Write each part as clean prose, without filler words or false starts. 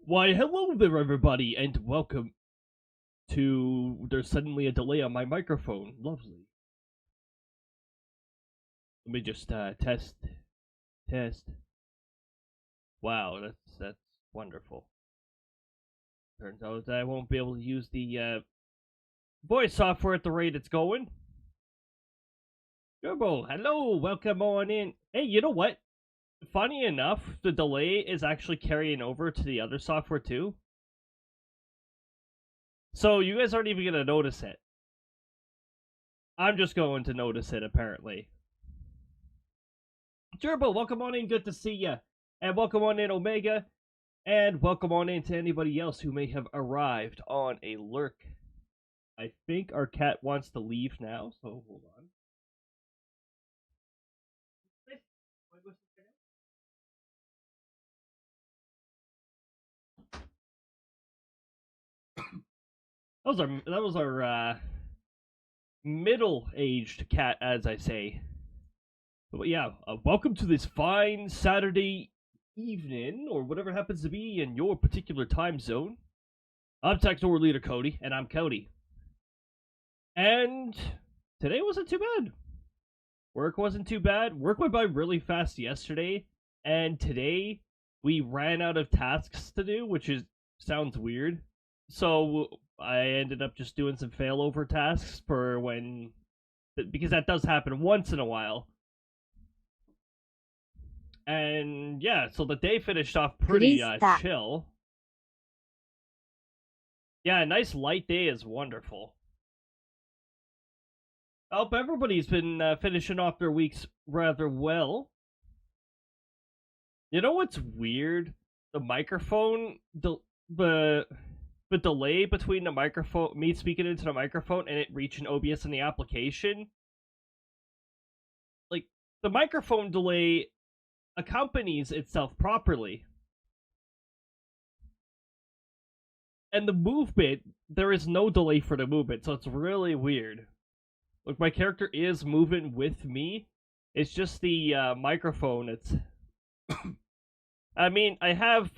Why, hello there, everybody, and welcome to. There's suddenly a delay on my microphone. Lovely. Let me just test. Wow, that's wonderful. Turns out that I won't be able to use the voice software at the rate it's going. Turbo, hello, welcome on in. Hey, you know what? Funny enough, the delay is actually carrying over to the other software too. So you guys aren't even gonna notice it. I'm just going to notice it, apparently. Turbo, welcome on in. Good to see ya. And welcome on in, Omega. And welcome on in to anybody else who may have arrived on a lurk. I think our cat wants to leave now, so hold on. That was our middle-aged cat, as I say. But yeah, welcome to this fine Saturday evening, or whatever happens to be in your particular time zone. I'm Technowar Leader Cody, and I'm Cody. And today wasn't too bad. Work wasn't too bad. Work went by really fast yesterday, and today we ran out of tasks to do, which sounds weird. So I ended up just doing some failover tasks for when, because that does happen once in a while. And yeah, so the day finished off pretty chill. Yeah, a nice light day is wonderful. I hope everybody's been finishing off their weeks rather well. You know what's weird? The microphone, the delay between the microphone, me speaking into the microphone, and it reaching OBS in the application. Like, the microphone delay accompanies itself properly. And the movement, there is no delay for the movement, so it's really weird. Look, my character is moving with me. It's just the microphone. It's. I mean, I have.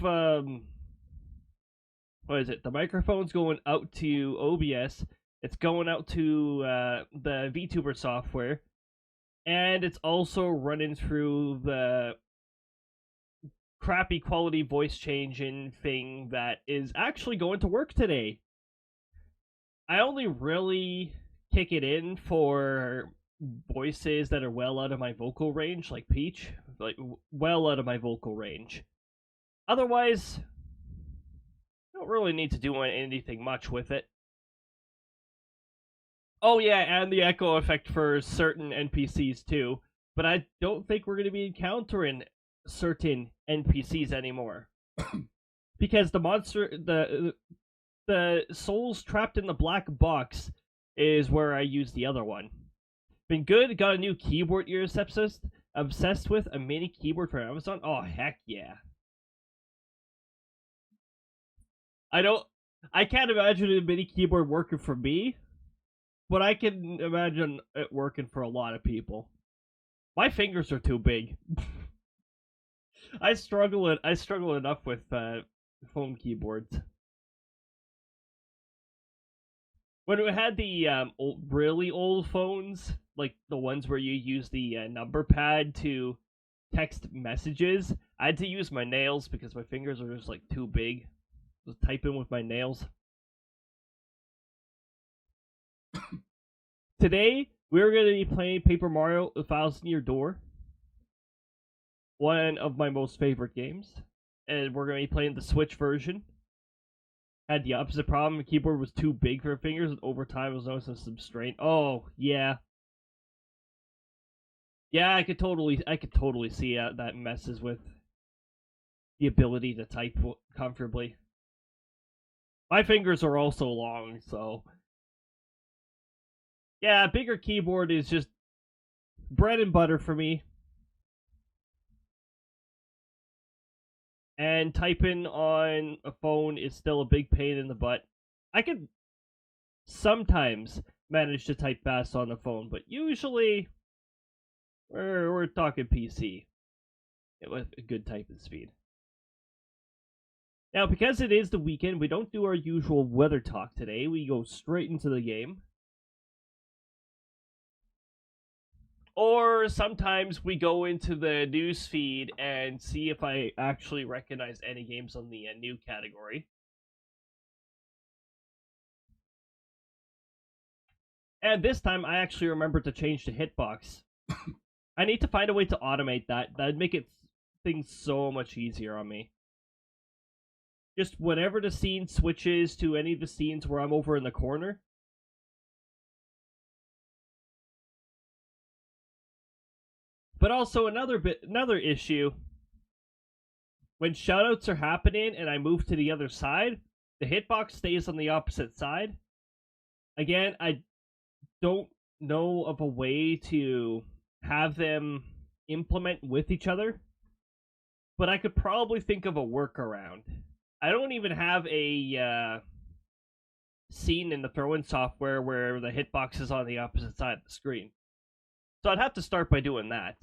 What is it? The microphone's going out to OBS. It's going out to the VTuber software. And it's also running through the crappy quality voice changing thing that is actually going to work today. I only really kick it in for voices that are well out of my vocal range, like Peach, like well out of my vocal range. Otherwise, I don't really need to do anything much with it. Oh yeah, and the echo effect for certain NPCs too, but I don't think we're going to be encountering certain NPCs anymore. Because the monster, the souls trapped in the black box is where I use the other one. Been good. Got a new keyboard you're obsessed with. A mini keyboard from Amazon. Oh heck yeah! I can't imagine a mini keyboard working for me, but I can imagine it working for a lot of people. My fingers are too big. I struggle enough with phone keyboards. When we had the really old phones, like the ones where you use the number pad to text messages, I had to use my nails because my fingers are just like too big. Just typing with my nails. Today, we're going to be playing Paper Mario: A Thousand Year Door. One of my most favorite games. And we're going to be playing the Switch version. Had the opposite problem. The keyboard was too big for fingers, and over time I was noticing some strain. Oh, yeah. Yeah, I could totally see that messes with the ability to type comfortably. My fingers are also long, so yeah, bigger keyboard is just bread and butter for me. And typing on a phone is still a big pain in the butt. I could sometimes manage to type fast on the phone, but usually we're talking PC with a good typing speed. Now, because it is the weekend, we don't do our usual weather talk today. We go straight into the game. Or sometimes we go into the news feed and see if I actually recognize any games on the new category. And this time, I actually remembered to change the hitbox. I need to find a way to automate that. That'd make things so much easier on me. Just whenever the scene switches to any of the scenes where I'm over in the corner. But also another issue. When shoutouts are happening and I move to the other side, the hitbox stays on the opposite side. Again, I don't know of a way to have them implement with each other, but I could probably think of a workaround. I don't even have a scene in the throw-in software where the hitbox is on the opposite side of the screen. So I'd have to start by doing that.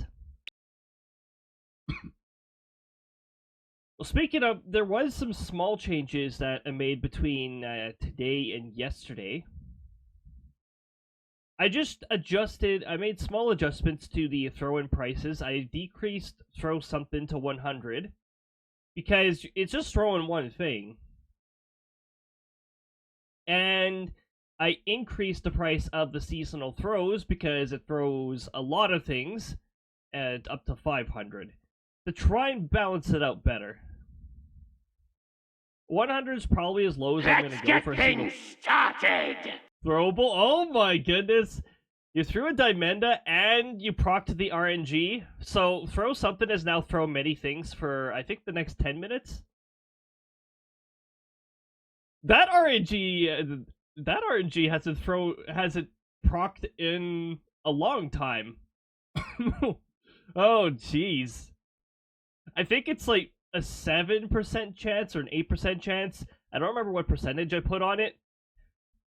Well, speaking of, there was some small changes that I made between today and yesterday. I just I made small adjustments to the throw-in prices. I decreased throw something to 100 because it's just throwing one thing. And I increased the price of the seasonal throws because it throws a lot of things at up to 500 to try and balance it out better. 100 is probably as low as I'm going to go for a single throwable. Oh my goodness. You threw a Diamenda and you procced the RNG. So throw something is now throw many things for, I think, the next 10 minutes. That RNG hasn't procced in a long time. Oh jeez. I think it's like a 7% chance or an 8% chance. I don't remember what percentage I put on it.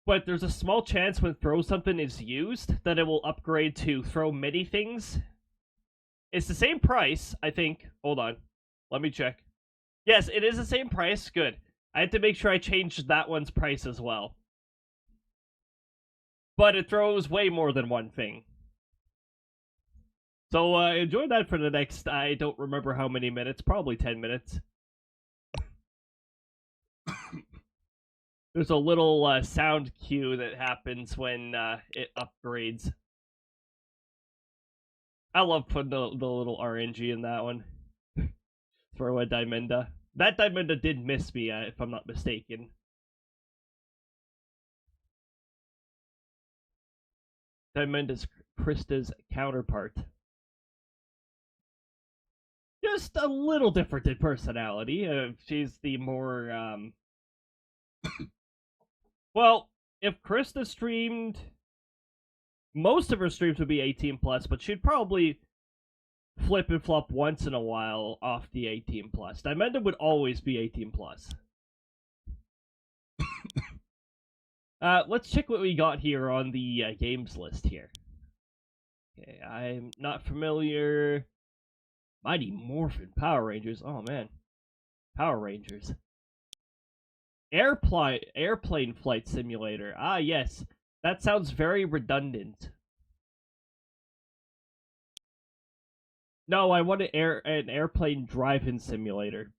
But there's a small chance when throw something is used that it will upgrade to throw many things. It's the same price, I think. Hold on. Let me check. Yes, it is the same price. Good. I had to make sure I changed that one's price as well. But it throws way more than one thing. So enjoy that for the next, I don't remember how many minutes. Probably 10 minutes. There's a little sound cue that happens when it upgrades. I love putting the little RNG in that one. Throw a Diamenda. That Diamenda did miss me, if I'm not mistaken. Diamenda's Krista's counterpart. Just a little different in personality. She's the more, Well, if Krista streamed, most of her streams would be 18 plus, but she'd probably flip and flop once in a while off the 18 plus. Diamenda would always be 18 plus. Let's check what we got here on the games list here. Okay, I'm not familiar. Mighty Morphin Power Rangers. Oh man, Power Rangers. Airplane flight simulator. Ah, yes. That sounds very redundant. No, I want an airplane driving simulator.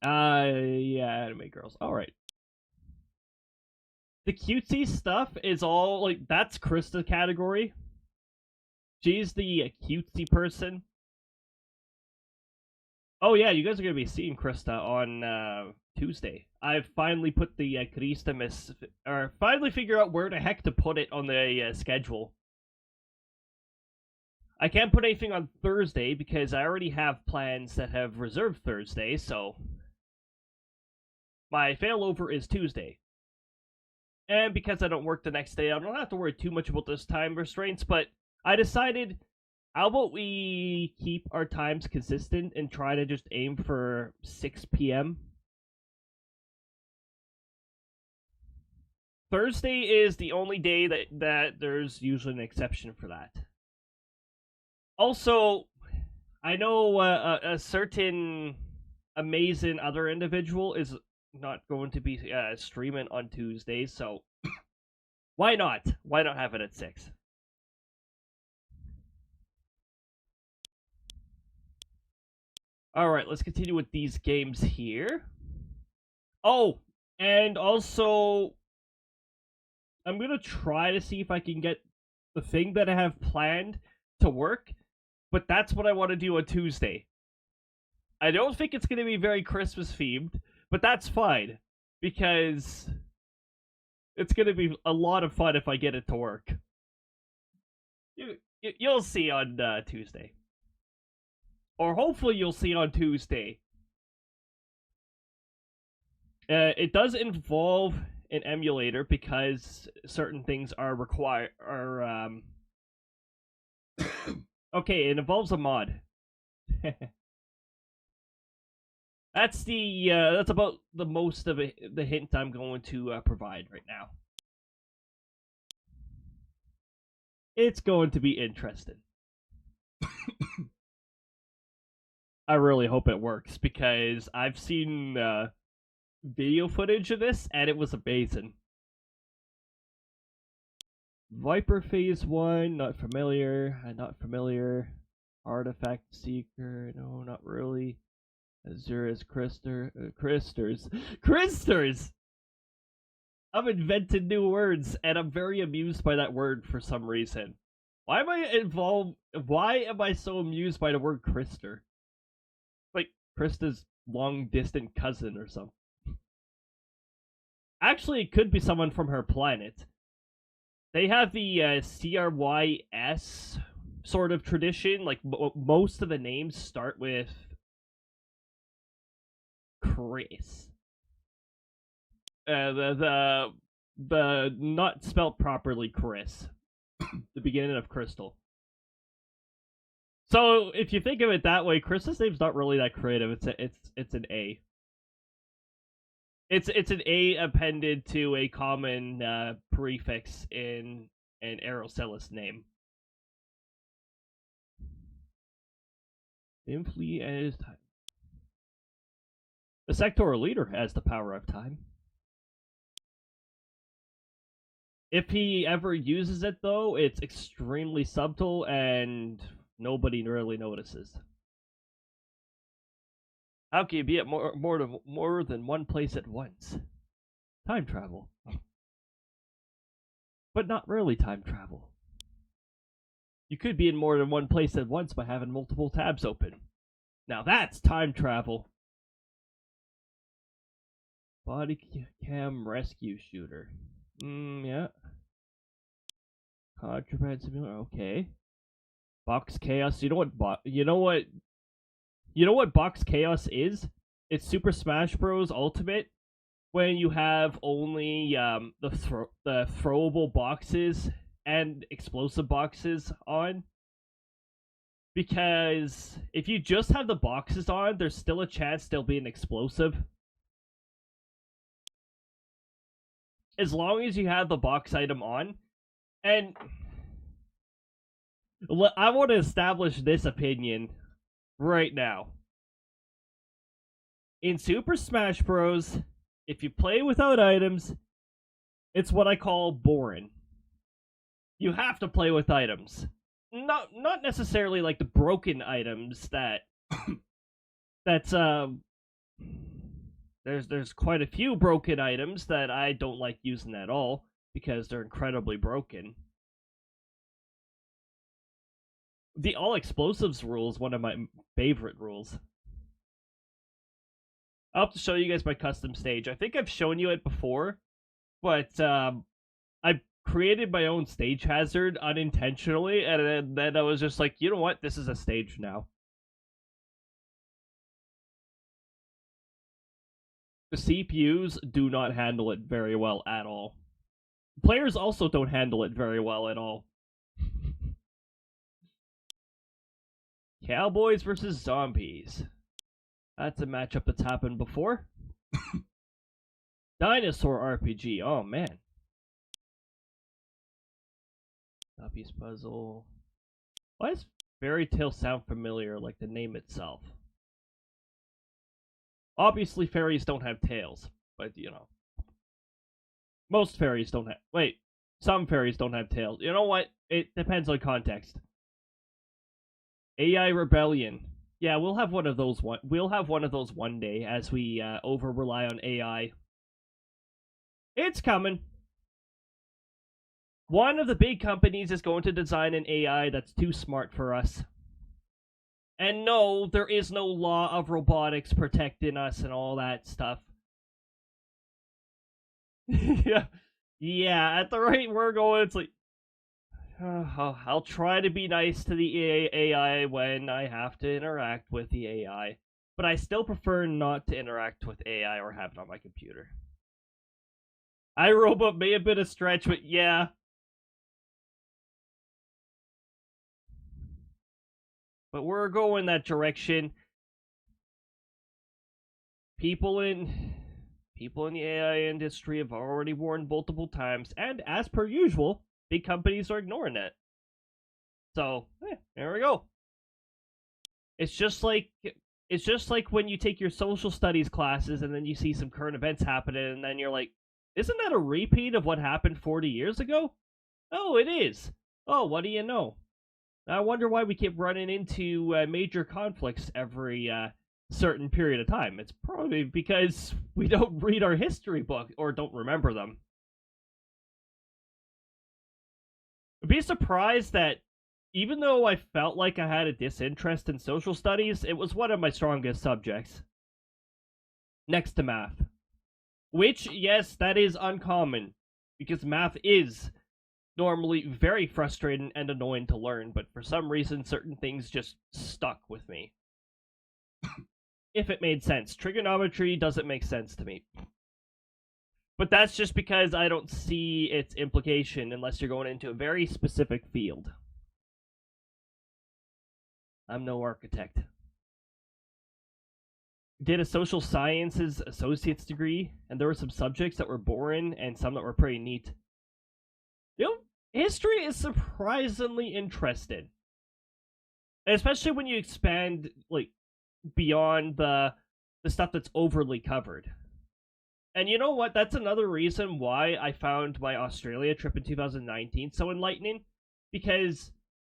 Yeah, anime girls. Alright. The cutesy stuff is all, like, that's Krista's category. She's the cutesy person. Oh yeah, you guys are gonna be seeing Krista on Tuesday. I've finally put the Krista finally figure out where the heck to put it on the schedule. I can't put anything on Thursday because I already have plans that have reserved Thursday, so my failover is Tuesday. And because I don't work the next day, I don't have to worry too much about those time restraints, but I decided, how about we keep our times consistent and try to just aim for 6 p.m.? Thursday is the only day that there's usually an exception for that. Also, I know a certain amazing other individual is not going to be streaming on Tuesdays, so why not? Why not have it at 6? Alright, let's continue with these games here. Oh, and also, I'm going to try to see if I can get the thing that I have planned to work, but that's what I want to do on Tuesday. I don't think it's going to be very Christmas themed, but that's fine, because it's going to be a lot of fun if I get it to work. You'll see on Tuesday. Or hopefully you'll see on Tuesday. It does involve an emulator because certain things are required. Okay, it involves a mod. That's about the most of the hint I'm going to provide right now. It's going to be interesting. I really hope it works because I've seen video footage of this and it was amazing. Viper Phase 1, not familiar. Not familiar. Artifact Seeker, no, not really. Azurus Crysters! I'm inventing new words, and I'm very amused by that word for some reason. Why am I so amused by the word Krister? Like, Krista's long-distant cousin or something. Actually, it could be someone from her planet. They have the CRYS sort of tradition. Like, most of the names start with Chris. The not spelt properly Chris. The beginning of Crystal. So if you think of it that way, Chris's name's not really that creative. It's an A. It's an A appended to a common prefix in an Aerocelis name. Inflee and his time. The sectoral leader has the power of time. If he ever uses it, though, it's extremely subtle and nobody really notices. How can you be at more than one place at once? Time travel. But not really time travel. You could be in more than one place at once by having multiple tabs open. Now that's time travel. Body cam rescue shooter. Yeah. Contraband simulator. Okay. Box chaos. You know what box chaos is? It's Super Smash Bros. Ultimate when you have only the throwable boxes and explosive boxes on. Because if you just have the boxes on, there's still a chance there'll be an explosive. As long as you have the box item on. And I want to establish this opinion right now. In Super Smash Bros., if you play without items, it's what I call boring. You have to play with items. Not necessarily like the broken items there's quite a few broken items that I don't like using at all because they're incredibly broken. The all explosives rule is one of my favorite rules. I'll have to show you guys my custom stage. I think I've shown you it before, but I created my own stage hazard unintentionally, and then I was just like, you know what? This is a stage now. The CPUs do not handle it very well at all. Players also don't handle it very well at all. Cowboys versus zombies. That's a matchup that's happened before. Dinosaur RPG. Oh, man. Zombies puzzle. Why does Fairy Tale sound familiar, like the name itself? Obviously, fairies don't have tails, but most fairies don't have. Wait, some fairies don't have tails. You know what? It depends on context. AI rebellion. Yeah, we'll have one of those one day as we over rely on AI. It's coming. One of the big companies is going to design an AI that's too smart for us. And no, there is no law of robotics protecting us and all that stuff. Yeah, at the rate we're going, it's like, I'll try to be nice to the AI when I have to interact with the AI. But I still prefer not to interact with AI or have it on my computer. iRobot may have been a stretch, but yeah. But we're going that direction. People in the AI industry have already warned multiple times, and as per usual, big companies are ignoring it. So, there we go. It's just like when you take your social studies classes and then you see some current events happening and then you're like, isn't that a repeat of what happened 40 years ago? Oh, it is. Oh, what do you know? I wonder why we keep running into major conflicts every certain period of time. It's probably because we don't read our history book or don't remember them. I'd be surprised that even though I felt like I had a disinterest in social studies, it was one of my strongest subjects. Next to math. Which, yes, that is uncommon, because math is normally very frustrating and annoying to learn, but for some reason, certain things just stuck with me. If it made sense. Trigonometry doesn't make sense to me. But that's just because I don't see its implication unless you're going into a very specific field. I'm no architect. Did a social sciences associate's degree, and there were some subjects that were boring and some that were pretty neat. History is surprisingly interesting. Especially when you expand, like, beyond the stuff that's overly covered. And you know what? That's another reason why I found my Australia trip in 2019 so enlightening. Because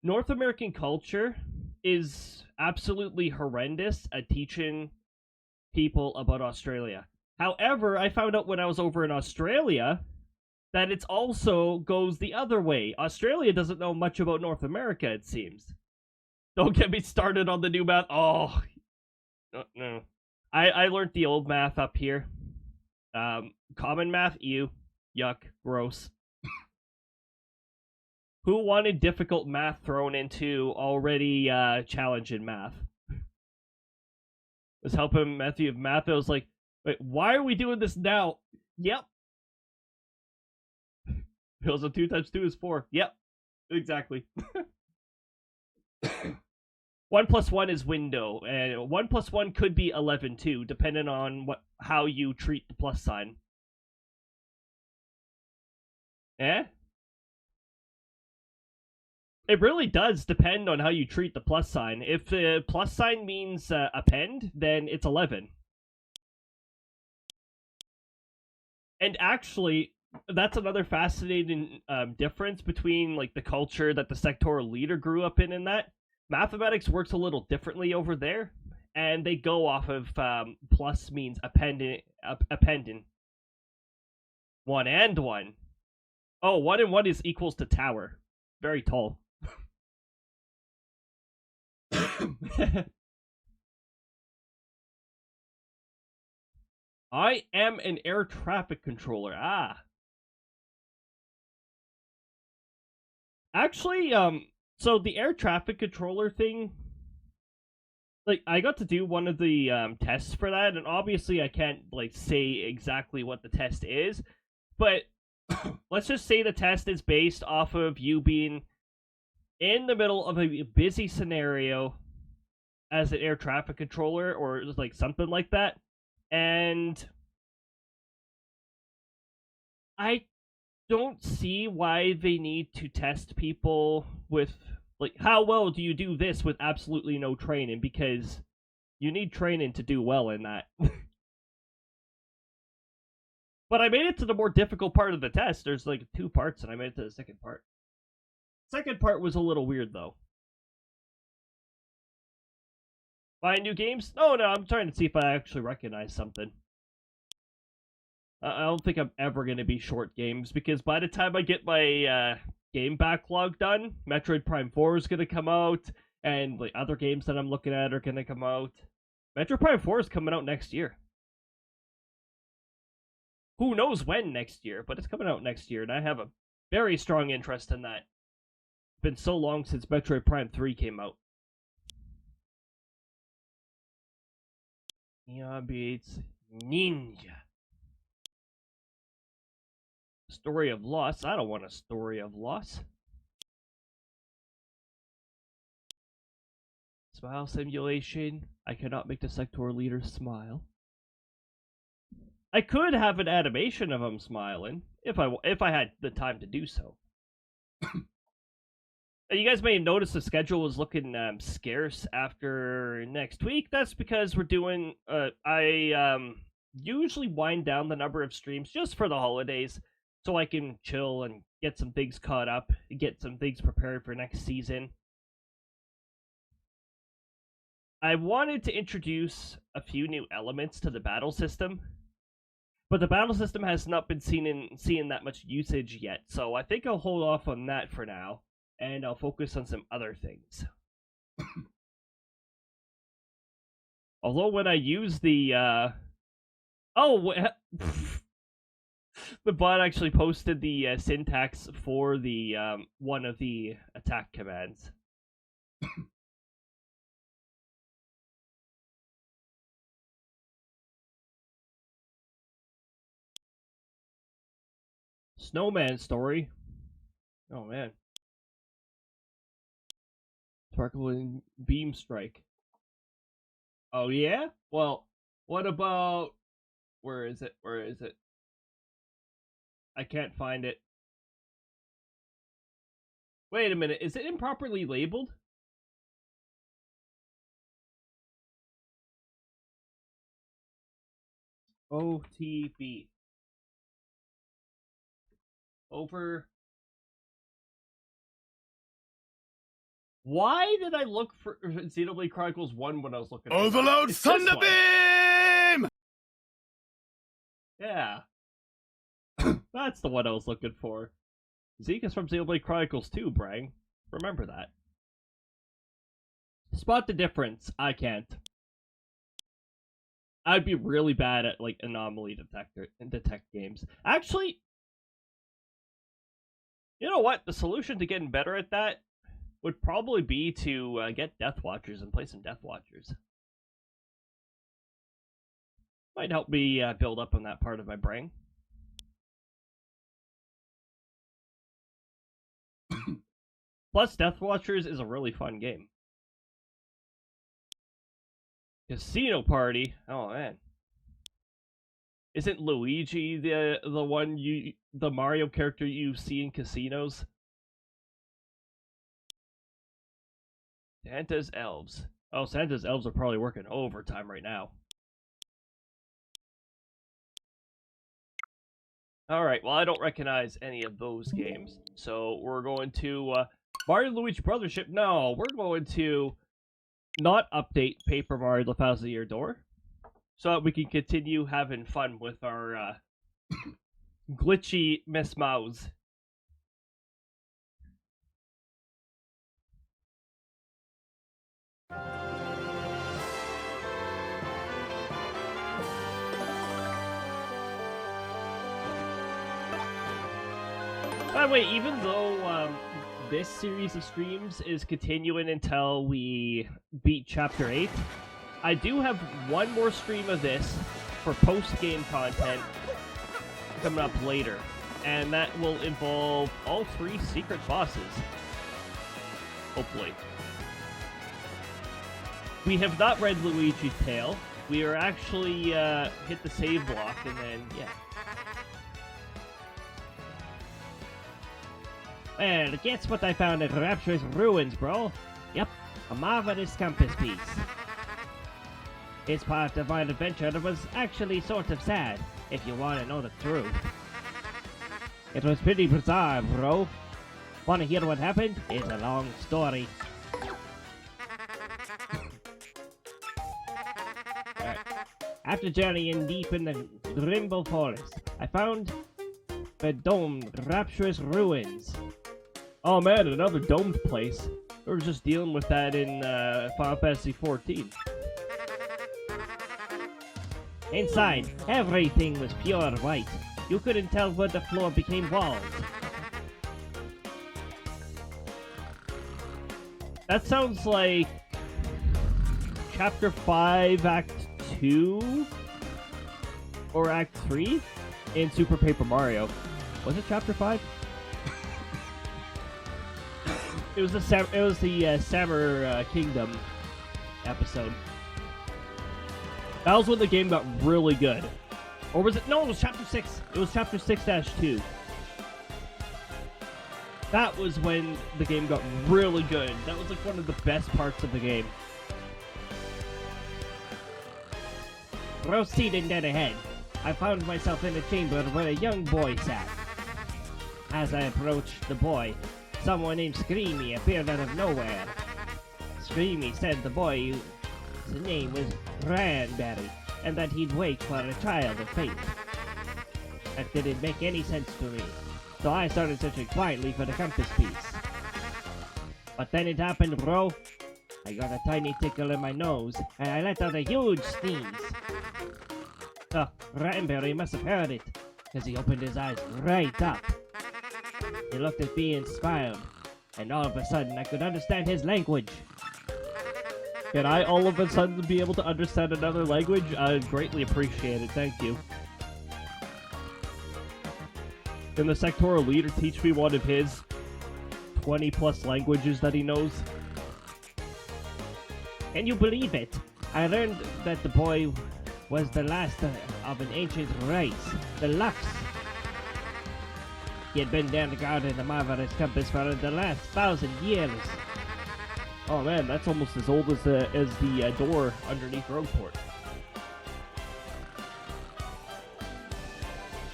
North American culture is absolutely horrendous at teaching people about Australia. However, I found out when I was over in Australia that it also goes the other way. Australia doesn't know much about North America, it seems. Don't get me started on the new math. Oh, no. I learned the old math up here. Common math, ew. Yuck. Gross. Who wanted difficult math thrown into already challenging math? Was helping Matthew with math. I was like, wait, why are we doing this now? Yep. Also, 2 times 2 is 4. Yep. Exactly. 1 plus 1 is window, and 1 plus 1 could be 11 too, depending on how you treat the plus sign. Eh? It really does depend on how you treat the plus sign. If the plus sign means append, then it's 11. And actually, that's another fascinating difference between like the culture that the sectoral leader grew up in and that. Mathematics works a little differently over there, and they go off of plus means appending. 1 and 1. Oh, 1 and 1 is equals to tower. Very tall. I am an air traffic controller. Actually, so the air traffic controller thing, like, I got to do one of the tests for that, and obviously I can't, like, say exactly what the test is, but let's just say the test is based off of you being in the middle of a busy scenario as an air traffic controller, or like something like that, and I don't see why they need to test people with, like, how well do you do this with absolutely no training, because you need training to do well in that. But I made it to the more difficult part of the test. There's like 2 parts, and I made it to the second part. Second part was a little weird, though. Buying new games? No, I'm trying to see if I actually recognize something. I don't think I'm ever going to be short games, because by the time I get my game backlog done, Metroid Prime 4 is going to come out, and like other games that I'm looking at are going to come out. Metroid Prime 4 is coming out next year. Who knows when next year, but it's coming out next year, and I have a very strong interest in that. It's been so long since Metroid Prime 3 came out. Neon Beats Ninja. Story of loss. I don't want a story of loss. Smile simulation. I cannot make the sector leader smile. I could have an animation of him smiling if I had the time to do so. You guys may have noticed the schedule was looking scarce after next week. That's because we're doing. I usually wind down the number of streams just for the holidays, so I can chill and get some things caught up, get some things prepared for next season. I wanted to introduce a few new elements to the battle system, but the battle system has not been seeing that much usage yet, so I think I'll hold off on that for now, and I'll focus on some other things. Although when I use the, the bot actually posted the syntax for the one of the attack commands. Snowman story. Oh man. Sparkling beam strike. Oh yeah? Well, what about... Where is it? Where is it? I can't find it. Wait a minute, is it improperly labeled? OTB. Over. Why did I look for Xenoblade Chronicles 1 when I was looking for Overload Thunderbeam! Yeah. That's the one I was looking for. Zeke is from Xenoblade Chronicles 2, Brang. Remember that. Spot the difference. I can't. I'd be really bad at, like, anomaly detect games. Actually, you know what? The solution to getting better at that would probably be to get Death Watchers and play some Death Watchers. Might help me build up on that part of my brain. Plus, Death Watchers is a really fun game. Casino Party? Oh man. Isn't Luigi the one the Mario character you see in casinos? Santa's elves. Oh, Santa's elves are probably working overtime right now. Alright, well I don't recognize any of those games. So we're going to Mario Luigi Brothership. No, we're going to not update Paper Mario The Thousand Year Door, so that we can continue having fun with our glitchy Miss Mouse. By the way, even though this series of streams is continuing until we beat Chapter 8, I do have one more stream of this for post-game content coming up later, and that will involve all 3 secret bosses. Hopefully. We have not read Luigi's Tale. We are actually hit the save block, and then, yeah. Well, guess what I found at Rapture's Ruins, bro? Yep, a marvelous compass piece. It's part of my adventure that was actually sort of sad. if you want to know the truth. It was pretty bizarre, bro. Want to hear what happened? It's a long story. After journeying deep in the Rainbow Forest, I found the domed, rapturous ruins. Oh man, another domed place. We were just dealing with that in Final Fantasy XIV. Inside, everything was pure white. You couldn't tell where the floor became walls. That sounds like Chapter 5, Act 2? Or Act 3 in Super Paper Mario. Was it Chapter 5? It was the Summer Kingdom episode. That was when the game got really good. Or was it? No, it was Chapter 6. It was Chapter 6-2. That was when the game got really good. That was like one of the best parts of the game. Proceeding dead ahead, I found myself in a chamber where a young boy sat. As I approached the boy, someone named Screamy appeared out of nowhere. Screamy said the boy's name was Cranberry, and that he'd wait for a child of fate. That didn't make any sense to me, so I started searching quietly for the compass piece. But then it happened, bro. I got a tiny tickle in my nose, and I let out a huge sneeze. Oh, Cranberry must have heard it, because he opened his eyes right up. He looked at me and smiled, and all of a sudden I could understand his language. Can I all of a sudden be able to understand another language? I'd greatly appreciate it, thank you. Can the sectoral leader teach me one of his 20 plus languages that he knows? Can you believe it? I learned that the boy was the last of an ancient race, the Lux. He had been down to guarding the marvelous compass for the last 1,000 years. Oh man, that's almost as old as the door underneath Rogueport.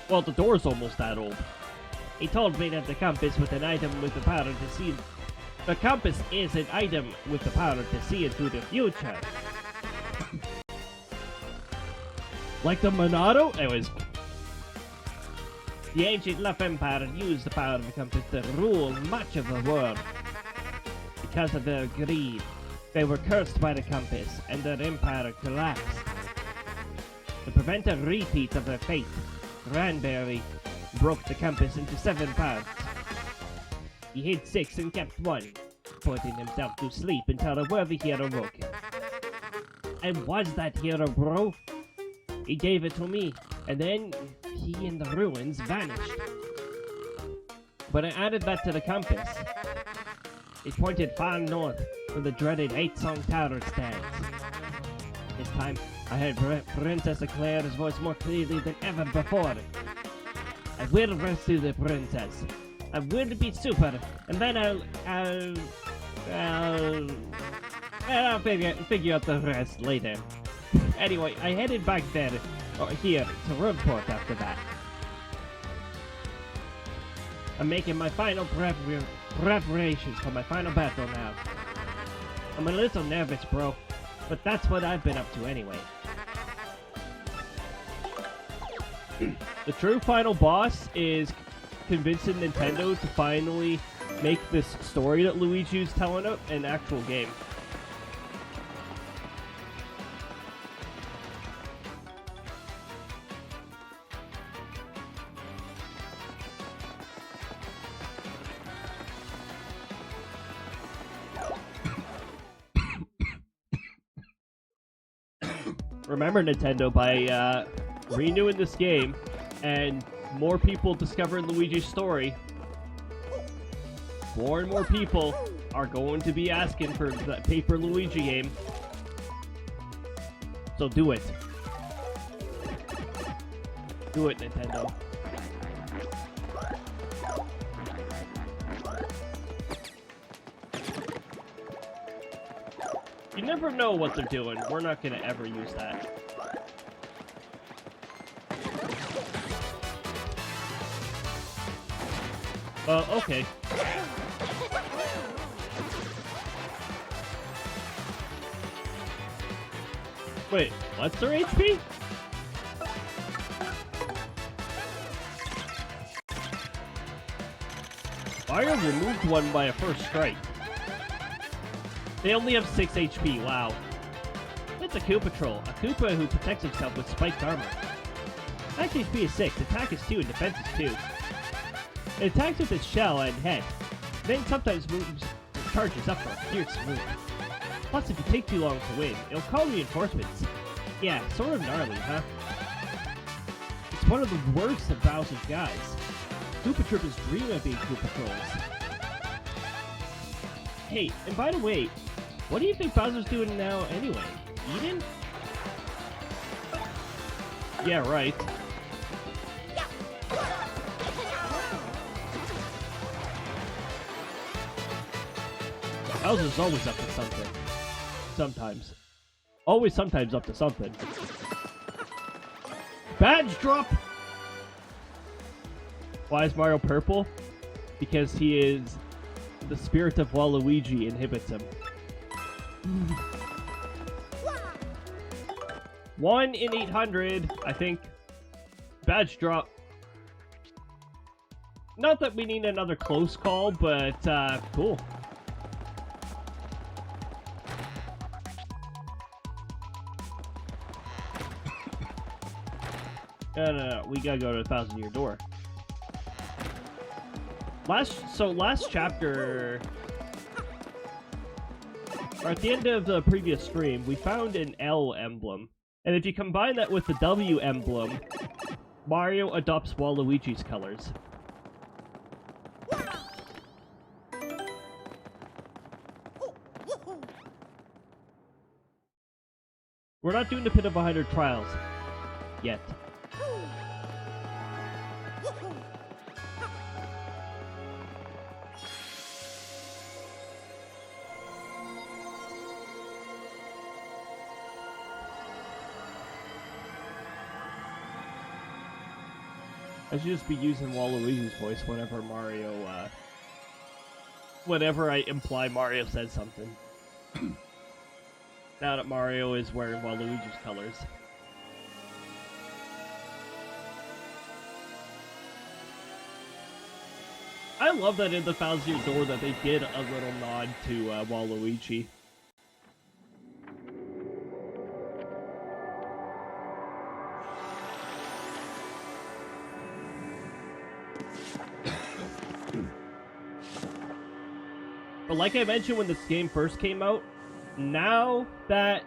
Well, the door's almost that old. He told me that the compass with an item with the power to see... The compass is an item with the power to see into the future. Like the Monado? Anyways. The ancient Luff Empire used the power of the compass to rule much of the world. Because of their greed, they were cursed by the compass, and their empire collapsed. To prevent a repeat of their fate, Cranberry broke the compass into 7 parts. He hid 6 and kept 1, putting himself to sleep until a worthy hero woke him. And was that hero, bro? He gave it to me, and then he and the ruins vanished. But I added that to the compass. It pointed far north, where the dreaded 8-song tower stands. This time, I heard Princess Eclair's voice more clearly than ever before. I will rescue the princess. I will be super, and then I'll figure out the rest later. Anyway, I headed back there, or here, to Rogueport after that. I'm making my final preparations for my final battle now. I'm a little nervous, bro, but that's what I've been up to anyway. The true final boss is convincing Nintendo to finally make this story that Luigi's telling it an actual game. Remember, Nintendo, by renewing this game and more people discovering Luigi's story, more and more people are going to be asking for that Paper Luigi game. So do it. Do it, Nintendo. You never know what they're doing. We're not gonna ever use that. Okay. Wait, what's their HP? Mario removed one by a first strike. They only have 6 HP, wow. It's a Koopa Troll, a Koopa who protects himself with spiked armor. Max HP is 6, attack is 2, and defense is 2. It attacks with its shell and head, then sometimes moves and charges up for a fierce move. Plus, if you take too long to win, it'll call reinforcements. Yeah, sort of gnarly, huh? It's one of the worst of Bowser's guys. Koopa Troopers dream of being Koopa Trolls. Hey, and by the way, what do you think Bowser's doing now anyway? Eating? Yeah, right. Bowser's always up to something. Sometimes. Always sometimes up to something. Badge drop! Why is Mario purple? Because he is... the spirit of Waluigi inhibits him. 1 in 800, I think. Badge drop. Not that we need another close call, but, cool. No, we gotta go to the 1,000-year door. Last chapter, or at the end of the previous stream, we found an L emblem. And if you combine that with the W emblem, Mario adopts Waluigi's colors. We're not doing the Pit of 100 Trials yet. I should just be using Waluigi's voice whenever Mario, whenever I imply Mario says something. Now that Mario is wearing Waluigi's colors. I love that in the 1,000-year door that they did a little nod to Waluigi. But like I mentioned when this game first came out, now that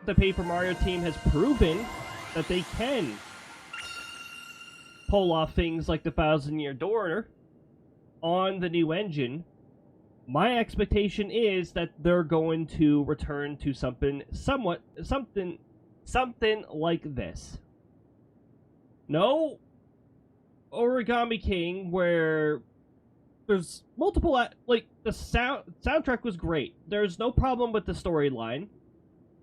the Paper Mario team has proven that they can pull off things like the 1,000-year door on the new engine, my expectation is that they're going to return to something like this. No Origami King where there's multiple, like, the soundtrack was great. There's no problem with the storyline.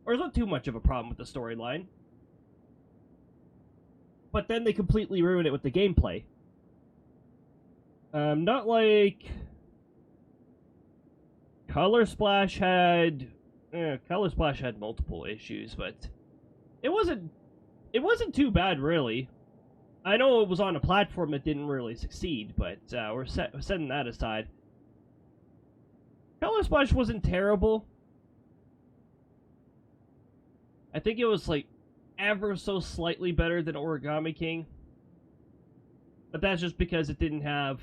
Or there's not too much of a problem with the storyline. But then they completely ruin it with the gameplay. Not like... Color Splash had multiple issues, but... It wasn't too bad, really. I know it was on a platform that didn't really succeed, but we're setting that aside. Color Splash wasn't terrible. I think it was, like, ever so slightly better than Origami King. But that's just because it didn't have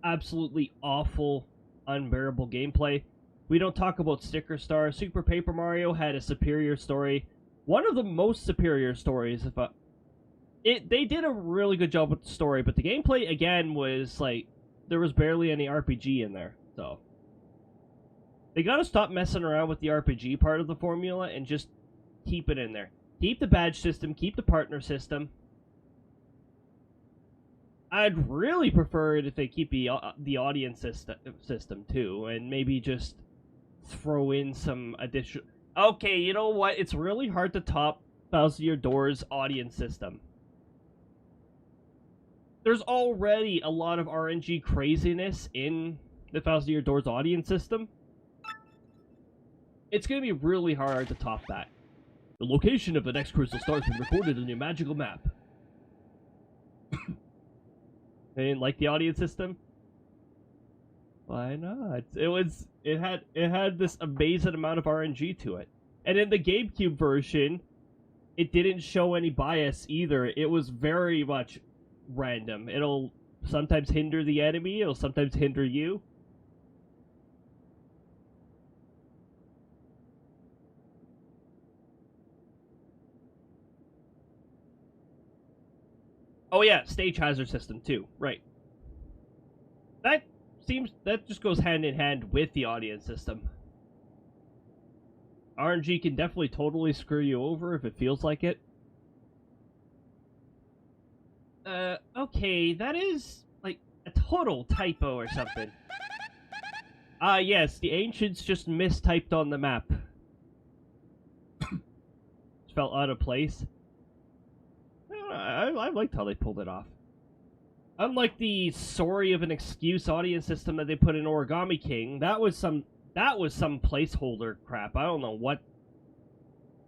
absolutely awful, unbearable gameplay. We don't talk about Sticker Star. Super Paper Mario had a superior story. One of the most superior stories, they did a really good job with the story, but the gameplay, again, was, like, there was barely any RPG in there, so. They gotta stop messing around with the RPG part of the formula and just keep it in there. Keep the badge system, keep the partner system. I'd really prefer it if they keep the audience system, too, and maybe just throw in some additional... Okay, you know what? It's really hard to top 1,000-Year Door's audience system. there's already a lot of RNG craziness in the Thousand Year Doors audience system. It's going to be really hard to top that. The location of the next crystal star has been recorded in a magical map. They didn't like the audience system? Why not? It had this amazing amount of RNG to it. And in the GameCube version, it didn't show any bias either. It was very much random. It'll sometimes hinder the enemy, it'll sometimes hinder you. Oh yeah, stage hazard system too. Right. That just goes hand in hand with the audience system. RNG can definitely totally screw you over if it feels like it. Okay, that is like a total typo or something. Yes, the ancients just mistyped on the map. Felt out of place. I liked how they pulled it off. Unlike the sorry of an excuse audience system that they put in Origami King, that was some placeholder crap. I don't know what.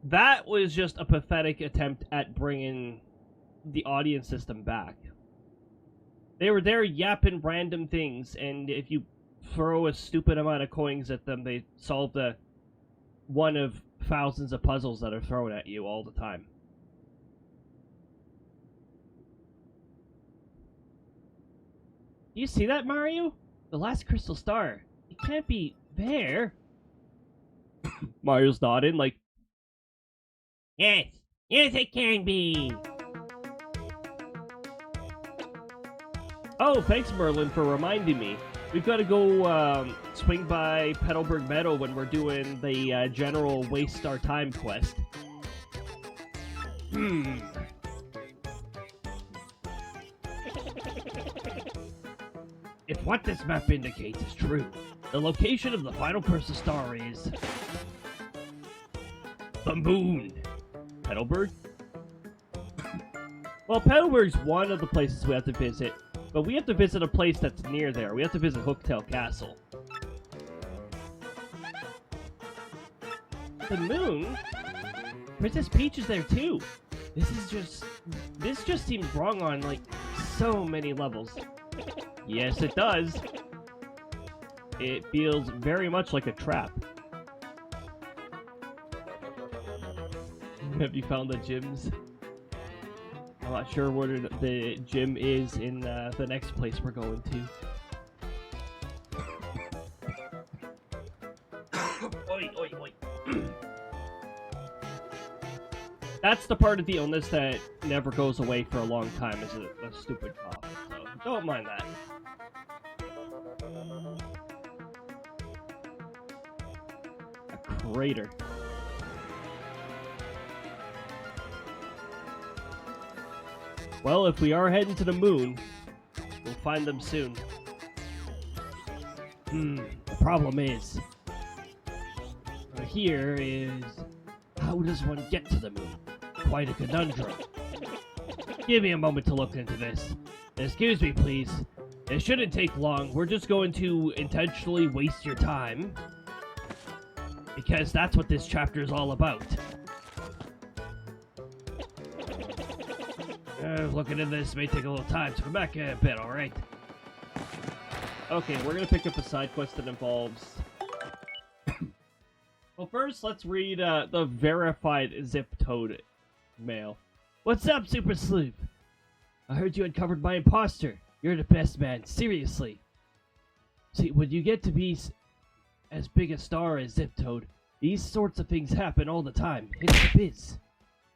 That was just a pathetic attempt at bringing the audience system back. They were there yapping random things, and if you throw a stupid amount of coins at them, they solve one of thousands of puzzles that are thrown at you all the time. Do you see that, Mario? The last crystal star. It can't be there. Mario's nodding like, yes, yes it can be. Oh, thanks Merlin for reminding me. We've got to go swing by Petalburg Meadow when we're doing the general waste our time quest. If what this map indicates is true, the location of the final crystal star is the moon. Petalburg? Well, Petalburg's one of the places we have to visit, but we have to visit a place that's near there. We have to visit Hooktail Castle. The moon? Princess Peach is there too. This just seems wrong on, like, so many levels. Yes, it does. It feels very much like a trap. Have you found the gyms? I'm not sure where the gym is in the next place we're going to. Oi, oi, oi. That's the part of the illness that never goes away for a long time, is a stupid cough. So don't mind that. A crater. Well, if we are heading to the moon, we'll find them soon. The problem is, here is, how does one get to the moon? Quite a conundrum. Give me a moment to look into this. Excuse me, please. It shouldn't take long. We're just going to intentionally waste your time, because that's what this chapter is all about. Looking into this may take a little time, so come back a bit, alright? Okay, we're gonna pick up a side quest that involves... Well, first, let's read the verified Zip Toad mail. What's up, Super Sleuth? I heard you uncovered my imposter. You're the best, man. Seriously. See, when you get to be as big a star as Zip Toad, these sorts of things happen all the time. It's the biz.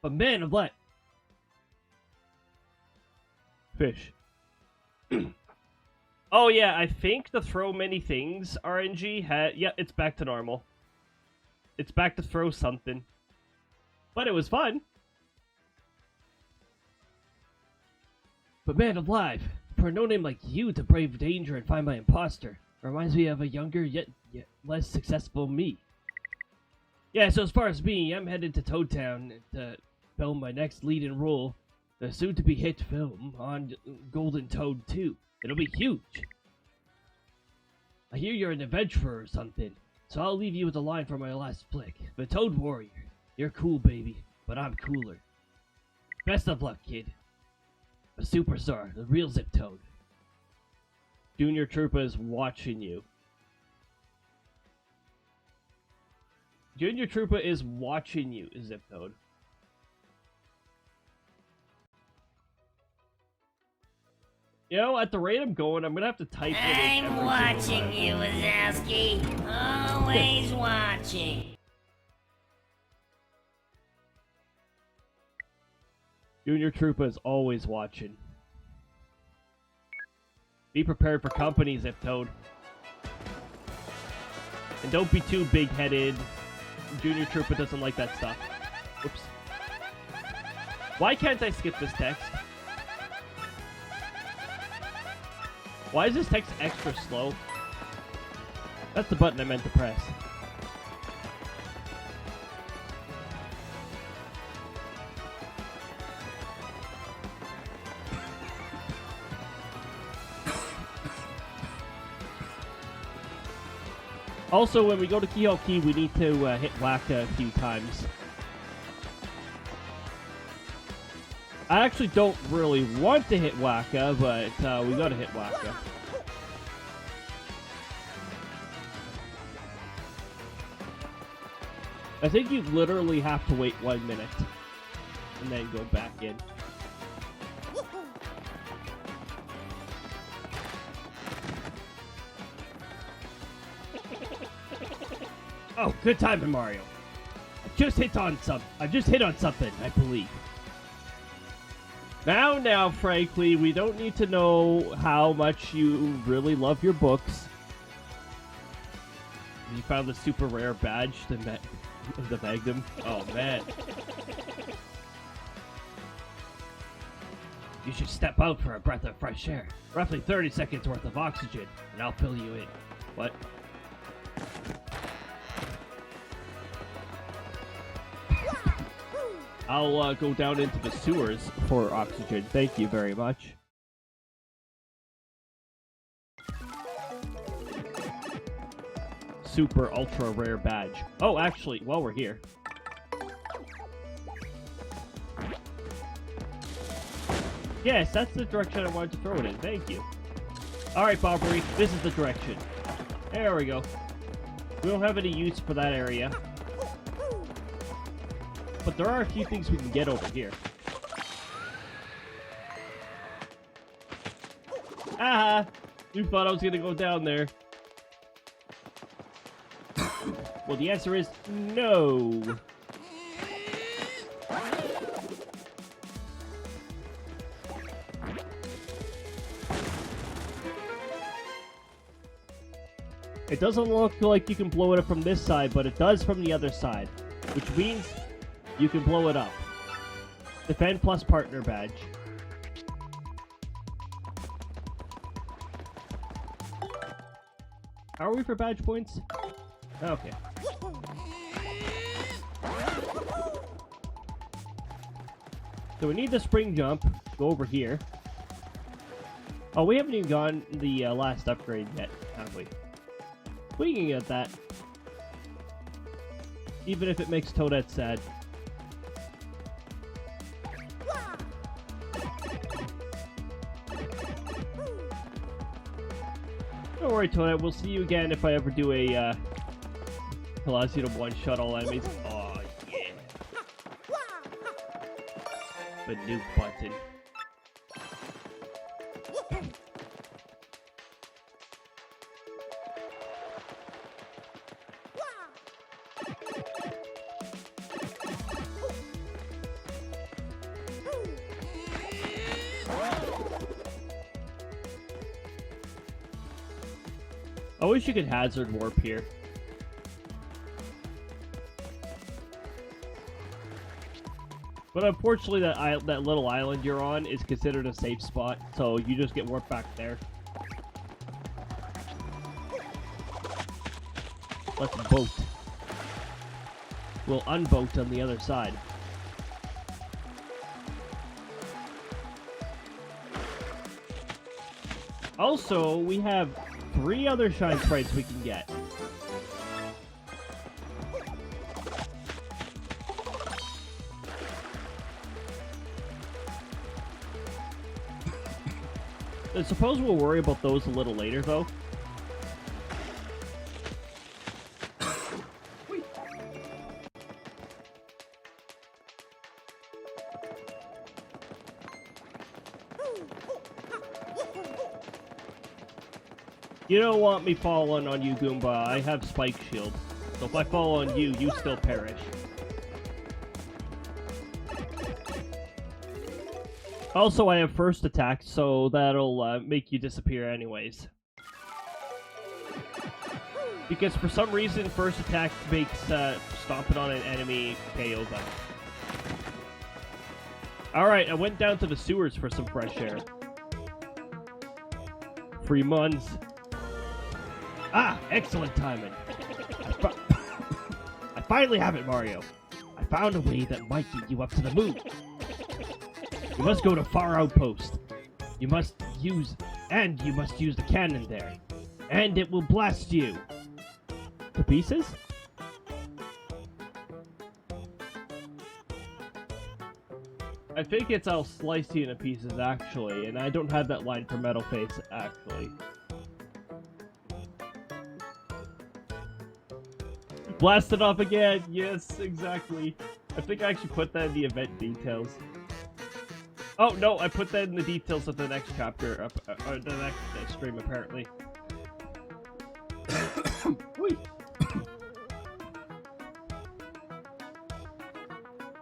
But man of let... Fish. Oh yeah, I think the throw many things RNG had... Yeah, it's back to normal. It's back to throw something. But it was fun. But man alive, for a no-name like you to brave danger and find my imposter reminds me of a younger yet less successful me. Yeah, so as far as me, I'm headed to Toad Town to film my next lead-in role The soon-to-be hit film on Golden Toad 2. It'll be huge. I hear you're an adventurer or something, so I'll leave you with a line from my last flick. The Toad Warrior. You're cool, baby, but I'm cooler. Best of luck, kid. A superstar, the real Zip Toad. Junior Troopa is watching you. Junior Troopa is watching you, Zip Toad. You know, at the rate I'm going, I'm gonna have to type it in. I'm watching you, Wazowski. Always watching. Junior Troopa is always watching. Be prepared for company, Zip Toad. And don't be too big-headed. Junior Troopa doesn't like that stuff. Oops. Why can't I skip this text? Why is this text extra slow? That's the button I meant to press. Also, when we go to Keyhole Key, we need to hit Wacka a few times. I actually don't really want to hit Wacka, but we gotta hit Wacka. I think you literally have to wait 1 minute and then go back in. Oh, good timing, Mario. I just hit on something, I believe. Now, frankly, we don't need to know how much you really love your books. You found the super rare badge, the Magnum. Oh, man. You should step out for a breath of fresh air. Roughly 30 seconds worth of oxygen, and I'll fill you in. What? I'll go down into the sewers for oxygen. Thank you very much. Super ultra rare badge. Oh, actually, while we're here. Yes, that's the direction I wanted to throw it in. Thank you. Alright, Bobbery, this is the direction. There we go. We don't have any use for that area. But there are a few things we can get over here. Aha! You thought I was gonna go down there. Well, the answer is no. It doesn't look like you can blow it up from this side, but it does from the other side, which means you can blow it up. Defend plus partner badge. How are we for badge points? Okay. So we need the spring jump. Go over here. Oh, we haven't even gotten the last upgrade yet, have we? We can get that. Even if it makes Toadette sad. Don't worry, Toadette. We'll see you again if I ever do a allows you to one-shot all enemies. Oh, yeah. The nuke button. I wish you could hazard warp here. But unfortunately, that little island you're on is considered a safe spot, so you just get warped back there. Let's boat. We'll unboat on the other side. Also, we have 3 other shine sprites we can get. I suppose we'll worry about those a little later, though. You don't want me falling on you, Goomba. I have spike shield. So if I fall on you, you still perish. Also, I have first attack, so that'll make you disappear anyways. Because for some reason, first attack makes stomping on an enemy KO them. Alright, I went down to the sewers for some fresh air. Free muns. Ah, excellent timing. I finally have it, Mario. I found a way that might get you up to the moon. You must go to Far Outpost. You must use the cannon there. And it will blast you. To pieces? I think it's I'll slice you into pieces, actually, and I don't have that line for Metal Face, actually. Blast it off again! Yes, exactly. I think I actually put that in the event details. Oh, no, I put that in the details of the next chapter, or the next stream, apparently.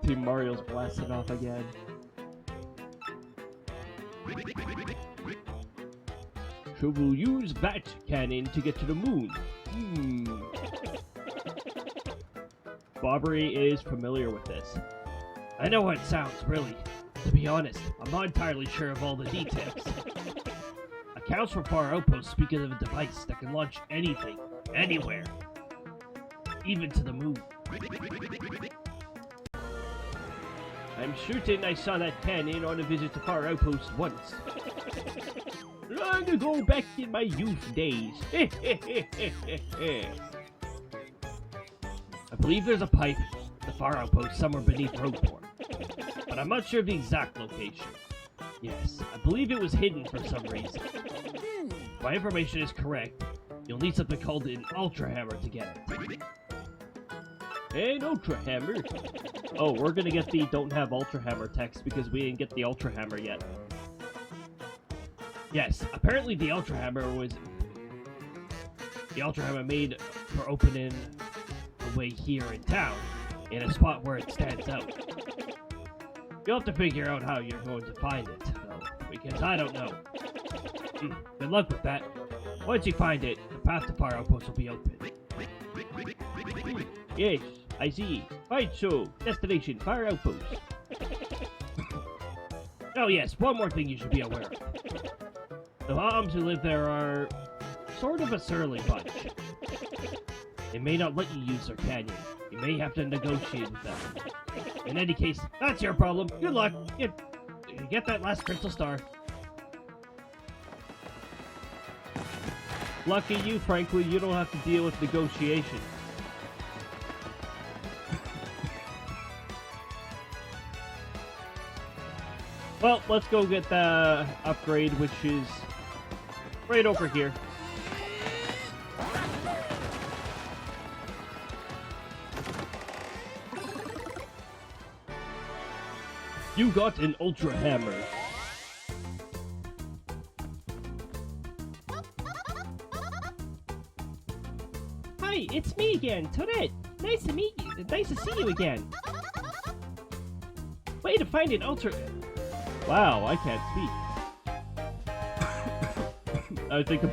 Team Mario's blasting off again. So we'll use that cannon to get to the moon. Bobbery is familiar with this. I know how it sounds, really. To be honest, I'm not entirely sure of all the details. Accounts for Far Outpost speak of a device that can launch anything, anywhere. Even to the moon. I'm certain I saw that cannon on a visit to Far Outpost once. Long ago back in my youth days. I believe there's a pipe at the Far Outpost somewhere beneath Roadport, but I'm not sure of the exact location. Yes, I believe it was hidden for some reason. If my information is correct, you'll need something called an Ultra Hammer to get it. An Ultra Hammer? Oh, we're gonna get the don't have Ultra Hammer text because we didn't get the Ultra Hammer yet. Yes, apparently the Ultra Hammer was... The Ultra Hammer made for opening a way here in town, in a spot where it stands out. You'll have to figure out how you're going to find it, though, because I don't know. Good luck with that. Once you find it, the path to Far Outpost will be open. Yes, I see. Right, so, destination, Far Outpost. Oh yes, one more thing you should be aware of. The moms who live there are sort of a surly bunch. They may not let you use their canyon. You may have to negotiate with them. In any case, that's your problem. Good luck. Get that last crystal star. Lucky you, frankly, you don't have to deal with negotiation. Well, let's go get the upgrade, which is right over here. You got an Ultra Hammer. Hi, it's me again, Tourette. Nice to meet you. Nice to see you again. Way to find an Ultra... Wow, I can't speak. I think the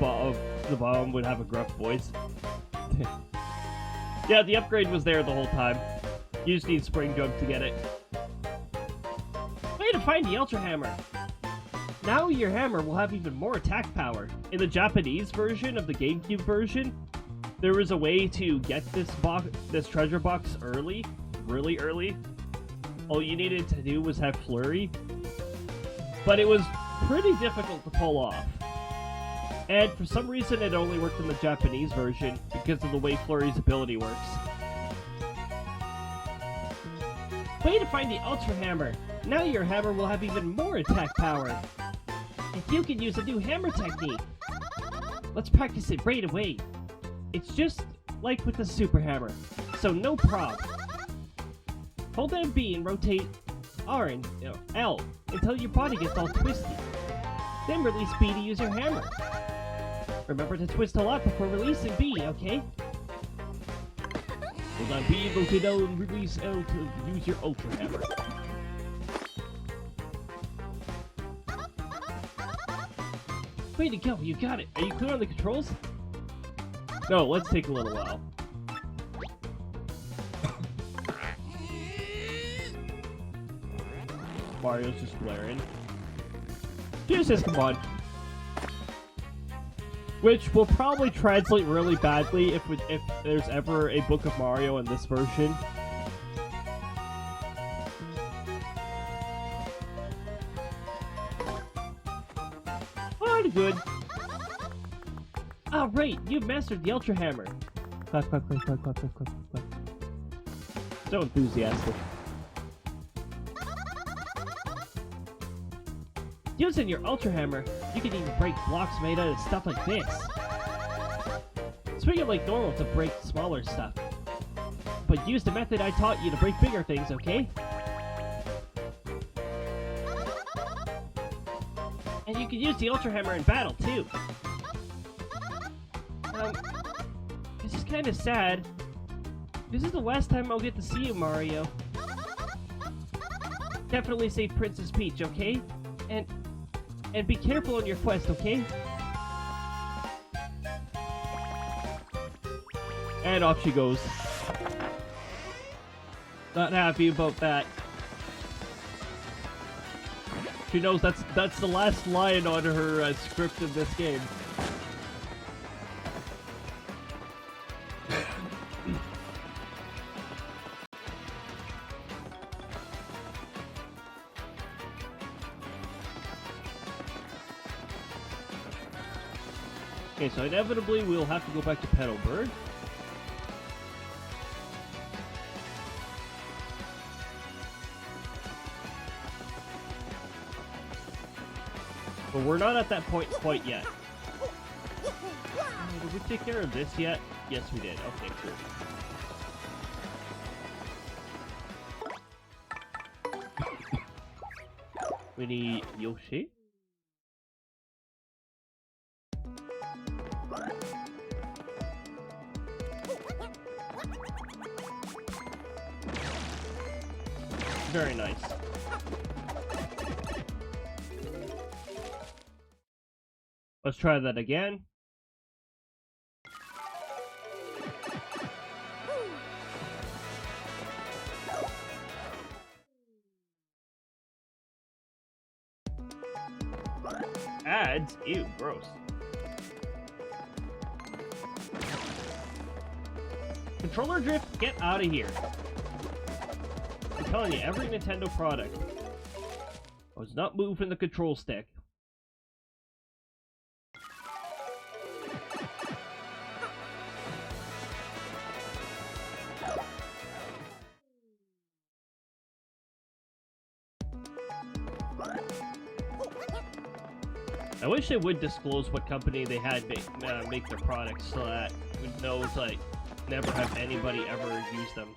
bomb would have a gruff voice. Yeah, the upgrade was there the whole time. You just need Spring Jump to get it. Way to find the Ultra Hammer. Now your hammer will have even more attack power. In the Japanese version of the GameCube version, there was a way to get this treasure box early, really early. All you needed to do was have Flurry. But it was pretty difficult to pull off. And for some reason, it only worked in the Japanese version because of the way Flurry's ability works. Way to find the Ultra Hammer! Now your hammer will have even more attack power! And you can use a new hammer technique! Let's practice it right away! It's just like with the Super Hammer, so no prob. Hold down B and rotate R and L until your body gets all twisty. Then release B to use your hammer. Remember to twist a lot before releasing B, okay? Hold on B, rotate L, and release L to use your Ultra Hammer. Way to go, you got it! Are you clear on the controls? No, let's take a little while. Mario's just blaring. Here's his command. Which will probably translate really badly if there's ever a Book of Mario in this version. Pretty good. Ah, right, you've mastered the Ultra Hammer. Clap, clap, clap, clap, clap, clap, clap, clap. So enthusiastic. Using your Ultra Hammer, you can even break blocks made out of stuff like this. Swing it like normal to break smaller stuff. But use the method I taught you to break bigger things, okay? And you can use the Ultra Hammer in battle, too. This is kind of sad. This is the last time I'll get to see you, Mario. Definitely save Princess Peach, okay? And be careful on your quest, okay? And off she goes. Not happy about that. She knows that's the last line on her script in this game. Okay, so inevitably we'll have to go back to Petalburg. But we're not at that point quite yet. Did we take care of this yet? Yes, we did. Okay, cool. We need Yoshi. Very nice. Let's try that again. Ads? Ew, gross. Controller drift, get out of here. I'm telling you, every Nintendo product was not moving the control stick. I wish they would disclose what company they had make their products so that we know it's like never have anybody ever use them.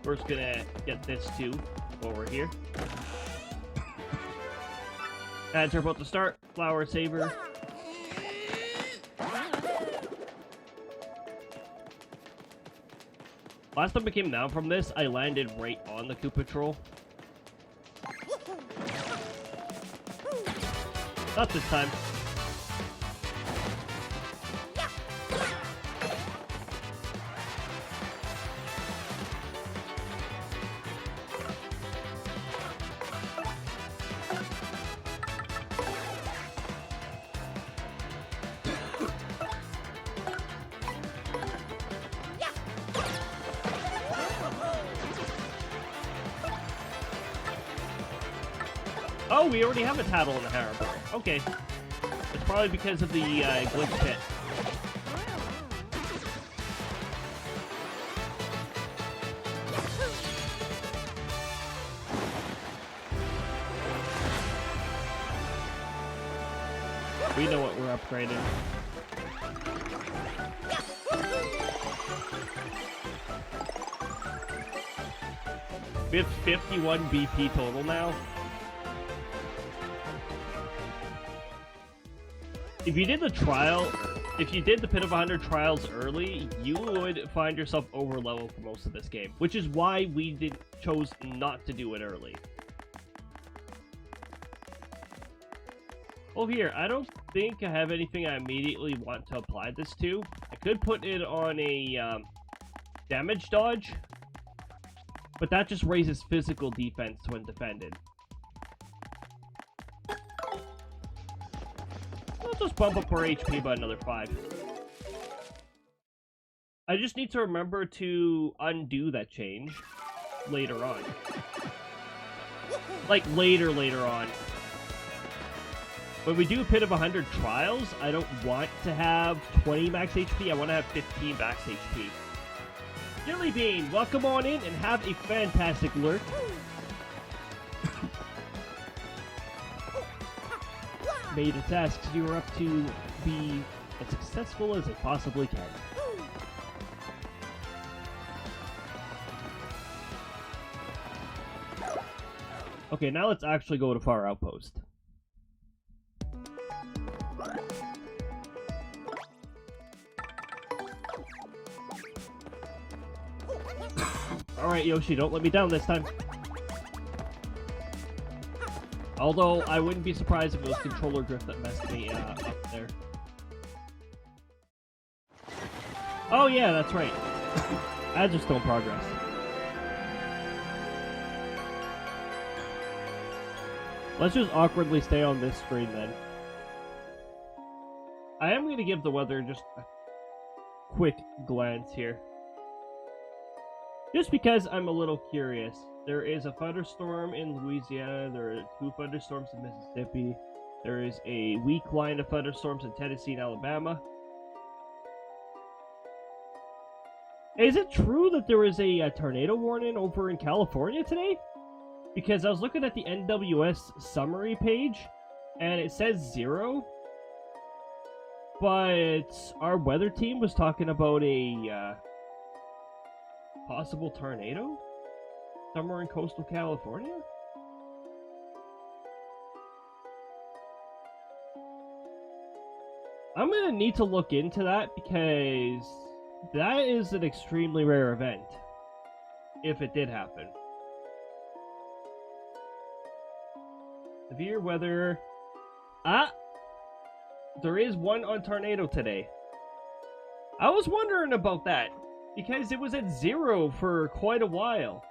We're just gonna get this too while we're here. Ads are about to start. Flower saver. Last time I came down from this, I landed right on the Koopa Troll. Not this time. Oh, we already have a tattle in the harbor. Okay. It's probably because of the glitch pit. We know what we're upgrading. We have 51 BP total now. If you did the trial, if you did the Pit of 100 trials early, you would find yourself over leveled for most of this game, which is why we chose not to do it early. Over here, I don't think I have anything I immediately want to apply this to. I could put it on a damage dodge, but that just raises physical defense when defended. I'll just bump up our HP by another 5. I just need to remember to undo that change later on. Like, later on. When we do a Pit of 100 trials, I don't want to have 20 max HP, I want to have 15 max HP. Jelly Bean, welcome on in and have a fantastic lurk. Made a task you are up to be as successful as I possibly can. Okay, now let's actually go to Far Outpost. Alright, Yoshi, don't let me down this time. Although, I wouldn't be surprised if it was controller drift that messed me up there. Oh yeah, that's right. Ads are still in progress. Let's just awkwardly stay on this screen then. I am going to give the weather just a quick glance here. Just because I'm a little curious. There is a thunderstorm in Louisiana, there are 2 thunderstorms in Mississippi, there is a weak line of thunderstorms in Tennessee and Alabama. Is it true that there is a tornado warning over in California today? Because I was looking at the NWS summary page, and it says 0. But our weather team was talking about a possible tornado somewhere in coastal California? I'm gonna need to look into that because that is an extremely rare event if it did happen. Severe weather. There is one on tornado today. I was wondering about that because it was at 0 for quite a while.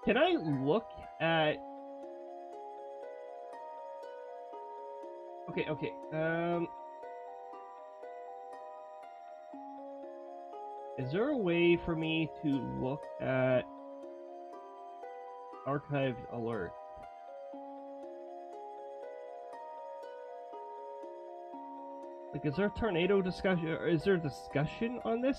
Can I look at... Okay. Is there a way for me to look at archived alert? Like, is there a tornado discussion, or is there a discussion on this?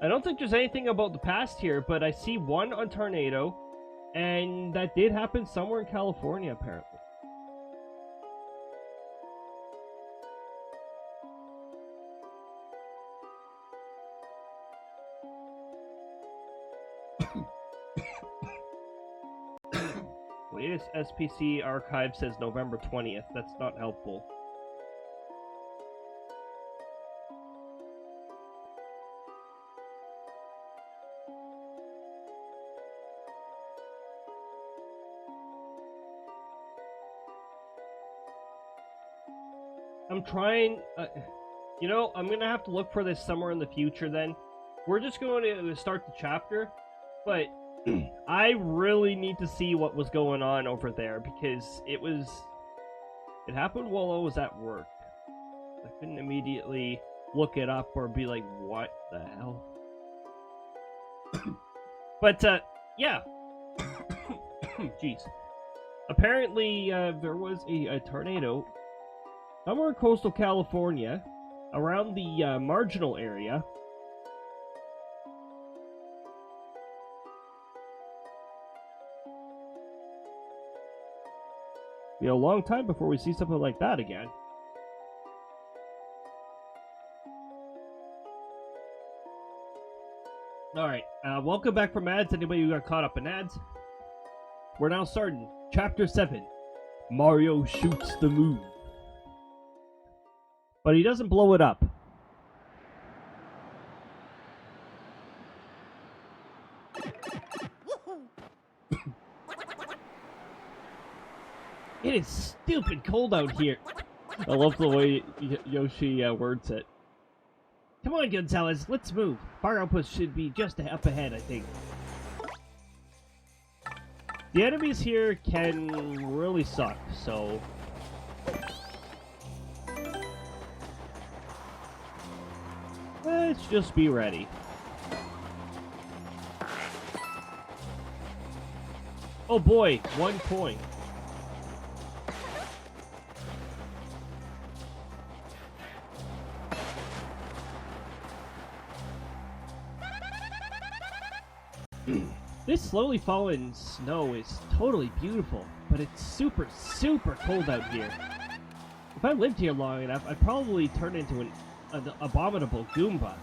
I don't think there's anything about the past here, but I see one on tornado, and that did happen somewhere in California, apparently. Latest SPC archive says November 20th. That's not helpful. I'm trying, you know, I'm gonna have to look for this somewhere in the future then. We're just going to start the chapter, but I really need to see what was going on over there because it was It happened while I was at work. I couldn't immediately look it up or be like, what the hell? But, yeah. Jeez. Apparently, there was a tornado somewhere in coastal California, around the marginal area. Be a long time before we see something like that again. Alright, welcome back from ads. Anybody who got caught up in ads? We're now starting Chapter 7. Mario shoots the moon. But he doesn't blow it up. It is stupid cold out here. I love the way Yoshi words it. Come on, Gonzalez, let's move. Fire outpost should be just up ahead, I think. The enemies here can really suck, so... let's just be ready. Oh boy, 1 point. This slowly falling snow is totally beautiful, but it's super, super cold out here. If I lived here long enough, I'd probably turn into an abominable Goomba.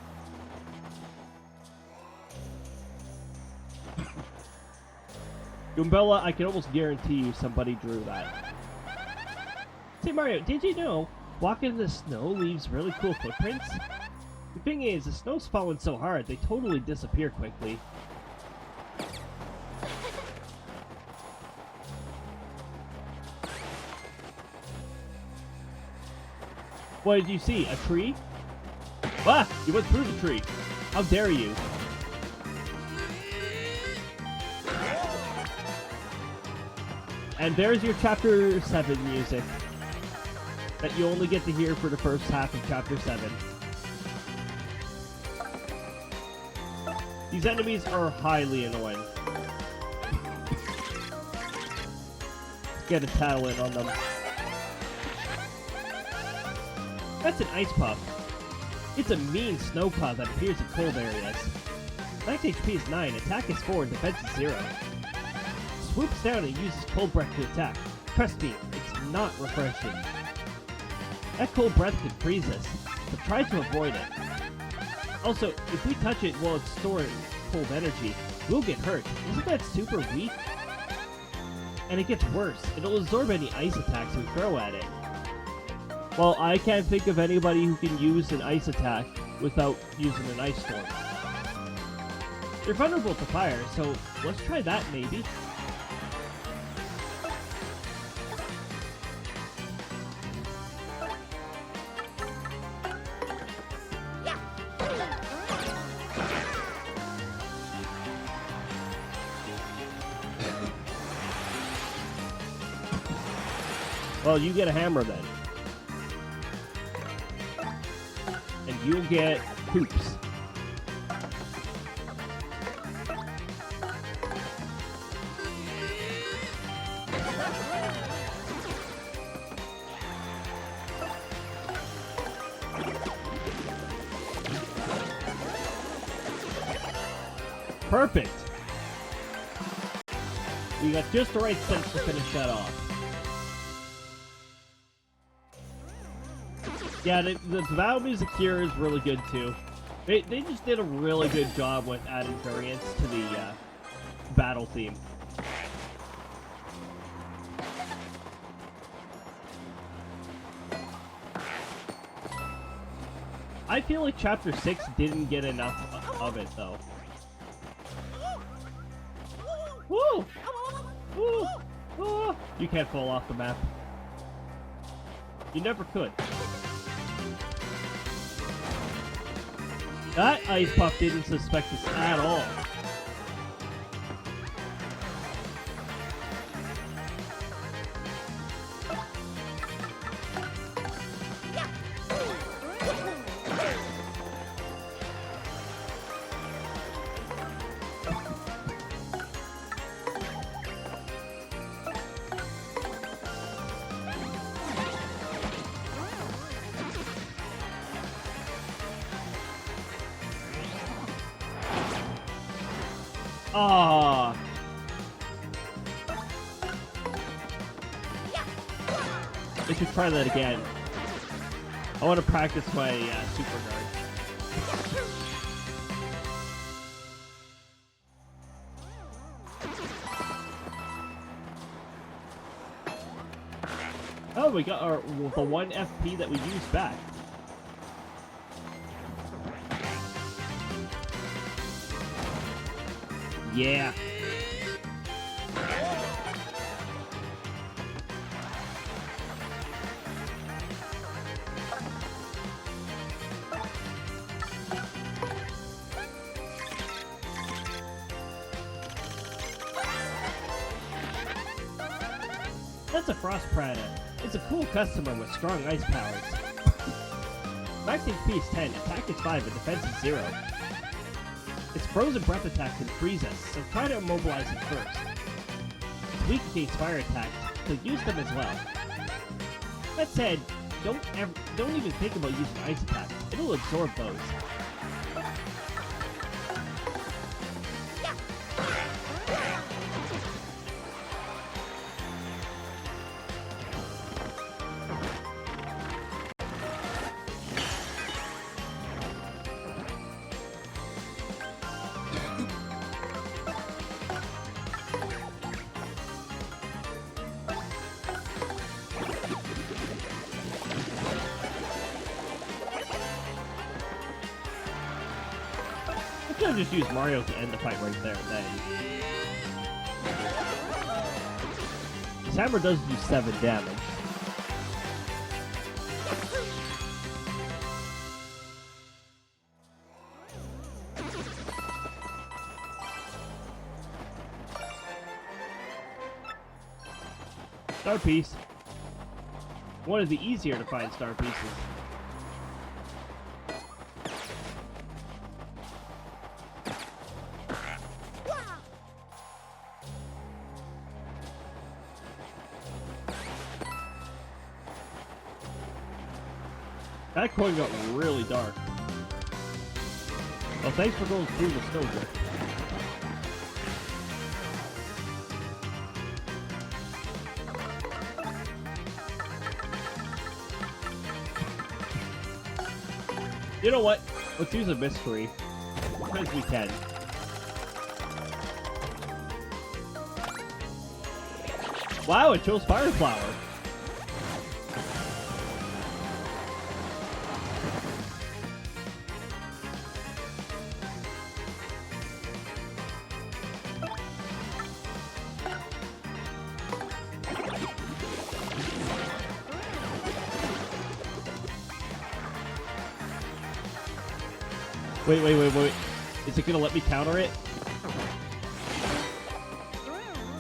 Goombella, I can almost guarantee you somebody drew that. Say Mario, did you know walking in the snow leaves really cool footprints? The thing is, the snow's falling so hard, they totally disappear quickly. What did you see? A tree? Ah! You went through the tree! How dare you! And there's your Chapter 7 music that you only get to hear for the first half of Chapter 7. These enemies are highly annoying. Let's get a tattle in on them. That's an ice puff. It's a mean snow cloud that appears in cold areas. Max HP is 9, attack is 4, and defense is 0. Swoops down and uses cold breath to attack. Trust me, it's not refreshing. That cold breath can freeze us, but try to avoid it. Also, if we touch it while it's storing cold energy, we'll get hurt. Isn't that super weak? And it gets worse. It'll absorb any ice attacks we throw at it. Well, I can't think of anybody who can use an ice attack without using an ice storm. They're vulnerable to fire, so let's try that maybe. Well, you get a hammer then. And you'll get hoops. Perfect. We got just the right sense to finish that off. Yeah, the battle music here is really good too. They just did a really good job with adding variance to the battle theme. I feel like Chapter 6 didn't get enough of it though. Woo! Woo! Woo! You can't fall off the map. You never could. That ice puff didn't suspect us at all. Ah. I should try that again. I want to practice my super guard. Oh, we got the 1 FP that we used back. Yeah. That's a Frost Prada. It's a cool customer with strong ice powers. Max HP is 10, attack is 5, and defense is 0. Its frozen breath attack can freeze us, so try to immobilize it first. It's weak against fire attacks, so use them as well. That said, don't even think about using ice attacks. It'll absorb those. I could have just used Mario to end the fight right there and then. His hammer does do 7 damage. Star piece. One of the easier to find star pieces. That coin got really dark. Well, thanks for going through the snowdrift. You know what? Let's use a mystery. Because we can. Wow, it chose Fire Flower. Wait. Is it gonna let me counter it?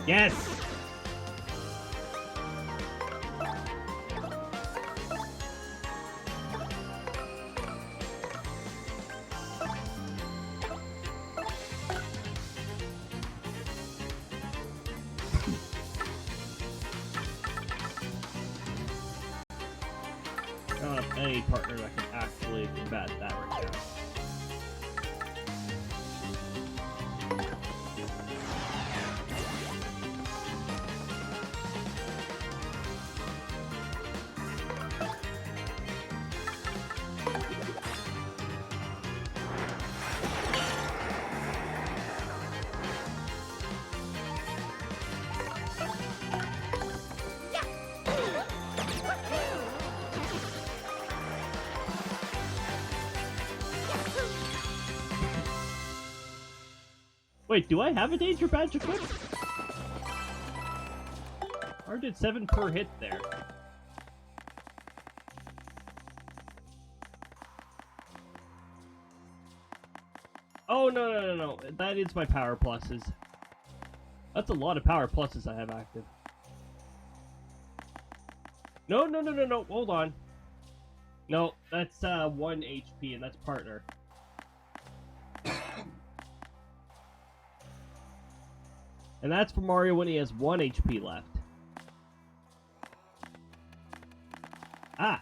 Yes! I don't have any partner that can actually combat that right now. Wait, do I have a danger badge equipped? Or did 7 per hit there? Oh, no. That is my power pluses. That's a lot of power pluses I have active. No. Hold on. No, that's 1 HP, and that's partner. And that's for Mario when he has 1 HP left. Ah!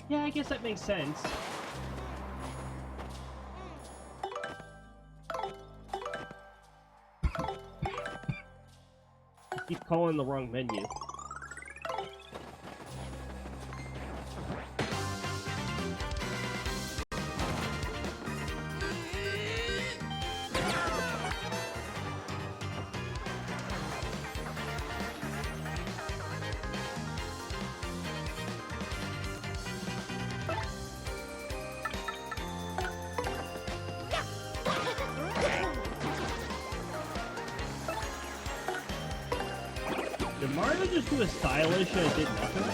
Yeah, I guess that makes sense. I keep calling the wrong menu. Did Mario just do a stylish and it did nothing?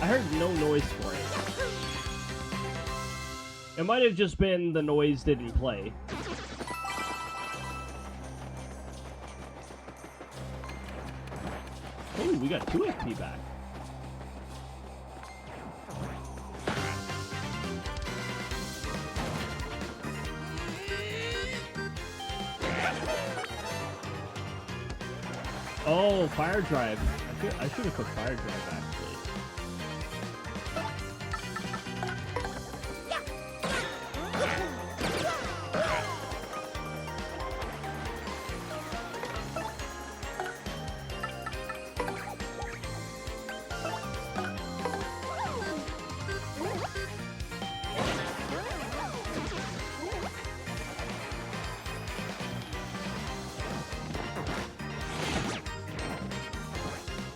I heard no noise for it. It might have just been the noise didn't play. Oh, we got 2 FP back. Oh, fire drive. I should have put fire drive actually.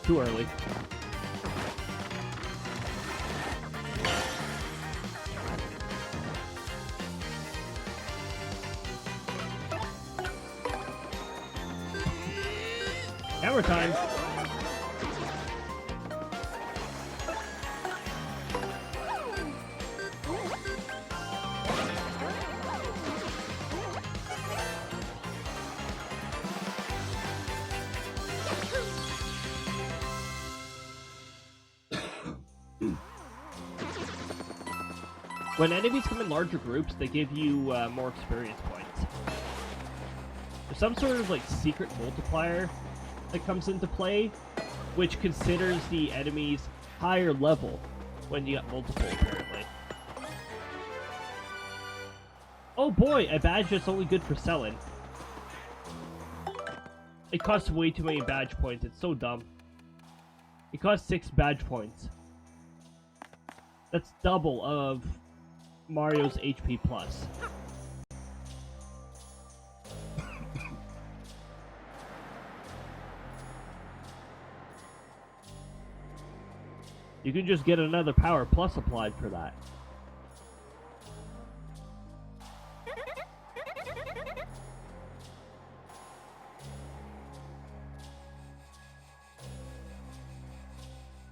Too early. Hammer time. When enemies come in larger groups, they give you more experience points. There's some sort of like secret multiplier that comes into play, which considers the enemies higher level when you got multiple, apparently. Oh boy, a badge that's only good for selling. It costs way too many badge points, it's so dumb. It costs 6 badge points. That's double of Mario's HP plus. You can just get another power plus applied for that.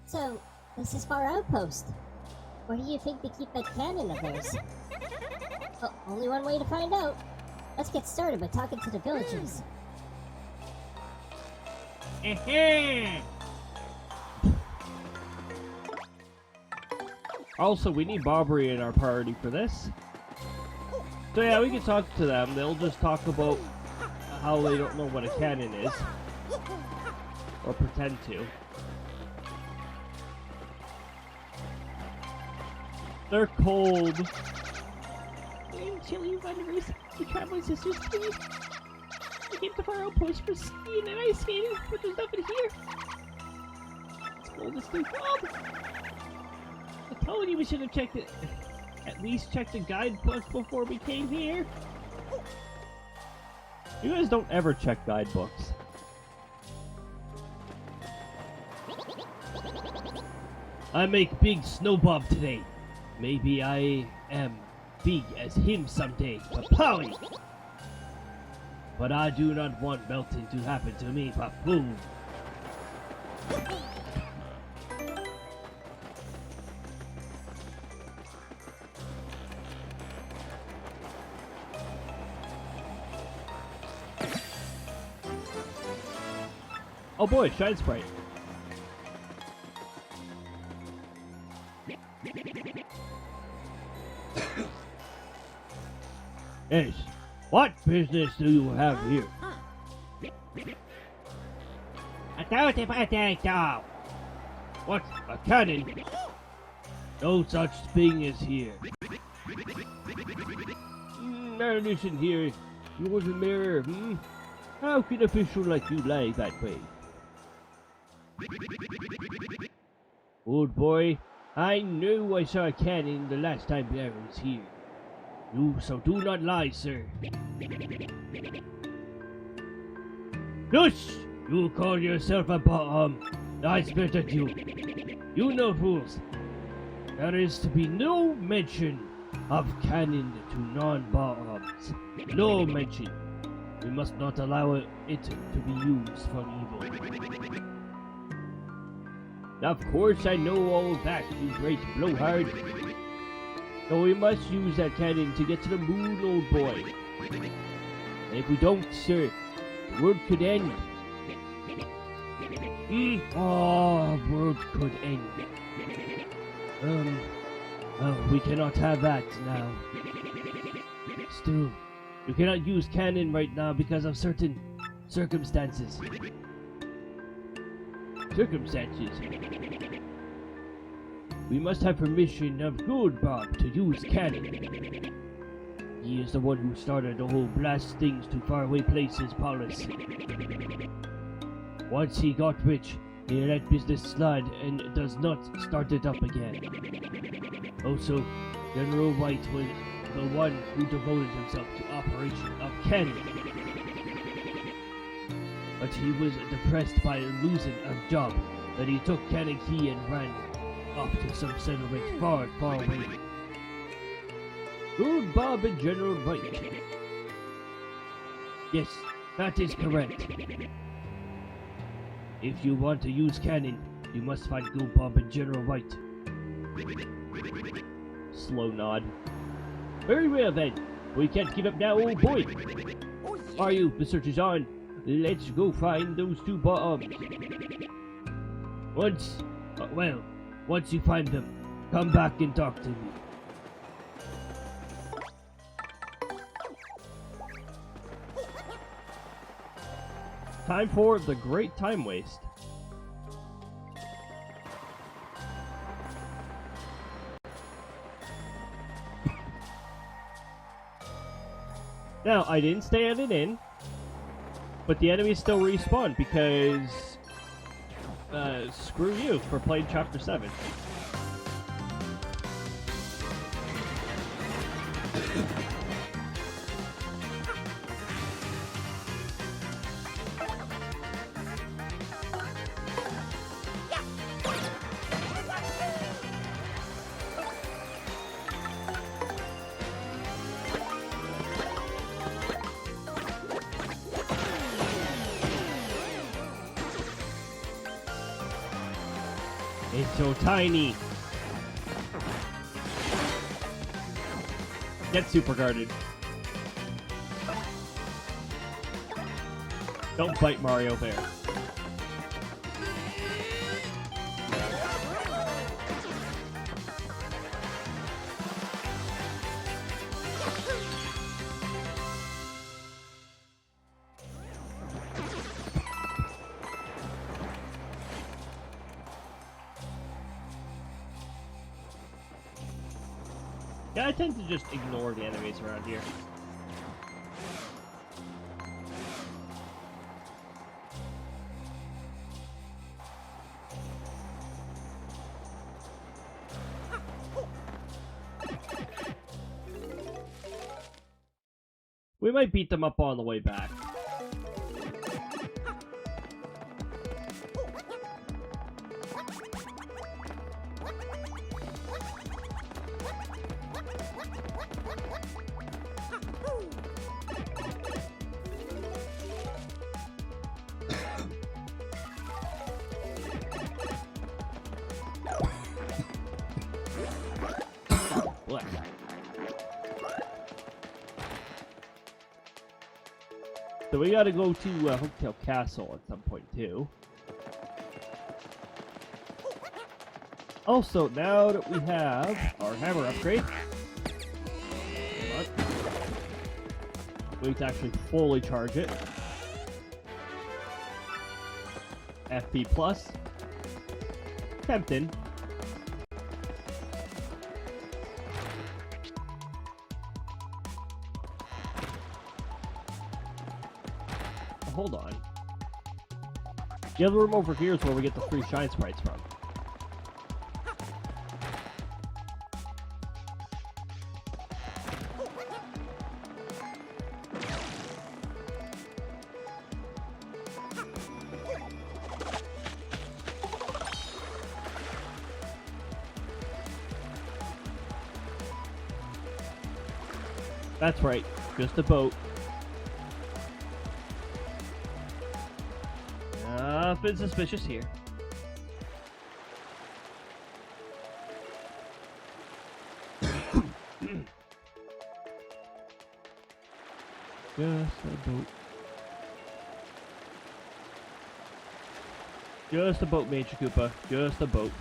So, this is our outpost. Where do you think they keep that cannon of theirs? Well, only one way to find out. Let's get started by talking to the villagers. Also, we need Bobbery in our party for this. So yeah, we can talk to them. They'll just talk about how they don't know what a cannon is. Or pretend to. They're cold. Chilly wanderers, the traveling sisters, please. We came to our outpost for skiing and ice skating, but there's nothing here. It's cold as stay cold. I told you we should have checked it. At least checked the guidebooks before we came here. You guys don't ever check guidebooks. I make big snowbob today. Maybe I am big as him someday, Papowie! But I do not want melting to happen to me, Papoon. Oh boy, Shine Sprite. Yes, what business do you have here? I thought about that dog. What? A cannon? No such thing as here. Now listen here. You was a mirror, hmm? How can a official like you lie that way? Old boy, I knew I saw a cannon the last time I was here. So do not lie, sir. Nush! You call yourself a bottom. I spit at you. You know rules. There is to be no mention of cannon to non-bottoms. No mention. We must not allow it to be used for evil. Of course I know all that, you great blowhard. So we must use that cannon to get to the moon, old boy. And if we don't, sir, the world could end. World could end. We cannot have that now. Still, you cannot use cannon right now because of certain circumstances. We must have permission of Good Bob to use cannon. He is the one who started the whole blast things to faraway places policy. Once he got rich, he let business slide and does not start it up again. Also, General White was the one who devoted himself to operation of cannon. But he was depressed by losing a job, that he took Cannon Key and ran off to some settlement far, far away. Good Bob and General White. Yes, that is correct. If you want to use cannon, you must find Good Bob and General White. Slow nod. Very well then. We can't give up now, old boy. Are you? The search is on. Let's go find those two bottoms. Once you find them, come back and talk to me. Time for the great time waste. Now, I didn't stand it in, but the enemies still respawn because screw you for playing Chapter 7. It's so tiny. Get super guarded. Don't bite Mario Bear. Yeah, I tend to just ignore the enemies around here. We might beat them up on the way back. So we gotta go to Hotel Castle at some point too. Also, now that we have our hammer upgrade, we can actually fully charge it. FP plus. Tempting. Hold on. The other room over here is where we get the free shine sprites from. That's right, just a boat. Nothing suspicious here. Just a boat. Just a boat, Major Koopa. Just a boat.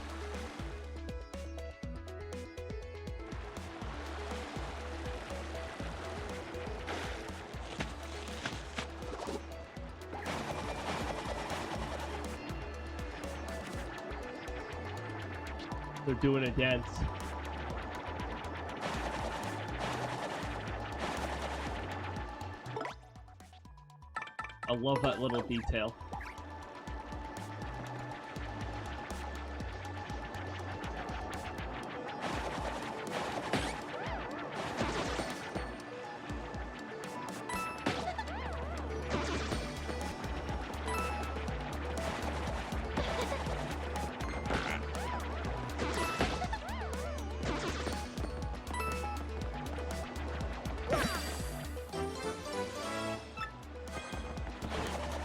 They're doing a dance. I love that little detail.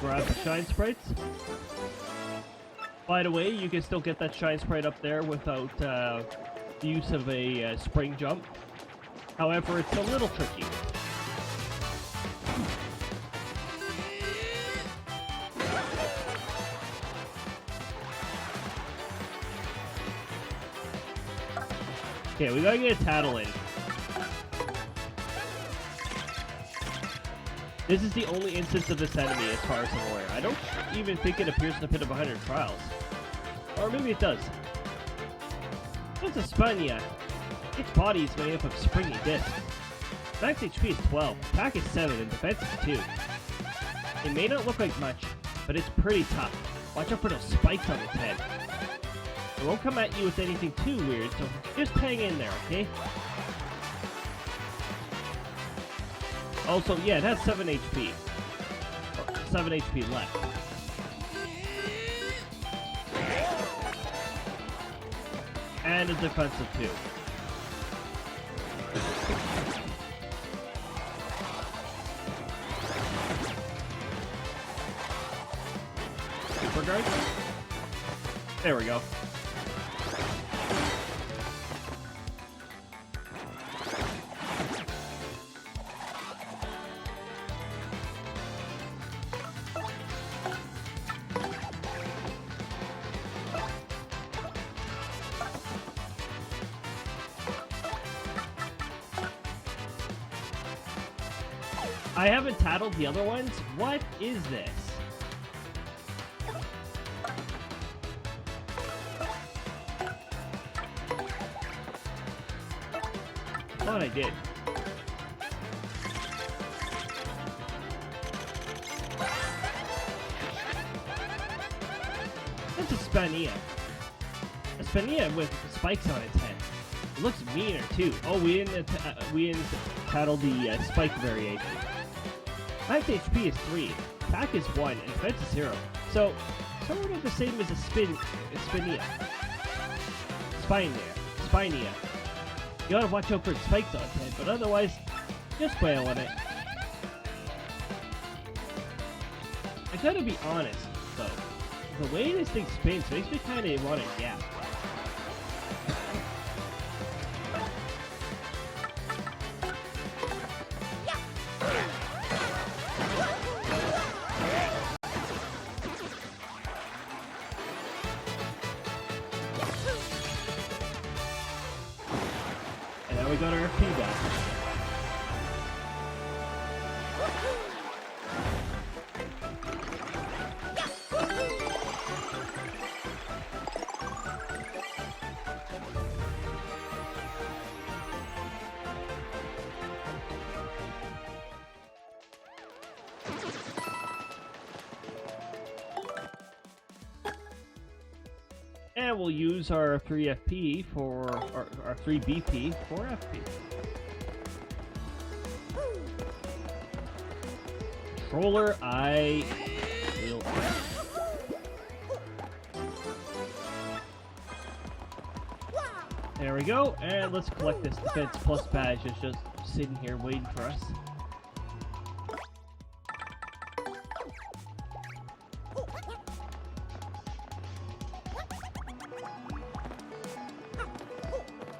Grab the shine sprites. By the way, you can still get that shine sprite up there without the use of a spring jump. However, it's a little tricky. Okay, we gotta get a tattle in. This is the only instance of this enemy as far as I'm aware. I don't even think it appears in the Pit of 100 Trials. Or maybe it does. It's a Spania. Its body is made up of springy discs. Max HP is 12, attack is 7, and defense is 2. It may not look like much, but it's pretty tough. Watch out for those spikes on its head. It won't come at you with anything too weird, so just hang in there, okay? Also, yeah, it has 7 HP. 7 HP left. And a defensive 2. Super guard? There we go. I haven't tattled the other ones. What is this? I thought I did. That's a Spania. A Spania with spikes on its head. It looks meaner too. Oh, we didn't tattle the spike variation. Max HP is 3, attack is 1, and defense is 0. So, sort of the same as a Spania. Spania. You gotta watch out for spikes on its head, but otherwise, just wail on it. I gotta be honest, though. The way this thing spins makes me kinda wanna yap. We got our FP back. And we'll use our 3 FP for our 3 BP for FP. Controller, I will. There we go, and let's collect this Defense Plus badge that's just sitting here waiting for us.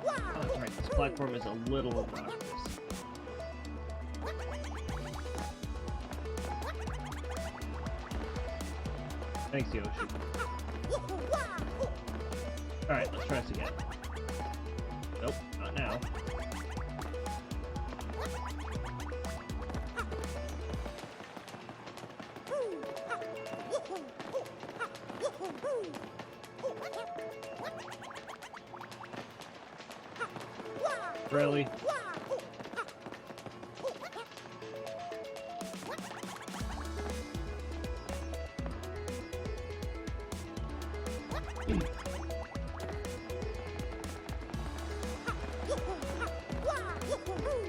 Oh, right, this platform is a little obnoxious. Thanks, Yoshi. Alright, let's try this again. Nope, not now. Really?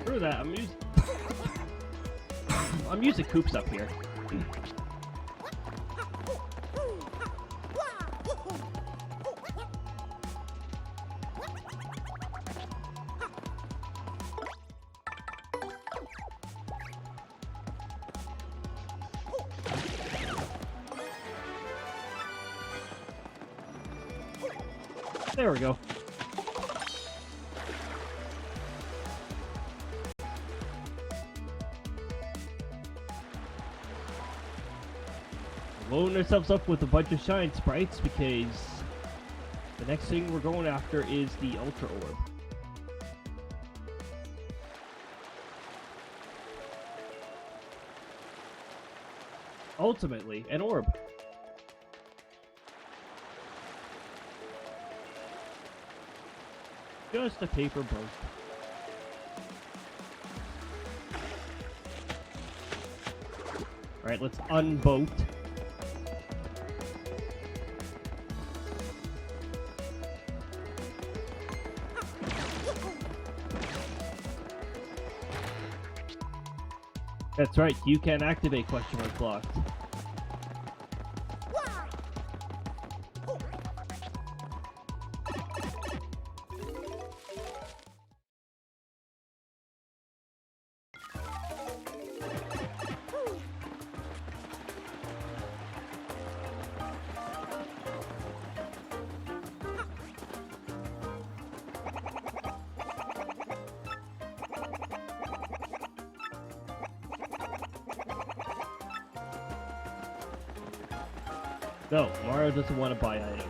Screw that, I'm using Coops up here. There we go. Loading ourselves up with a bunch of shine sprites because the next thing we're going after is the Ultra Orb. Ultimately, an orb. Just a paper boat. Alright, let's unboat. That's right, you can activate question mark blocked. No, Mario doesn't want to buy items.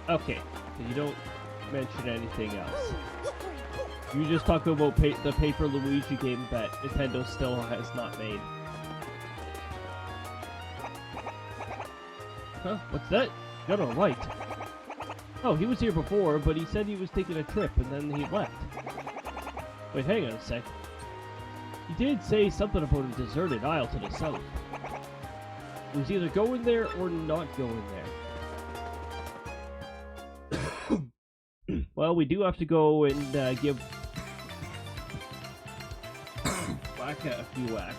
Okay, so you don't mention anything else. You just talk about the Paper Luigi game that Nintendo still has not made. Huh? What's that? Got a light. Oh, he was here before, but he said he was taking a trip and then he left. Wait, hang on a sec. He did say something about a deserted isle to the south. He was either going there or not going there. Well, we do have to go and give Waka a few whacks.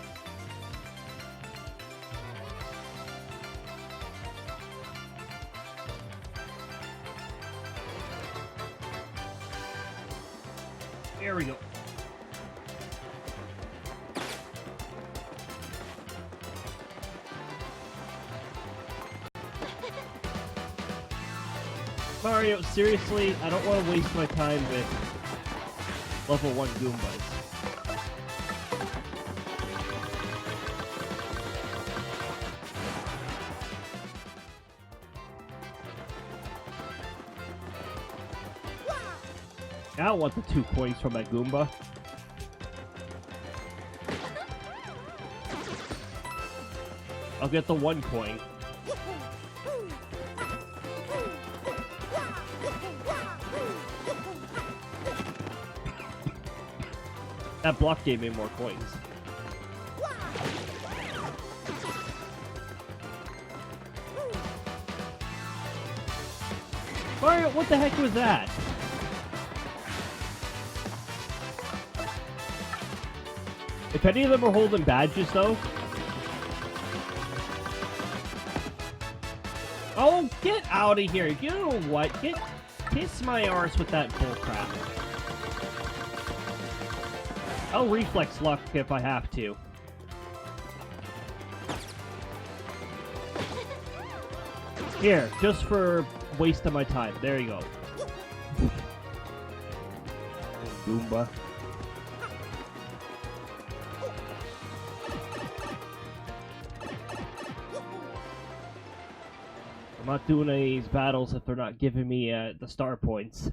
There we go. Mario, seriously, I don't want to waste my time with level 1 Goombas. I don't want the 2 coins from that Goomba. I'll get the 1 coin. That block gave me more coins. Mario, what the heck was that? If any of them are holding badges, though... Oh, get out of here. You know what? Kiss my arse with that bullcrap. I'll reflex luck if I have to. Here, just for wasting my time. There you go. Goomba. I'm not doing any of these battles if they're not giving me the star points.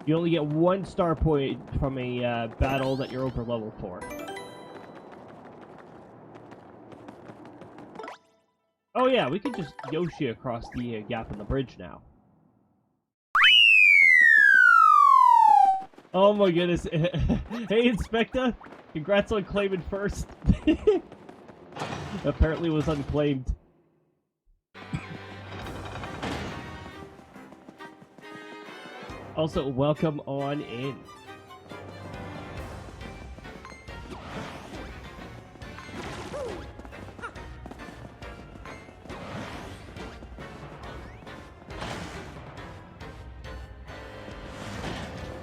You only get 1 star point from a battle that you're over level for. Oh yeah, we can just Yoshi across the gap in the bridge now. Oh my goodness. Hey Inspector, congrats on claiming first. Apparently was unclaimed. Also, welcome on in.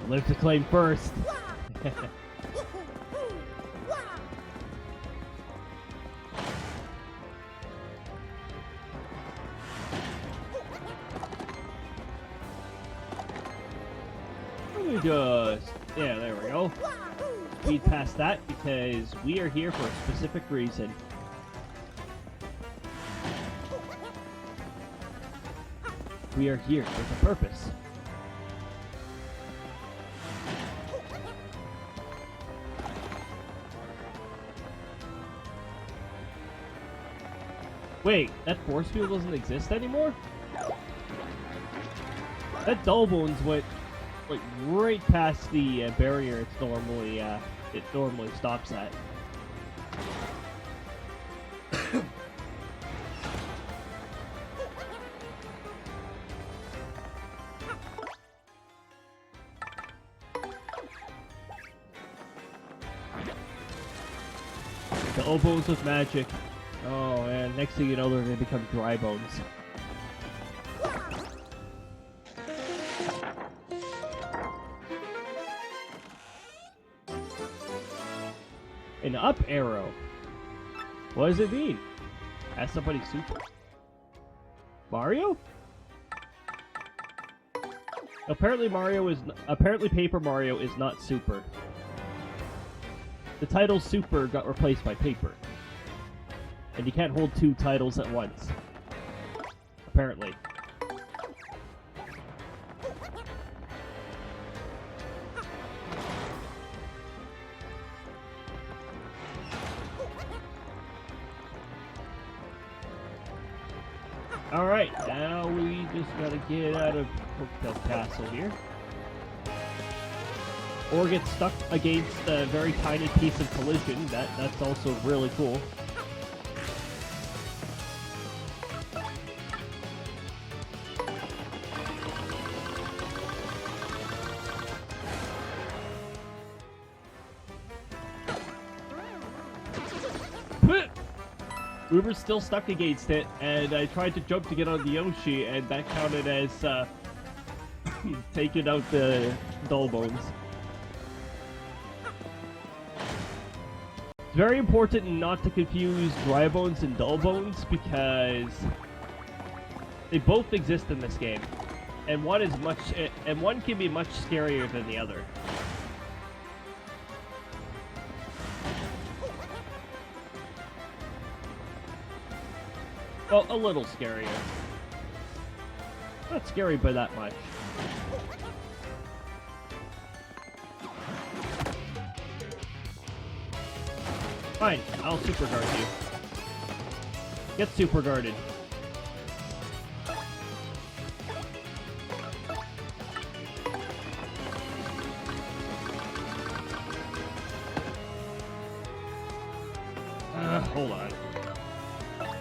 Live to claim first. Just, yeah, there we go. Speed past that because we are here for a specific reason. We are here with a purpose. Wait, that force field doesn't exist anymore? That dull bones went like right past the barrier it normally stops at. The oboes with magic. Oh man, next thing you know they're gonna become dry bones. An up arrow. What does it mean? Ask somebody super. Mario? Apparently Paper Mario is not super. The title Super got replaced by Paper. And you can't hold 2 titles at once. Apparently. Alright, now we just gotta get out of Hooktail Castle here. Or get stuck against a very tiny piece of collision. That's also really cool. We were still stuck against it, and I tried to jump to get on the Yoshi, and that counted as taking out the dull bones. It's very important not to confuse dry bones and dull bones because they both exist in this game, and one can be much scarier than the other. Well, a little scarier. Not scary by that much. Fine, I'll super guard you. Get super guarded.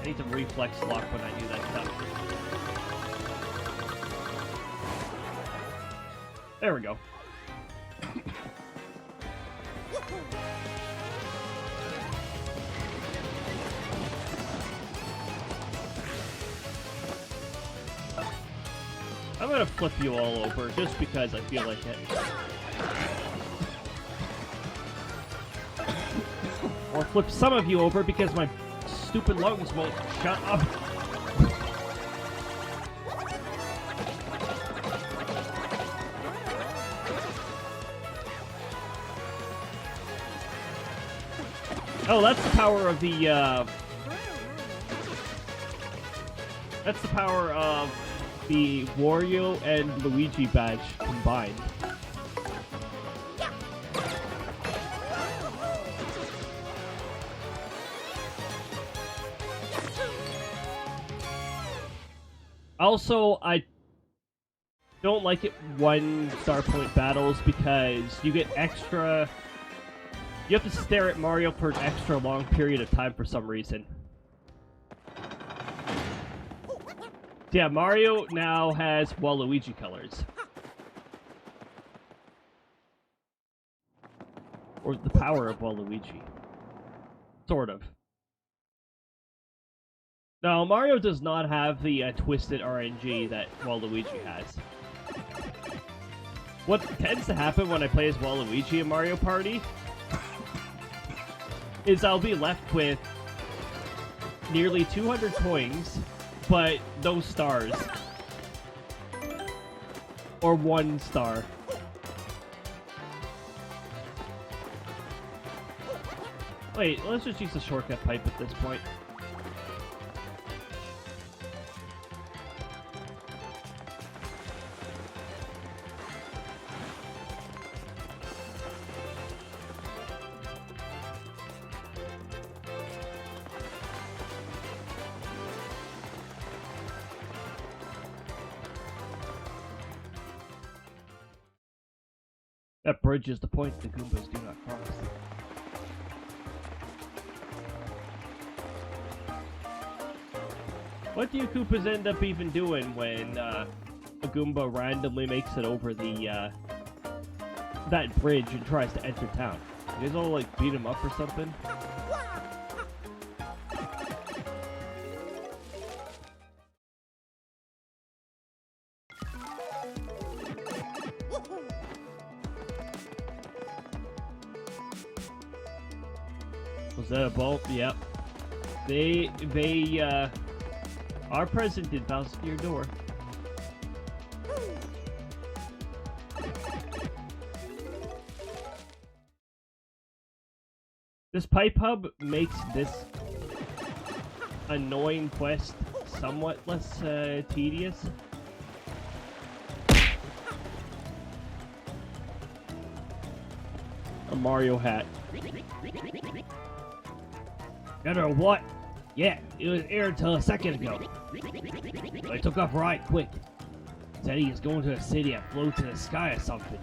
I need to reflex lock when I do that stuff. There we go. I'm gonna flip you all over just because I feel like it. Or flip some of you over because my stupid lungs won't shut up. Oh, that's the power of the, that's the power of the Wario and Luigi badge combined. Also, I don't like it 1-star point battles because you get extra... You have to stare at Mario for an extra long period of time for some reason. Yeah, Mario now has Waluigi colors. Or the power of Waluigi. Sort of. No, Mario does not have the twisted RNG that Waluigi has. What tends to happen when I play as Waluigi in Mario Party is I'll be left with nearly 200 coins, but no stars. Or 1 star. Wait, let's just use the shortcut pipe at this point. That bridge is the point the Goombas do not cross. What do you Koopas end up even doing when a Goomba randomly makes it over the that bridge and tries to enter town? You guys all like beat him up or something? Was that a bulb? Yep. They are present in bouncing your door. This pipe hub makes this annoying quest somewhat less tedious. A Mario hat. You know what? Yeah, it was here until a second ago. I took off right quick. Said he was going to a city that floats in the sky or something.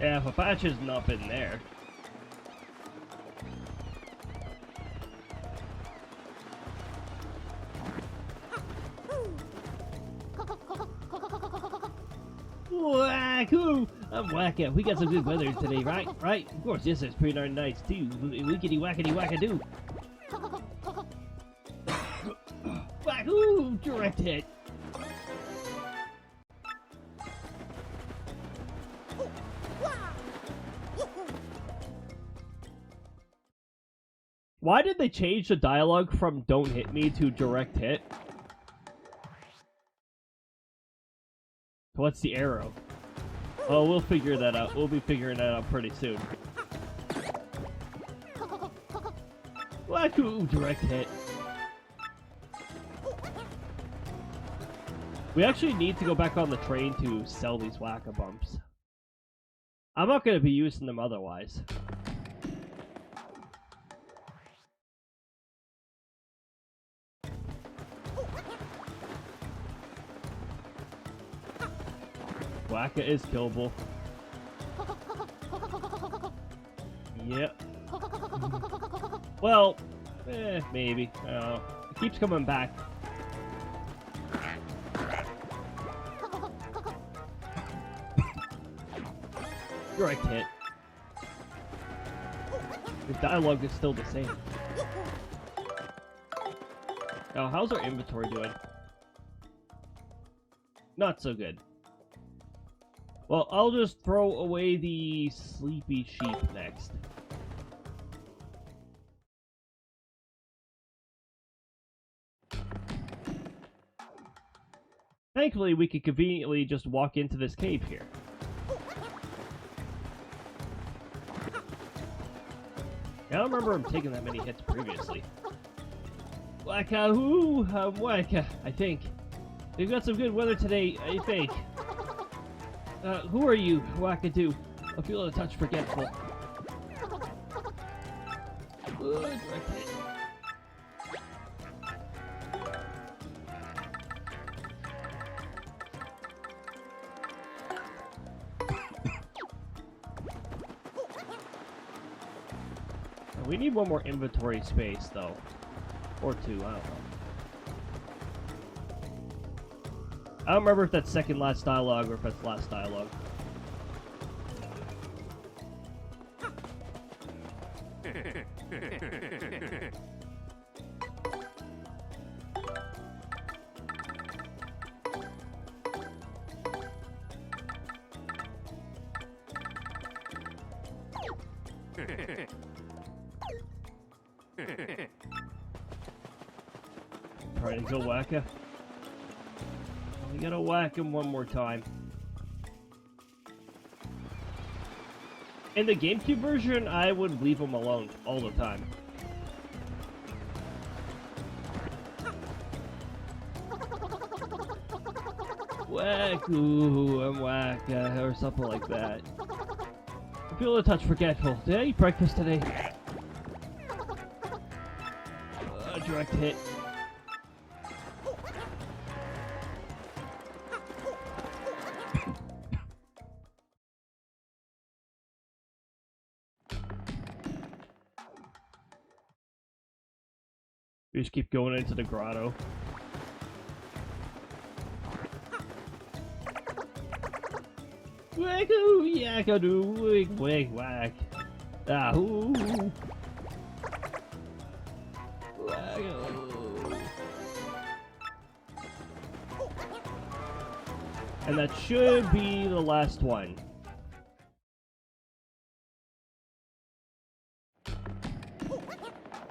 Yeah, if a patch isn't up in there. Wahoo! I'm whacking. We got some good weather today, right? Right? Of course, this is pretty darn nice too. Wickety wackety wackadoo. Wahoo! Direct hit. Why did they change the dialogue from "Don't hit me" to "Direct hit"? What's the arrow? Oh, we'll figure that out. We'll be figuring that out pretty soon. Wahoo! Direct hit. We actually need to go back on the train to sell these whack-a-bumps. I'm not going to be using them otherwise. Wacka is killable. Yep. Well, maybe. I don't know. It keeps coming back. Direct hit. The dialogue is still the same. Now, how's our inventory doing? Not so good. Well, I'll just throw away the sleepy sheep next. Thankfully, we could conveniently just walk into this cave here. I don't remember him taking that many hits previously. Wacka-hoo, wacka, I think. We've got some good weather today, I think. Who are you, Wackadoo? I feel a touch forgetful. We need one more inventory space, though. Or two, I don't know. I don't remember if that's second last dialogue or if that's last dialogue. Try to go wacka. We gotta whack him one more time. In the GameCube version, I would leave him alone all the time. Whack-oo and wacka, or something like that. I feel a touch forgetful. Did I eat breakfast today? Direct hit. We just keep going into the grotto. Whack-oo, yakadoo, wig, wig, whack. Ahoo. Whack-oo. And that should be the last one.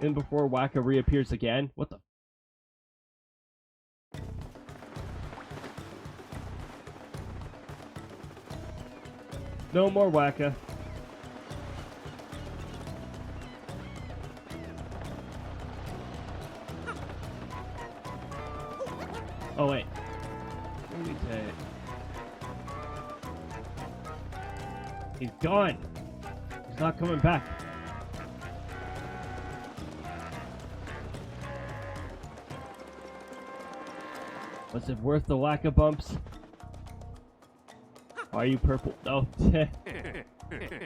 And before Wacka reappears again. What the? No more Wacka. Oh wait. Let me take it. He's gone. He's not coming back. Was it worth the Wacka bumps? Are you purple? No. The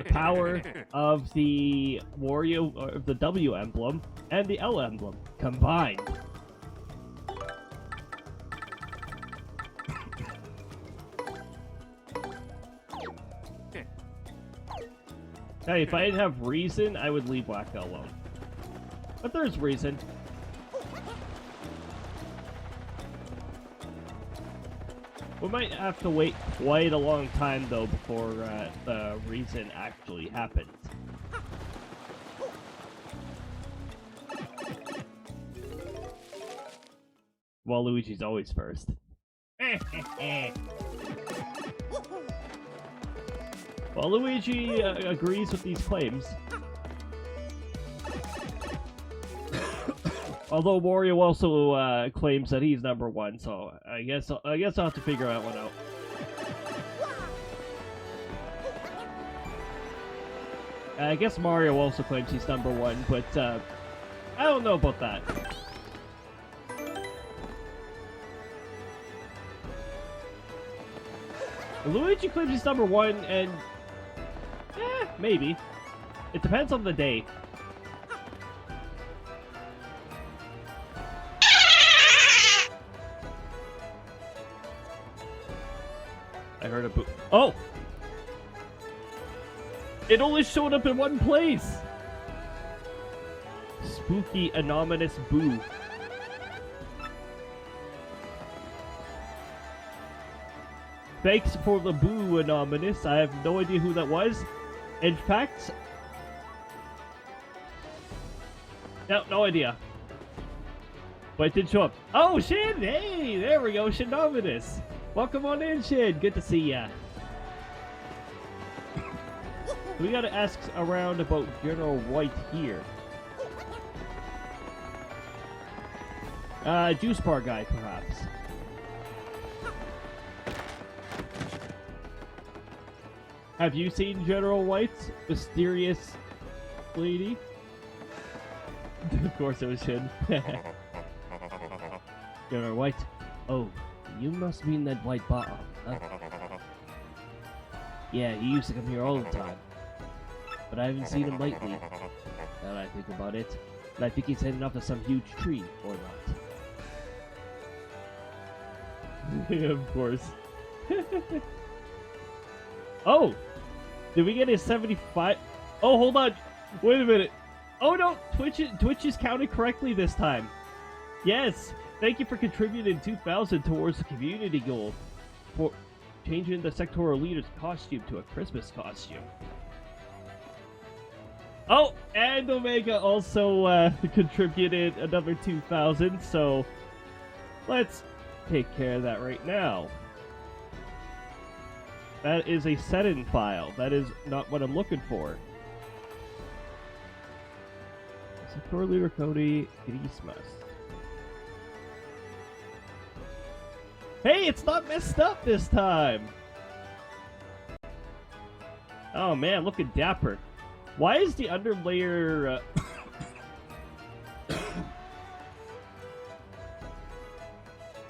power of the Wario, or the W emblem, and the L emblem combined. Hey, if I didn't have reason, I would leave Wacka alone. But there's reason. We might have to wait quite a long time, though, before the reason actually happens. Well, Luigi's always first. Well, Luigi agrees with these claims. Although Wario also claims that he's #1, so I guess I'll have to figure that one out. I guess Mario also claims he's #1, but I don't know about that. Luigi claims he's #1, and maybe. It depends on the day. I heard a boo. Oh! It only showed up in one place! Spooky, anonymous boo. Thanks for the boo, anonymous. I have no idea who that was. In fact... No idea. But it did show up. Oh, Shin! Hey! There we go, Shinominous. Welcome on in, Shin. Good to see ya. We gotta ask around about General White here. Juice bar guy, perhaps. Have you seen General White's mysterious lady? Of course it was Shin. General White. Oh, you must mean that white bottom, huh? Yeah, he used to come here all the time. But I haven't seen him lately. Now that I think about it. And I think he's heading off to some huge tree, or not. Of course. Oh! Did we get a 75? Oh, hold on! Wait a minute! Oh no! Twitch is counted correctly this time. Yes! Thank you for contributing 2,000 towards the community goal for changing the sectoral leader's costume to a Christmas costume. Oh, and Omega also contributed another 2,000, so let's take care of that right now. That is a set-in file. That is not what I'm looking for. Sector leader Cody, Christmas. Hey, it's not messed up this time! Oh man, looking dapper. Why is the underlayer...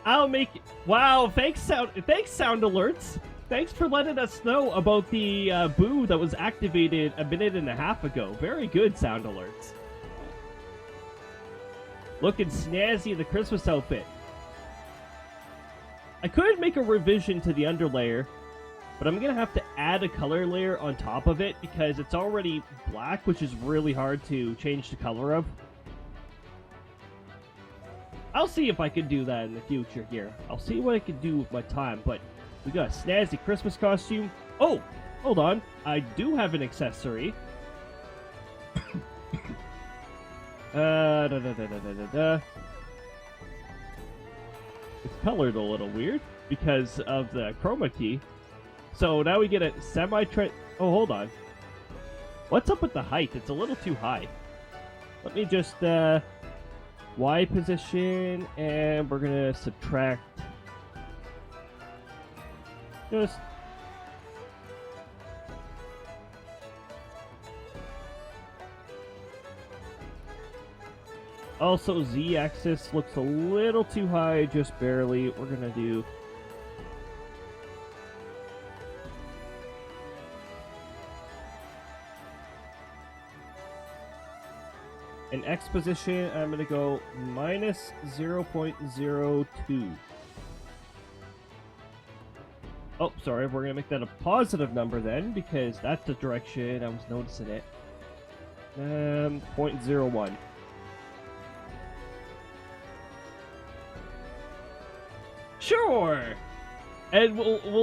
I'll make it... Wow, thanks sound alerts! Thanks for letting us know about the boo that was activated a minute and a half ago. Very good, sound alerts. Looking snazzy in the Christmas outfit. I could make a revision to the underlayer, but I'm going to have to add a color layer on top of it because it's already black, which is really hard to change the color of. I'll see if I can do that in the future here. I'll see what I can do with my time, but we got a snazzy Christmas costume. Oh, hold on. I do have an accessory. It's colored a little weird because of the chroma key. So now we get a semi-trend... Oh, hold on. What's up with the height? It's a little too high. Let me just, Y position, and we're gonna subtract... Just... Also, Z-axis looks a little too high, just barely. We're gonna do... In X position, I'm gonna go minus 0.02. Oh, sorry, we're gonna make that a positive number then, because that's the direction I was noticing it. 0.01. Sure! And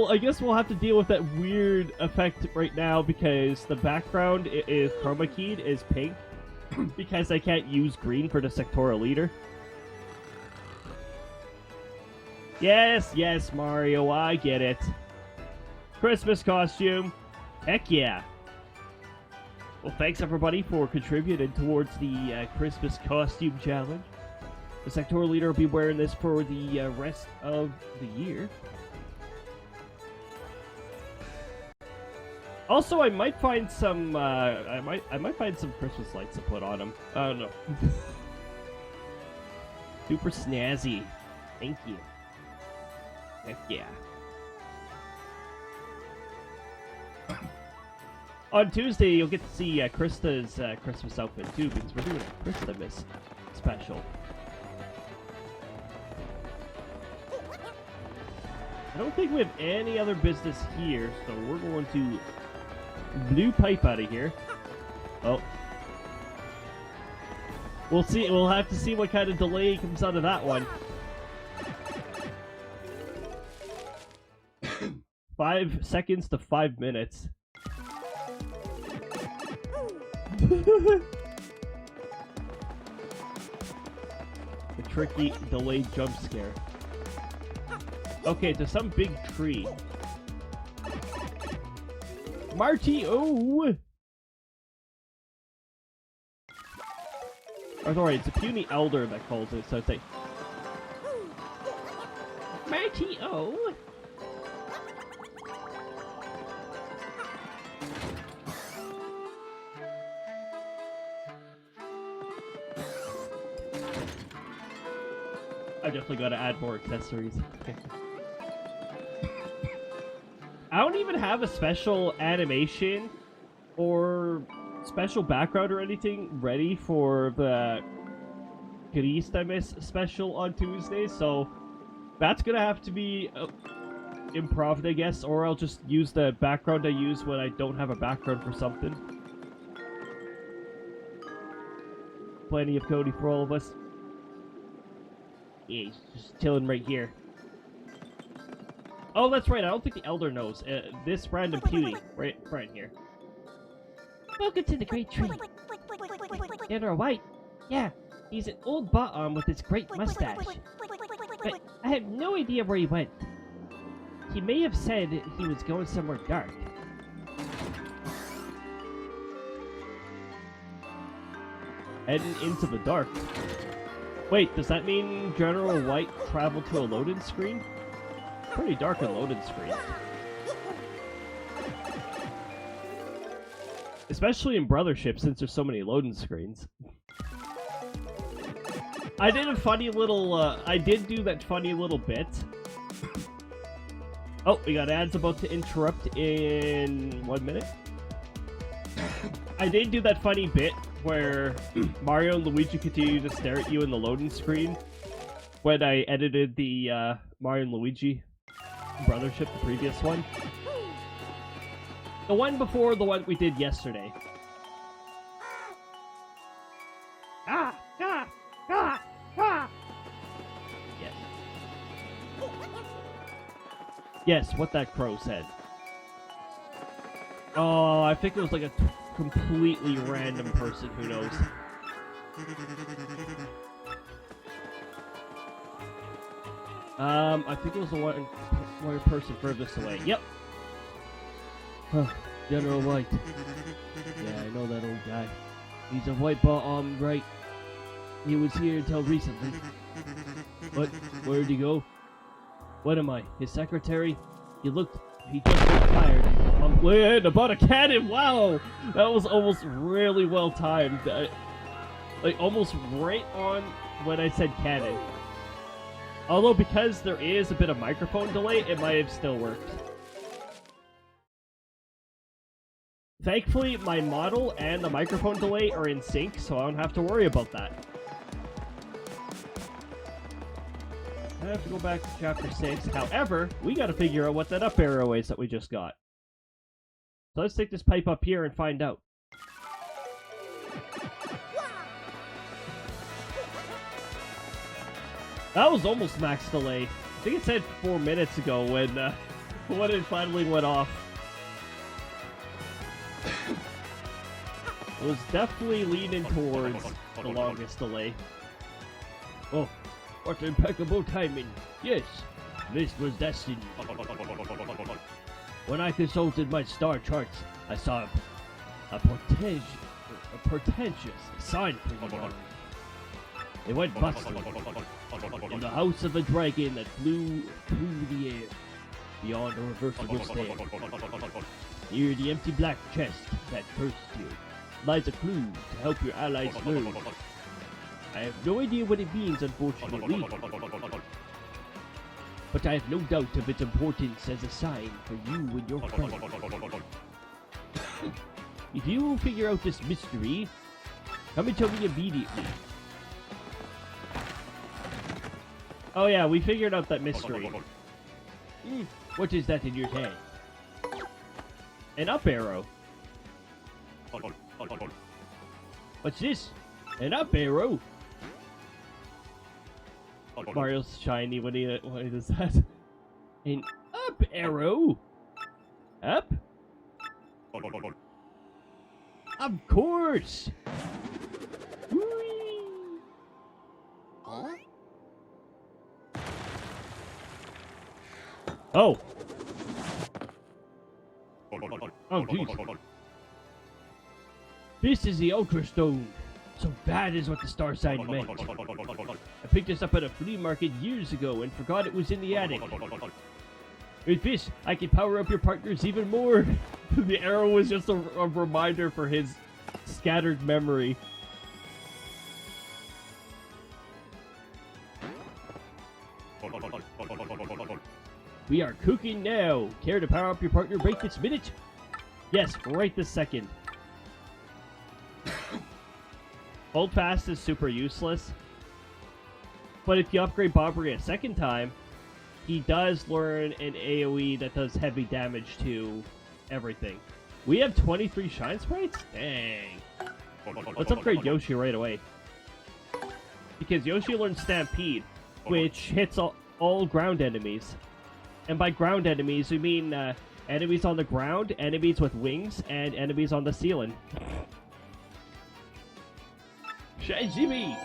I guess we'll have to deal with that weird effect right now because the background is chroma keyed, is pink, because I can't use green for the sectoral leader. Yes, yes, Mario, I get it. Christmas costume. Heck yeah. Well, thanks everybody for contributing towards the Christmas costume challenge. The sectoral leader will be wearing this for the rest of the year. Also, I might find some. I might find some Christmas lights to put on him. I don't know. Super snazzy. Thank you. Heck yeah. On Tuesday, you'll get to see Krista's Christmas outfit too, because we're doing a Christmas special. I don't think we have any other business here, so we're going to blue pipe out of here. Oh. We'll see. We'll have to see what kind of delay comes out of that one. 5 seconds to 5 minutes. The tricky delayed jump scare. Okay, to some big tree. Marty, oh! Or sorry, it's a puny elder that calls it, so it's like... Marty, oh! I definitely gotta add more accessories. I don't even have a special animation or special background or anything ready for the Christmas special on Tuesday, so that's gonna have to be improv, I guess, or I'll just use the background I use when I don't have a background for something. Plenty of Cody for all of us. Yeah, he's just chilling right here. Oh, that's right. I don't think the elder knows. This random puny right here. Welcome to the great tree. General White. Yeah, he's an old bottom with his great mustache. But I have no idea where he went. He may have said he was going somewhere dark. Heading into the dark. Wait, does that mean General White traveled to a loading screen? Pretty dark in loading screen. Especially in Brothership, since there's so many loading screens. I did a funny little, I did do that funny little bit. Oh, we got ads about to interrupt in 1 minute. I did do that funny bit where Mario and Luigi continue to stare at you in the loading screen when I edited the Mario and Luigi Brothership, the previous one. The one before the one we did yesterday. Ah! Ah! Ah! Ah! Yes. Yes, what that crow said. Oh, I think it was like a completely random person, who knows. I think it was the one person furthest away. Yep. Huh, General White. Yeah, I know that old guy. He's a white bottom, right? He was here until recently. What? Where'd he go? What am I? His secretary? He just looked tired. Wait, about a cannon! Wow! That was almost really well timed. Like, almost right on when I said cannon. Although, because there is a bit of microphone delay, it might have still worked. Thankfully, my model and the microphone delay are in sync, so I don't have to worry about that. I have to go back to chapter 6. However, we gotta figure out what that up arrow is that we just got. So let's take this pipe up here and find out. That was almost max delay. I think it said 4 minutes ago when it finally went off. It was definitely leaning towards the longest delay. Oh, what impeccable timing. Yes, this was destined. When I consulted my star charts, I saw a portentous sign for the morning. It went busted. In the house of a dragon that flew through the air, beyond a reversible stair. Near the empty black chest that cursed you, lies a clue to help your allies learn. I have no idea what it means, unfortunately, but I have no doubt of its importance as a sign for you and your friends. If you figure out this mystery, come and tell me immediately. Oh yeah, we figured out that mystery. What is that in your hand? An up arrow. What's this? An up arrow. Mario's shiny when he does that. An up arrow. Up? Of course. Whee! Oh. Oh, jeez. This is the Ultra Stone. So that is what the star sign meant. I picked this up at a flea market years ago and forgot it was in the attic. With this, I can power up your partners even more. The arrow was just a reminder for his scattered memory. We are cooking now. Care to power up your partner right this minute? Yes, right this second. Hold fast is super useless. But if you upgrade Bobbery a second time, he does learn an AoE that does heavy damage to everything. We have 23 Shine Sprites? Dang. Let's upgrade Yoshi right away. Because Yoshi learns Stampede, which hits all ground enemies. And by ground enemies, we mean enemies on the ground, enemies with wings, and enemies on the ceiling. Shazubi!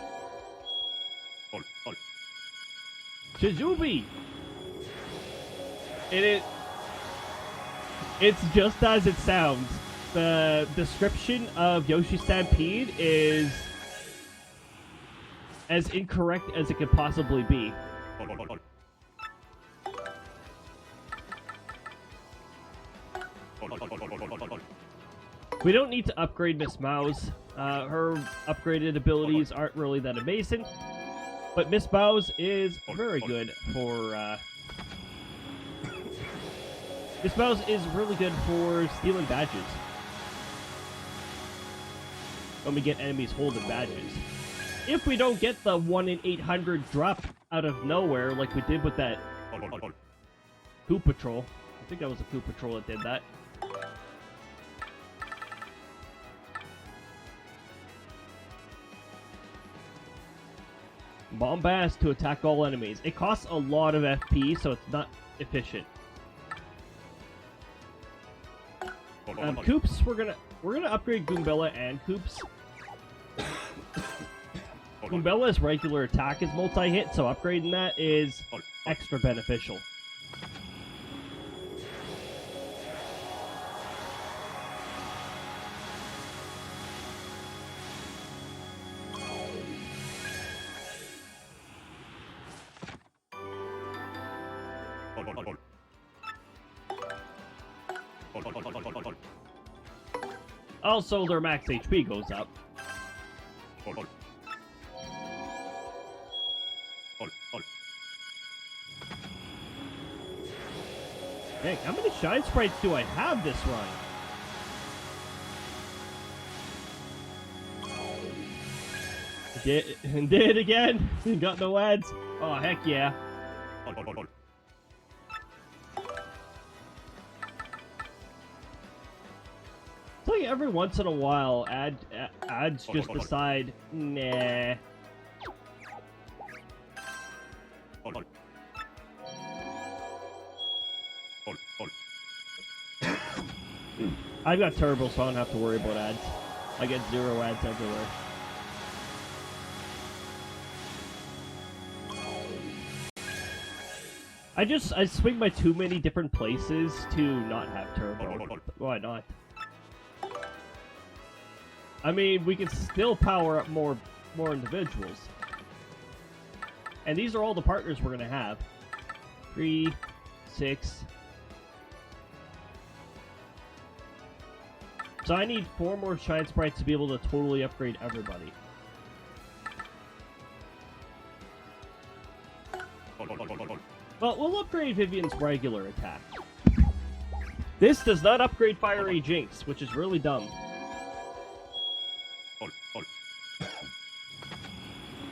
Shazubi! It's just as it sounds. The description of Yoshi Stampede is as incorrect as it could possibly be. We don't need to upgrade Miss Mouse. Her upgraded abilities aren't really that amazing. But Miss Mouse is very good for... Miss Mouse is really good for stealing badges. When we get enemies holding badges. If we don't get the 1 in 800 drop out of nowhere like we did with that Coup Patrol. I think that was a Coup Patrol that did that. Bombast to attack all enemies. It costs a lot of FP, so it's not efficient. Koops, we're gonna upgrade Goombella and Koops. Goombella's regular attack is multi-hit, so upgrading that is extra beneficial. Also, their max HP goes up. Dang, how many Shine Sprites do I have this run? Did it again? Got no ads? Oh, heck yeah. It's like every once in a while, ads just decide, nah. I've got Turbo, so I don't have to worry about ads. I get 0 ads everywhere. I swing by too many different places to not have Turbo. Why not? I mean, we can still power up more individuals. And these are all the partners we're gonna have. 3, 6. So I need 4 more Shine Sprites to be able to totally upgrade everybody. Well, we'll upgrade Vivian's regular attack. This does not upgrade Fiery Jinx, which is really dumb.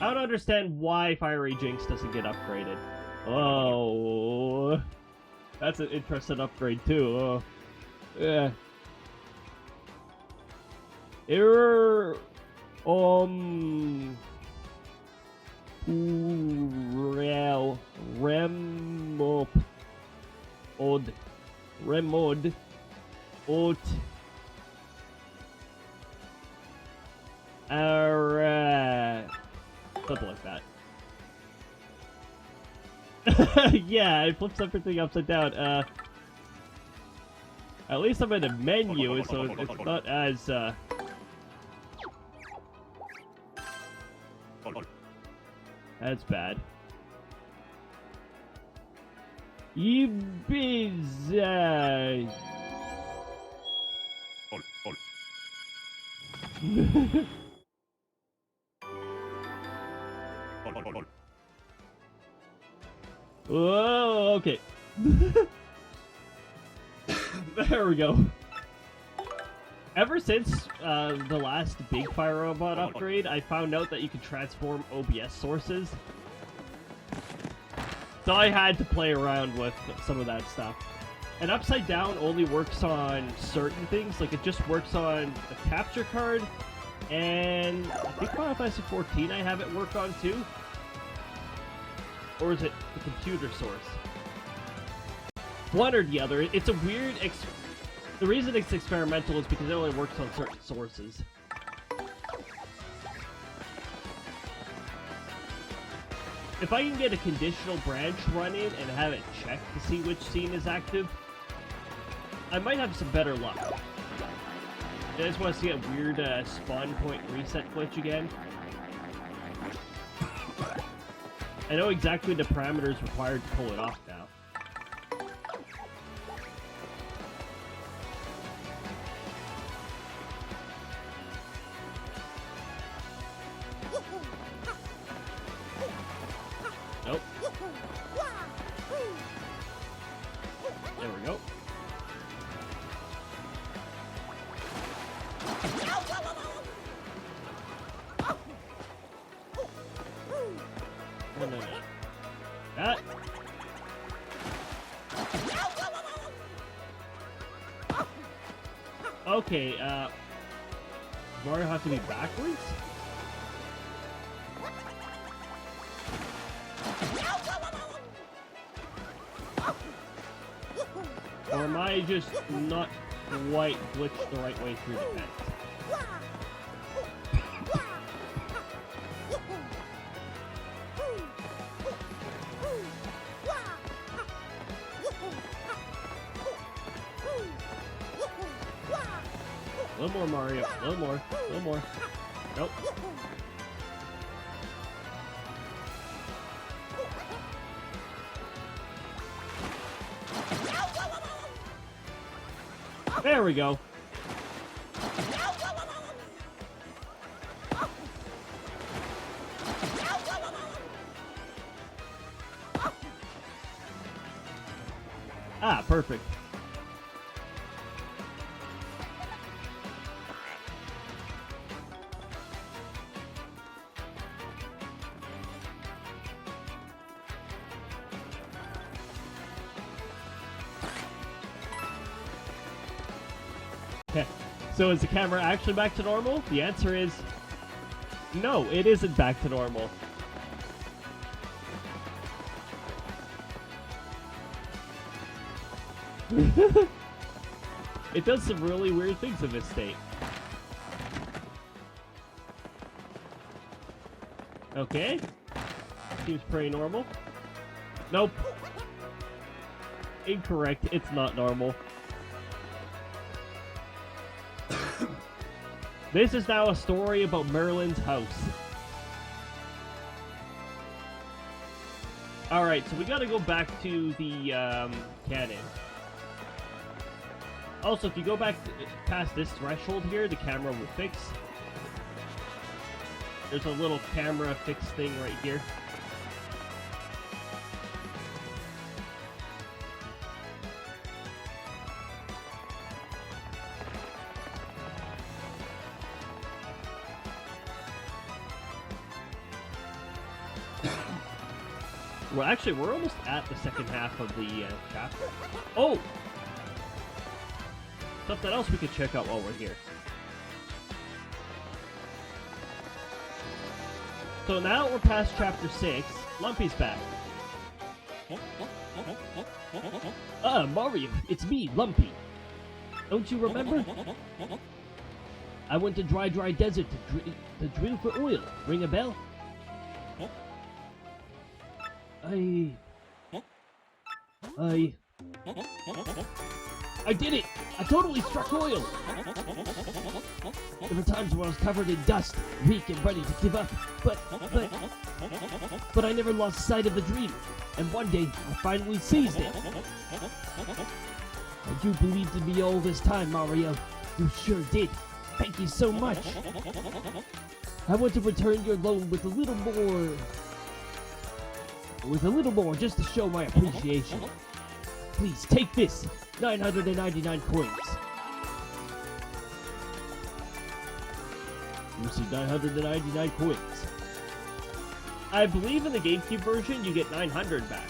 I don't understand why Fiery Jinx doesn't get upgraded. Oh, that's an interesting upgrade too. Oh, yeah. Error. Remod. Ot. Something like that. Yeah, it flips everything upside down. At least I'm in a menu, so it's not as, that's bad. Ibiza. Whoa, okay. There we go. Ever since the last big fire robot upgrade, I found out that you can transform OBS sources. So I had to play around with some of that stuff. And Upside Down only works on certain things, like it just works on the capture card, and I think Final Fantasy 14 I have it work on too. Or is it the computer source? One or the other. It's a weird... The reason it's experimental is because it only works on certain sources. If I can get a conditional branch running and have it check to see which scene is active, I might have some better luck. I just want to see a weird spawn point reset glitch again. I know exactly the parameters required to pull it off now. Nope. There we go. No. That. Okay, Mario has to be backwards? Or am I just not quite glitched the right way through the fence? A little more, Mario. A little more. A little more. Nope. There we go. Ah, perfect. So is the camera actually back to normal? The answer is no, it isn't back to normal. It does some really weird things in this state. Okay. Seems pretty normal. Nope. Incorrect. It's not normal. This is now a story about Merlin's house. Alright, so we gotta go back to the cannon. Also, if you go back past this threshold here, the camera will fix. There's a little camera fix thing right here. Well, actually, we're almost at the second half of the chapter. Oh! Something else we could check out while we're here. So now we're past chapter 6. Lumpy's back. Mario, it's me, Lumpy. Don't you remember? I went to Dry Desert to drill for oil. Ring a bell? I did it! I totally struck oil! There were times when I was covered in dust, weak and ready to give up, but I never lost sight of the dream, and one day I finally seized it. And you believed in me all this time, Mario. You sure did. Thank you so much. I want to return your loan with a little more just to show my appreciation. Please, take this. 999 coins. You see 999 coins. I believe in the GameCube version, you get 900 back.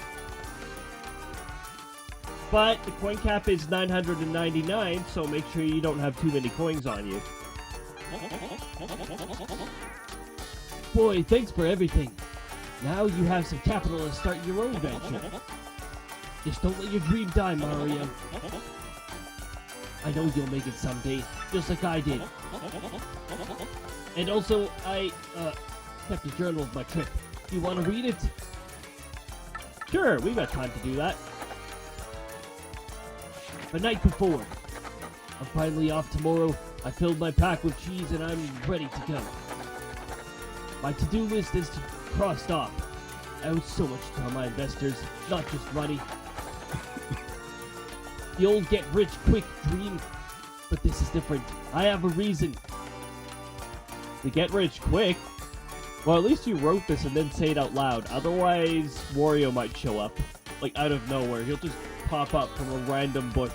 But the coin cap is 999, so make sure you don't have too many coins on you. Boy, thanks for everything. Now you have some capital to start your own venture. Just don't let your dream die, Mario. I know you'll make it someday, just like I did. And also, I kept a journal of my trip. You want to read it? Sure, we got time to do that. The night before. I'm finally off tomorrow. I filled my pack with cheese and I'm ready to go. My to-do list is crossed off. I owe so much to my investors, not just money. The old get-rich-quick dream, but this is different. I have a reason. To get rich quick? Well, at least you wrote this and then say it out loud. Otherwise, Wario might show up. Like, out of nowhere. He'll just pop up from a random bush.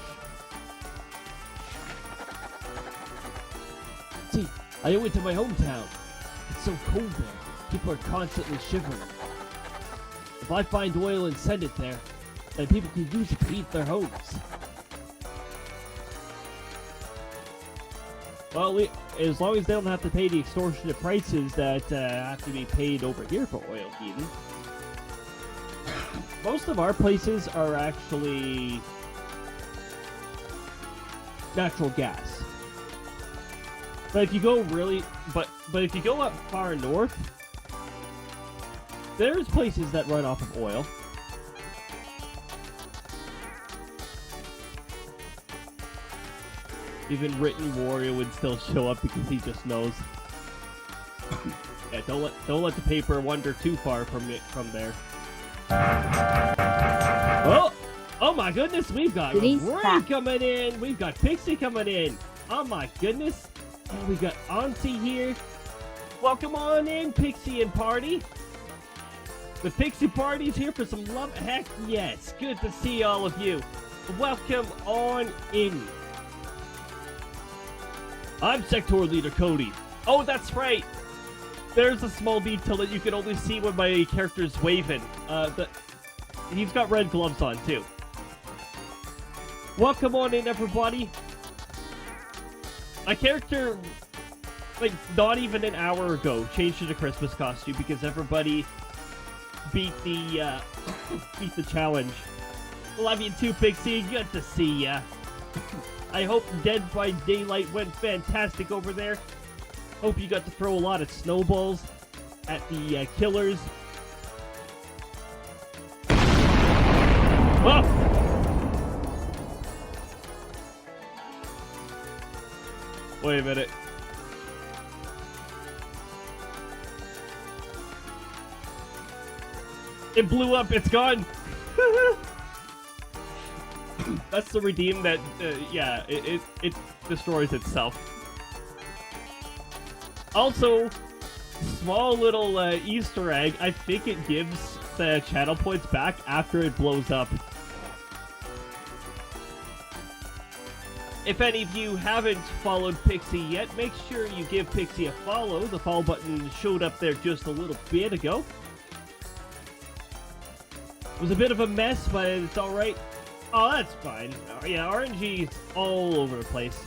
See, I owe it to my hometown. It's so cold there. People are constantly shivering. If I find oil and send it there, then people can use it to heat their homes. Well, as long as they don't have to pay the extortionate prices that have to be paid over here for oil heating. Most of our places are actually natural gas. But if you go really, but if you go up far north, there's places that run off of oil. Even written Wario would still show up because he just knows. Yeah, don't let the paper wander too far from there. Oh my goodness, we've got Ray coming in. We've got Pixie coming in. Oh my goodness. And we got Auntie here. Welcome on in, Pixie and Party. The Pixie Party's here for some love. Heck yes, good to see all of you. Welcome on in. I'm Sector Leader Cody. Oh, that's right. There's a small detail that you can only see when my character's waving. He's got red gloves on, too. Welcome on in, everybody. My character, like, not even an hour ago, changed to the Christmas costume because everybody beat the challenge. Love you too, Pixie. Good to see ya. I hope Dead by Daylight went fantastic over there. Hope you got to throw a lot of snowballs at the killers. Oh! Wait a minute. It blew up. It's gone. That's the redeem that, yeah, it destroys itself. Also, small little Easter egg, I think it gives the channel points back after it blows up. If any of you haven't followed Pixie yet, make sure you give Pixie a follow. The follow button showed up there just a little bit ago. It was a bit of a mess, but it's alright. Oh, that's fine. Yeah, RNG is all over the place.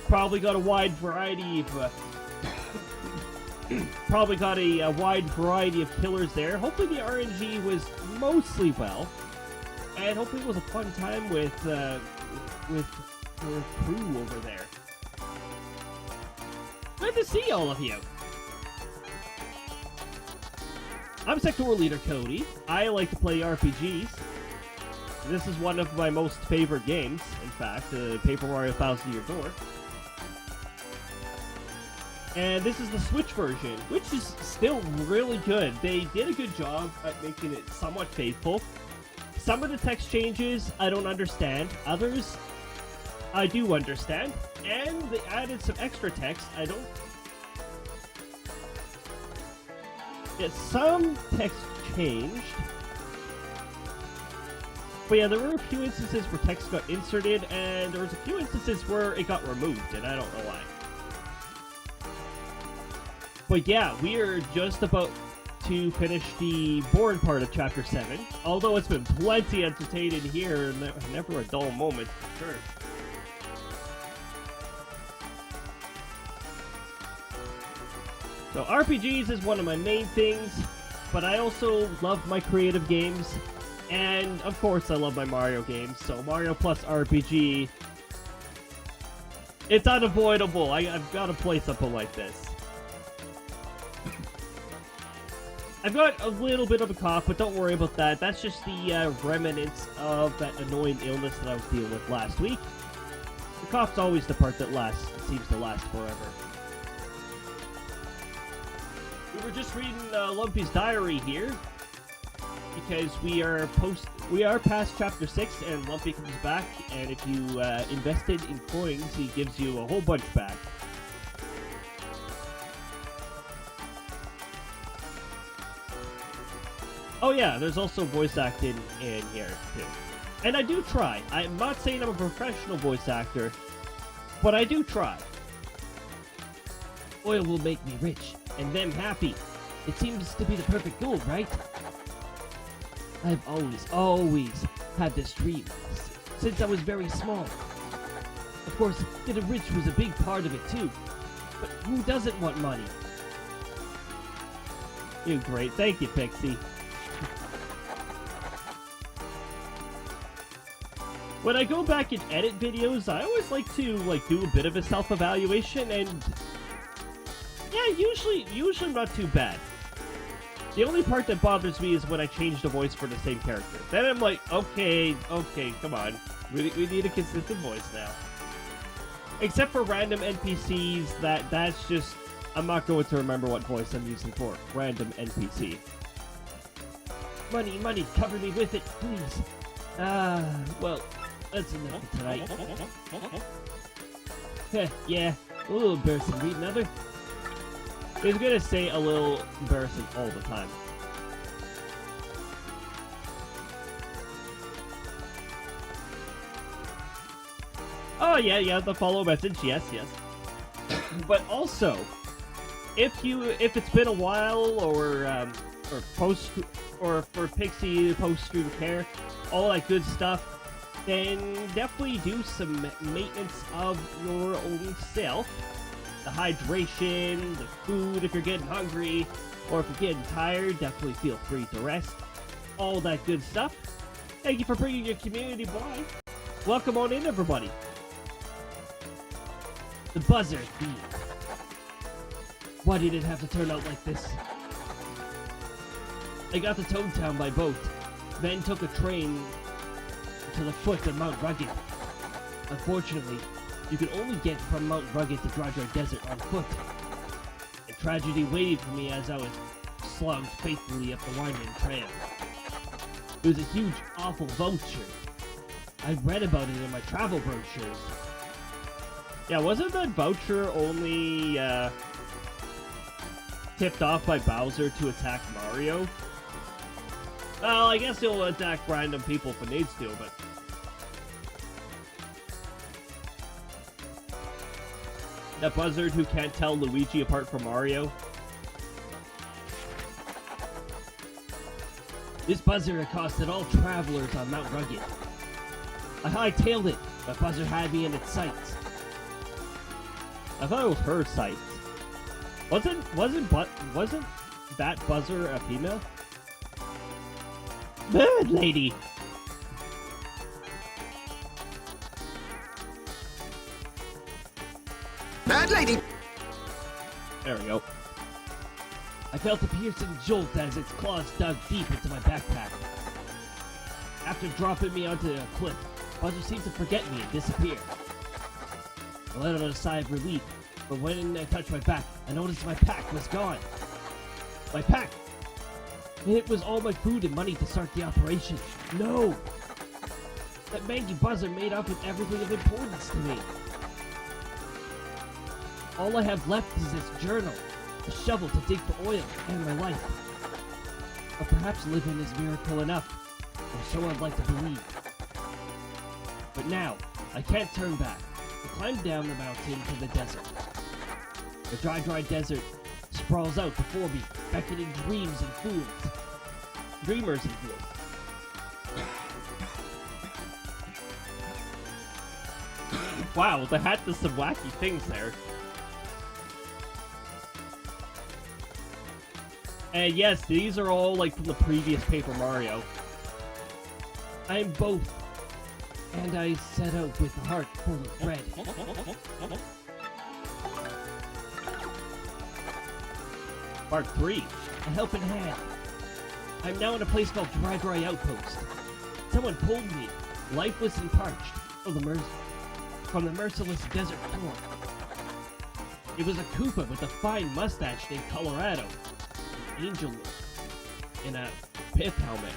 Probably got a wide variety of... probably got a wide variety of killers there. Hopefully the RNG was mostly well. And hopefully it was a fun time with your crew over there. Good to see all of you. I'm Sector Leader Cody. I like to play RPGs. This is one of my most favorite games, in fact, Paper Mario Thousand Year Door. And this is the Switch version, which is still really good. They did a good job at making it somewhat faithful. Some of the text changes I don't understand. Others I do understand. And they added some extra text. I don't... Yeah, some text changed. But yeah, there were a few instances where text got inserted, and there was a few instances where it got removed, and I don't know why. But yeah, we are just about to finish the boring part of Chapter 7. Although it's been plenty entertaining here, never a dull moment, for sure. So RPGs is one of my main things, but I also love my creative games, and of course I love my Mario games, so Mario plus RPG, it's unavoidable. I've got to play something like this. I've got a little bit of a cough, but don't worry about that. That's just the remnants of that annoying illness that I was dealing with last week. The cough's always the part that seems to last forever. We were just reading Lumpy's diary here, because we are past Chapter 6, and Lumpy comes back, and if you invested in coins, he gives you a whole bunch back. Oh yeah, there's also voice acting in here, too. And I do try. I'm not saying I'm a professional voice actor, but I do try. Oil will make me rich, and them happy. It seems to be the perfect goal, right? I've always had this dream, since I was very small. Of course, getting rich was a big part of it, too. But who doesn't want money? You're great. Thank you, Pixie. When I go back and edit videos, I always like to do a bit of a self-evaluation, and yeah, usually not too bad. The only part that bothers me is when I change the voice for the same character. Then I'm like, okay, come on. We need a consistent voice now. Except for random NPCs, that's just... I'm not going to remember what voice I'm using for random NPC. Money, cover me with it, please. Well, that's enough for tonight. Yeah, a little embarrassing. Read another? I was gonna say a little embarrassing all the time. Oh yeah, the follow message, yes. But also, if it's been a while, or for Pixie post-stream care, all that good stuff, then definitely do some maintenance of your own self. The hydration, the food if you're getting hungry, or if you're getting tired, definitely feel free to rest. All that good stuff. Thank you for bringing your community by. Welcome on in, everybody. The buzzer theme. Why did it have to turn out like this? I got to Toad Town by boat, then took a train to the foot of Mount Rugged. Unfortunately, you can only get from Mount Rugged to Dryjar Desert on foot. And tragedy waited for me as I was slogged faithfully up the winding trail. It was a huge, awful vulture. I read about it in my travel brochures. Yeah, wasn't that voucher only tipped off by Bowser to attack Mario? Well, I guess he'll attack random people if it needs to, but... That buzzard who can't tell Luigi apart from Mario? This buzzer accosted all travelers on Mount Rugged. I hightailed it, but buzzer had me in its sights. I thought it was her sights. Wasn't that buzzer a female? Bird lady! Bad lady! There we go. I felt a piercing jolt as its claws dug deep into my backpack. After dropping me onto a cliff, buzzer seemed to forget me and disappear. I let out a sigh of relief, but when I touched my back, I noticed my pack was gone. My pack! It was all my food and money to start the operation. No! That mangy buzzer made off with everything of importance to me. All I have left is this journal, a shovel to dig for oil, and my life. But perhaps living is miracle enough, or so I'd like to believe. But now, I can't turn back. I climb down the mountain to the desert. The dry desert sprawls out before me, beckoning dreamers and fools. Wow, the hat does some wacky things there. And yes, these are all like from the previous Paper Mario. I am both, and I set out with a heart full of dread. Part 3. A helping hand. I'm now in a place called Dry Outpost. Someone pulled me, lifeless and parched, from the merciless desert floor. It was a Koopa with a fine mustache named Colorado. An angel in a pith helmet.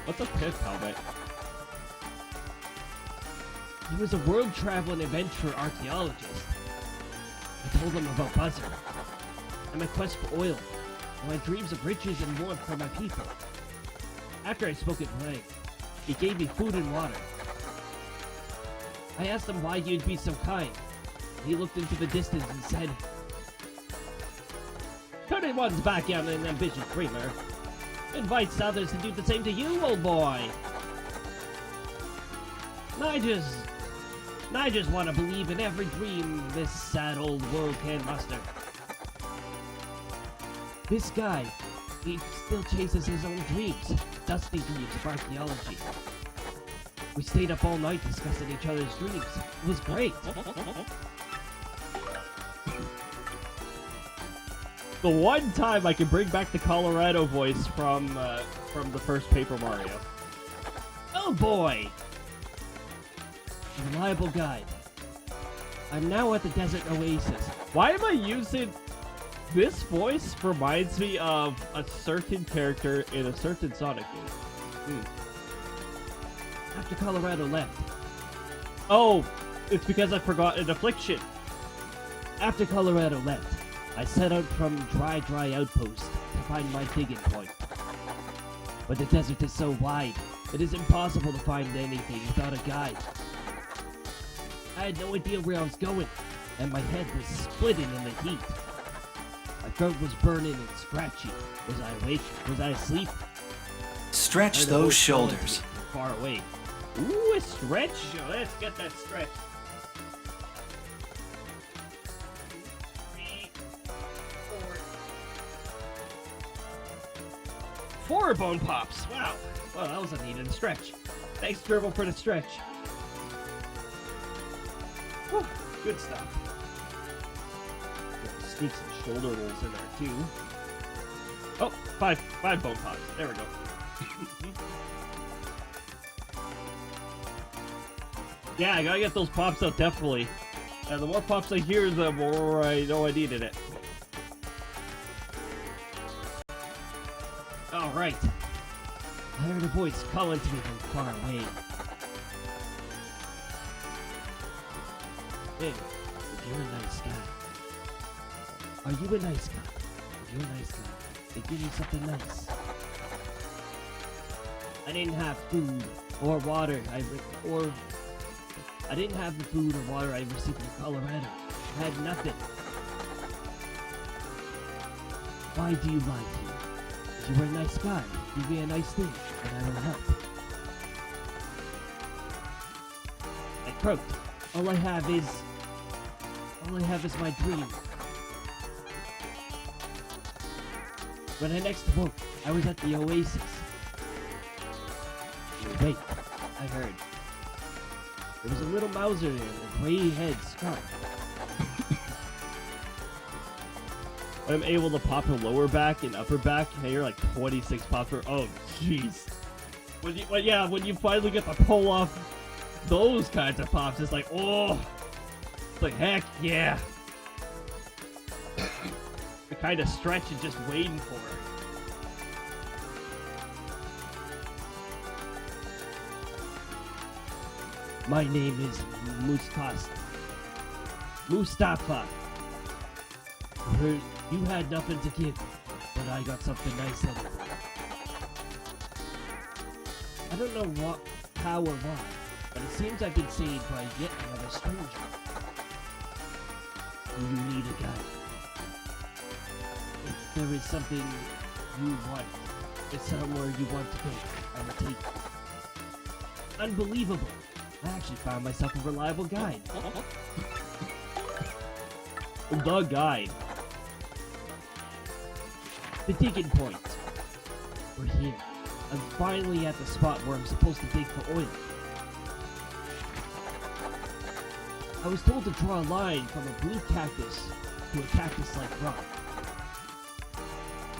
What's a pith helmet? He was a world-traveling adventurer archaeologist. I told him about Buzzer, and my quest for oil, and my dreams of riches and warmth for my people. After I spoke at length, he gave me food and water. I asked him why he would be so kind. He looked into the distance and said, "Cody one's back on an ambitious dreamer. Invites others to do the same to you, old boy. I just want to believe in every dream this sad old world can muster." This guy, he still chases his own dreams, dusty dreams of archaeology. We stayed up all night discussing each other's dreams. It was great. The one time I can bring back the Colorado voice from the first Paper Mario. Oh boy! A reliable guide. I'm now at the desert oasis. Why am I using this voice? Reminds me of a certain character in a certain Sonic game. After Colorado left. Oh, it's because I forgot an affliction. After Colorado left, I set out from Dry Outpost to find my digging point. But the desert is so wide, it is impossible to find anything without a guide. I had no idea where I was going, and my head was splitting in the heat. My throat was burning and scratchy. Was I awake? Was I asleep? Stretch Heard a those voice calling to me shoulders. from far away. Ooh, a stretch. Let's get that stretch. 3, 4. 4 bone pops. Wow. Well, that was a needed stretch. Thanks, Dribble, for the stretch. Whew, good stuff. Sneak some shoulder rolls in there too. Oh, 5 bone pops. There we go. Yeah, I gotta get those pops out, definitely. And the more pops I hear, the more I know I needed it. Alright. I heard a voice calling to me from far away. Hey, if you're a nice guy. Are you a nice guy? If you're a nice guy, they give you something nice. I didn't have food or water. I didn't have the food or water I received from Colorado. I had nothing. Why do you lie to me? You were a nice guy. Give me a nice thing, and I will help. I croaked. All I have is my dream. When I next woke, I was at the oasis. Wait, I heard. There was a little Mauser there with a gray head scarf. I'm able to pop your lower back and upper back, and you're like 26 pops per. Oh, jeez. When you finally get to pull off those kinds of pops, it's like, oh, it's like, heck yeah. The kind of stretch is just waiting for her. My name is Mustafa. I heard you had nothing to give, but I got something nice out of it. I don't know how or why, but it seems I've been saved by yet another stranger. Do you need a guide? If there is something you want, it's somewhere you want to go, I will take it. Unbelievable! I actually found myself a reliable guide. The guide. The digging point. We're here. I'm finally at the spot where I'm supposed to dig for oil. I was told to draw a line from a blue cactus to a cactus-like rock.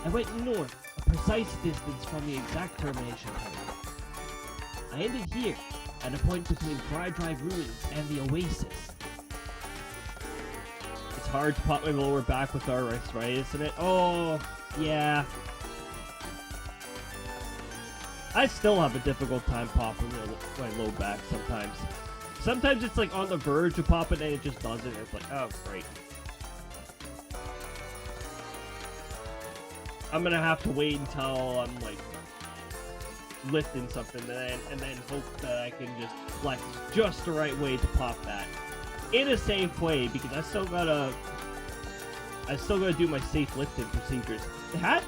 I went north, a precise distance from the exact termination point. I ended here, at a point between Dry Ruins and the Oasis. It's hard to pop my lower back with RS, right? Isn't it? Oh, yeah. I still have a difficult time popping my low back sometimes. Sometimes it's like on the verge of popping and it just doesn't. It's like, oh, great. I'm gonna have to wait until I'm like lifting something and then hope that I can just flex just the right way to pop that in a safe way, because I still gotta do my safe lifting procedures. The hat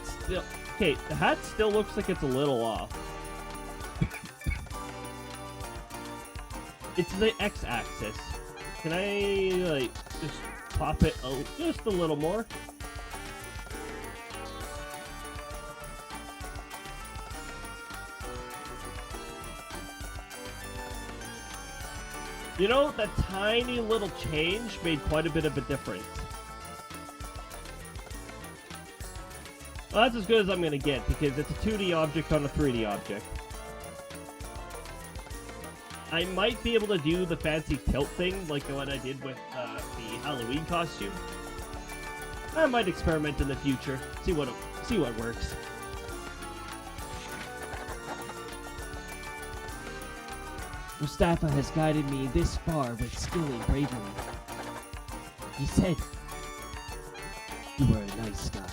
still looks like it's a little off. It's the x-axis. Can I like just pop it just a little more? You know, that tiny little change made quite a bit of a difference. Well, that's as good as I'm gonna get, because it's a 2D object on a 3D object. I might be able to do the fancy tilt thing, like what I did with the Halloween costume. I might experiment in the future, see what works. Mustafa has guided me this far with skill and bravery. He said, "You are a nice guy.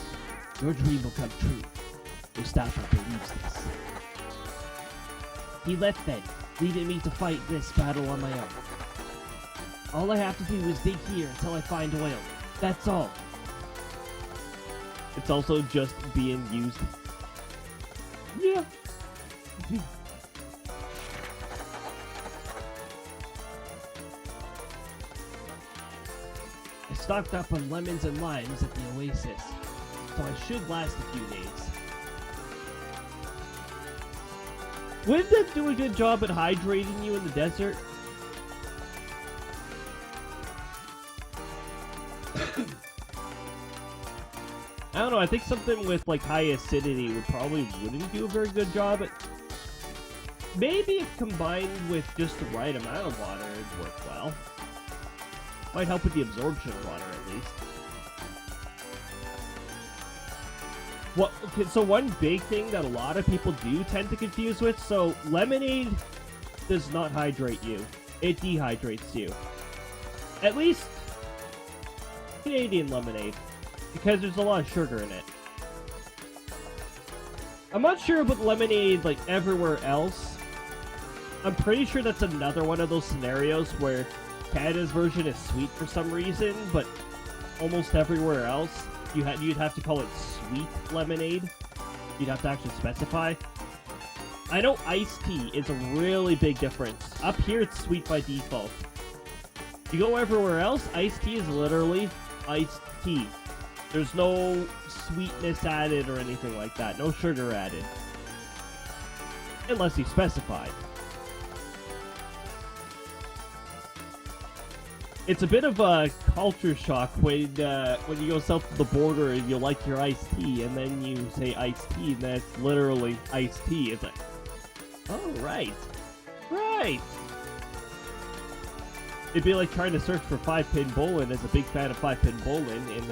Your dream will come true." Mustafa believes this. He left then, leaving me to fight this battle on my own. All I have to do is dig here until I find oil. That's all. It's also just being used. Yeah. I stocked up on lemons and limes at the Oasis, so I should last a few days. Wouldn't that do a good job at hydrating you in the desert? I don't know, I think something with like high acidity wouldn't do a very good job at... Maybe if combined with just the right amount of water, it'd work well. Might help with the absorption of water, at least. Okay, so one big thing that a lot of people do tend to confuse with, so lemonade does not hydrate you. It dehydrates you. At least Canadian lemonade, because there's a lot of sugar in it. I'm not sure about lemonade like everywhere else. I'm pretty sure that's another one of those scenarios where Canada's version is sweet for some reason, but almost everywhere else you'd have to call it sweet lemonade. You'd have to actually specify. I know iced tea is a really big difference. Up here, it's sweet by default. You go everywhere else, iced tea is literally iced tea. There's no sweetness added or anything like that. No sugar added. Unless you specify. It's a bit of a culture shock when you go south of the border and you like your iced tea, and then you say iced tea, and that's literally iced tea. It's like, oh, right. Right. It'd be like trying to search for 5-pin bowling as a big fan of 5-pin bowling in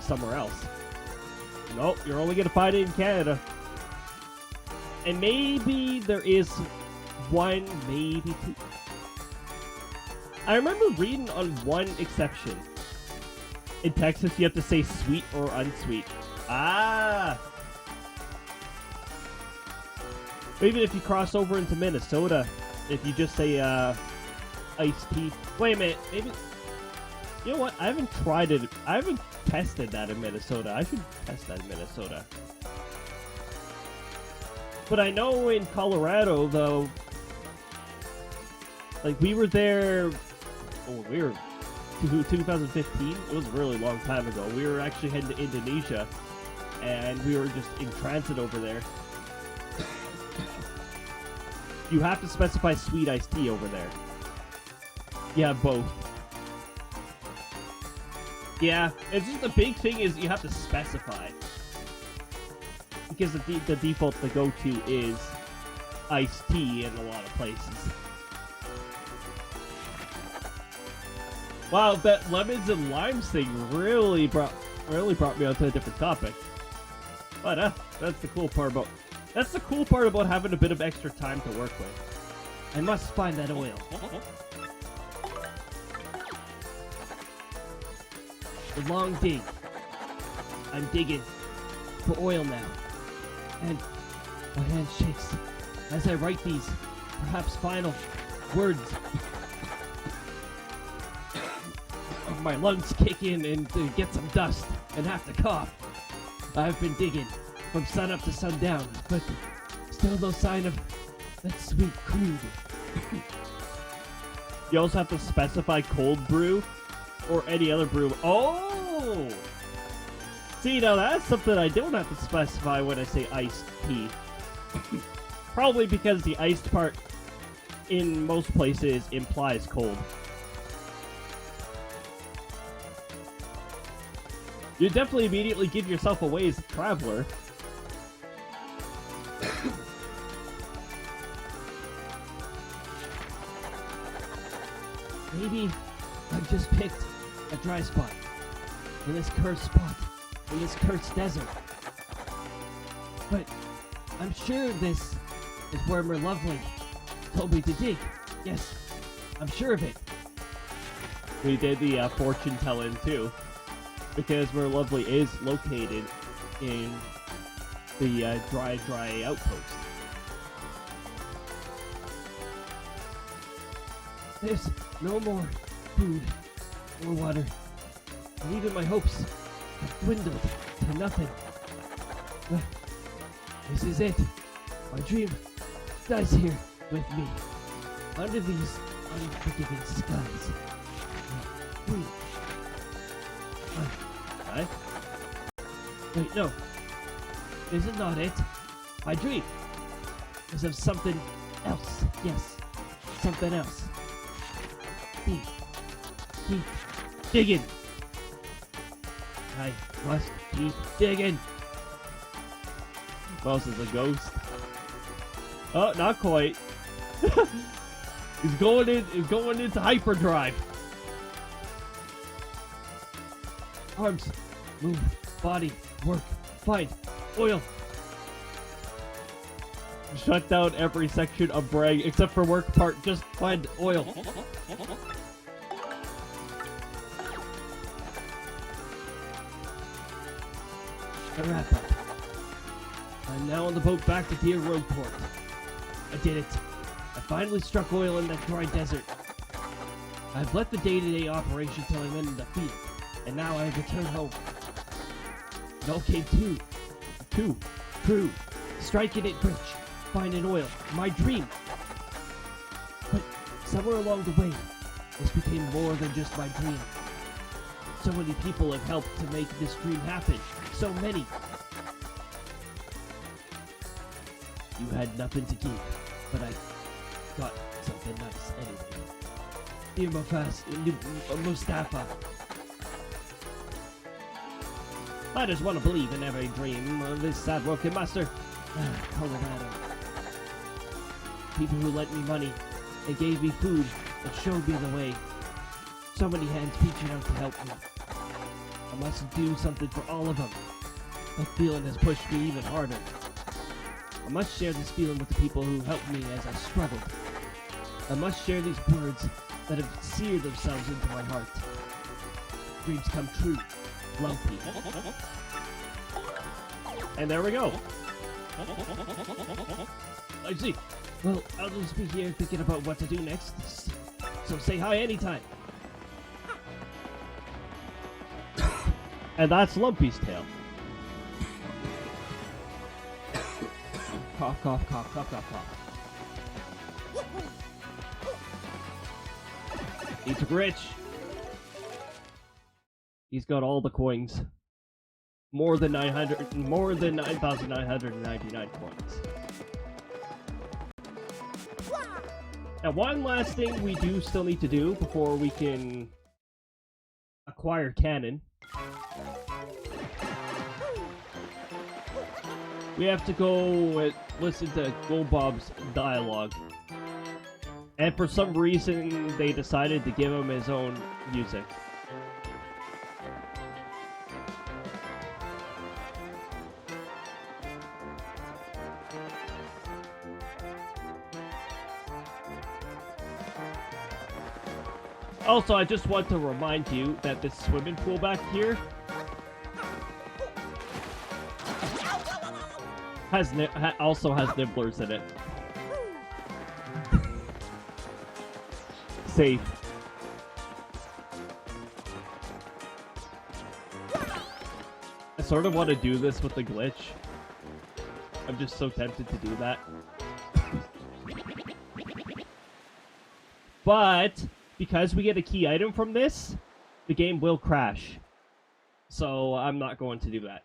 somewhere else. Nope, you're only going to find it in Canada. And maybe there is one, maybe two. I remember reading on one exception. In Texas, you have to say sweet or unsweet. Ah! Even if you cross over into Minnesota, if you just say iced tea. Wait a minute, maybe. You know what? I haven't tried it. I haven't tested that in Minnesota. I should test that in Minnesota. But I know in Colorado, though, like we were there. Oh, we were 2015. It was a really long time ago. We were actually heading to Indonesia, and we were just in transit over there. You have to specify sweet iced tea over there. Yeah, both. Yeah, it's just the big thing is you have to specify. Because the default to go to is iced tea in a lot of places. Wow, that lemons and limes thing really brought me onto a different topic. But that's the cool part about having a bit of extra time to work with. I must find that oil. The long dig. I'm digging for oil now. And my hand shakes as I write these, perhaps final, words. My lungs kick in and get some dust and have to cough. I've been digging from sun up to sundown, but still no sign of that sweet crude. You also have to specify cold brew or any other brew. Oh! See, now that's something I don't have to specify when I say iced tea. Probably because the iced part in most places implies cold. You definitely immediately give yourself away as a traveler. Maybe I've just picked a dry spot. In this cursed spot. In this cursed desert. But I'm sure this is where Mer Lovely told me to dig. Yes, I'm sure of it. We did the fortune telling too. Because Mer Lovely is located in the dry outpost. There's no more food or water, and even my hopes have dwindled to nothing. This is it. My dream dies here with me, under these unforgiving skies. Wait, no. This is not it. My dream is of something else. Yes, something else. Keep digging. I must keep digging. Mouse is a ghost. Oh, not quite. He's going into hyperdrive. Arms, move, body, work, find, oil. Shut down every section of Bragg except for work part. Just find oil. A wrap up. I'm now on the boat back to Deer Road Port. I did it. I finally struck oil in that dry desert. I've left the day-to-day operation till I went in the field, and now I have returned home. It all came to true. Striking it rich, finding oil, my dream. But somewhere along the way, this became more than just my dream. So many people have helped to make this dream happen. So many. You had nothing to give, but I got something nice anyway. Dear Mustafa. I just want to believe in every dream of this sad working master. Colorado. People who lent me money and gave me food and showed me the way. So many hands reaching out to help me. I must do something for all of them. That feeling has pushed me even harder. I must share this feeling with the people who helped me as I struggled. I must share these words that have seared themselves into my heart. Dreams come true. Lumpy. And there we go. I see. Well, I'll just be here thinking about what to do next. So say hi anytime. And that's Lumpy's tale. Cough, cough, cough, cough, cough, cough. He's rich. He's got all the coins. More than 9,999 coins. Now, one last thing we do still need to do before we can acquire cannon. We have to go and listen to Goldbob's dialogue. And for some reason, they decided to give him his own music. Also, I just want to remind you that this swimming pool back here also has nibblers in it. Safe. I sort of want to do this with the glitch. I'm just so tempted to do that. But because we get a key item from this, the game will crash. So I'm not going to do that.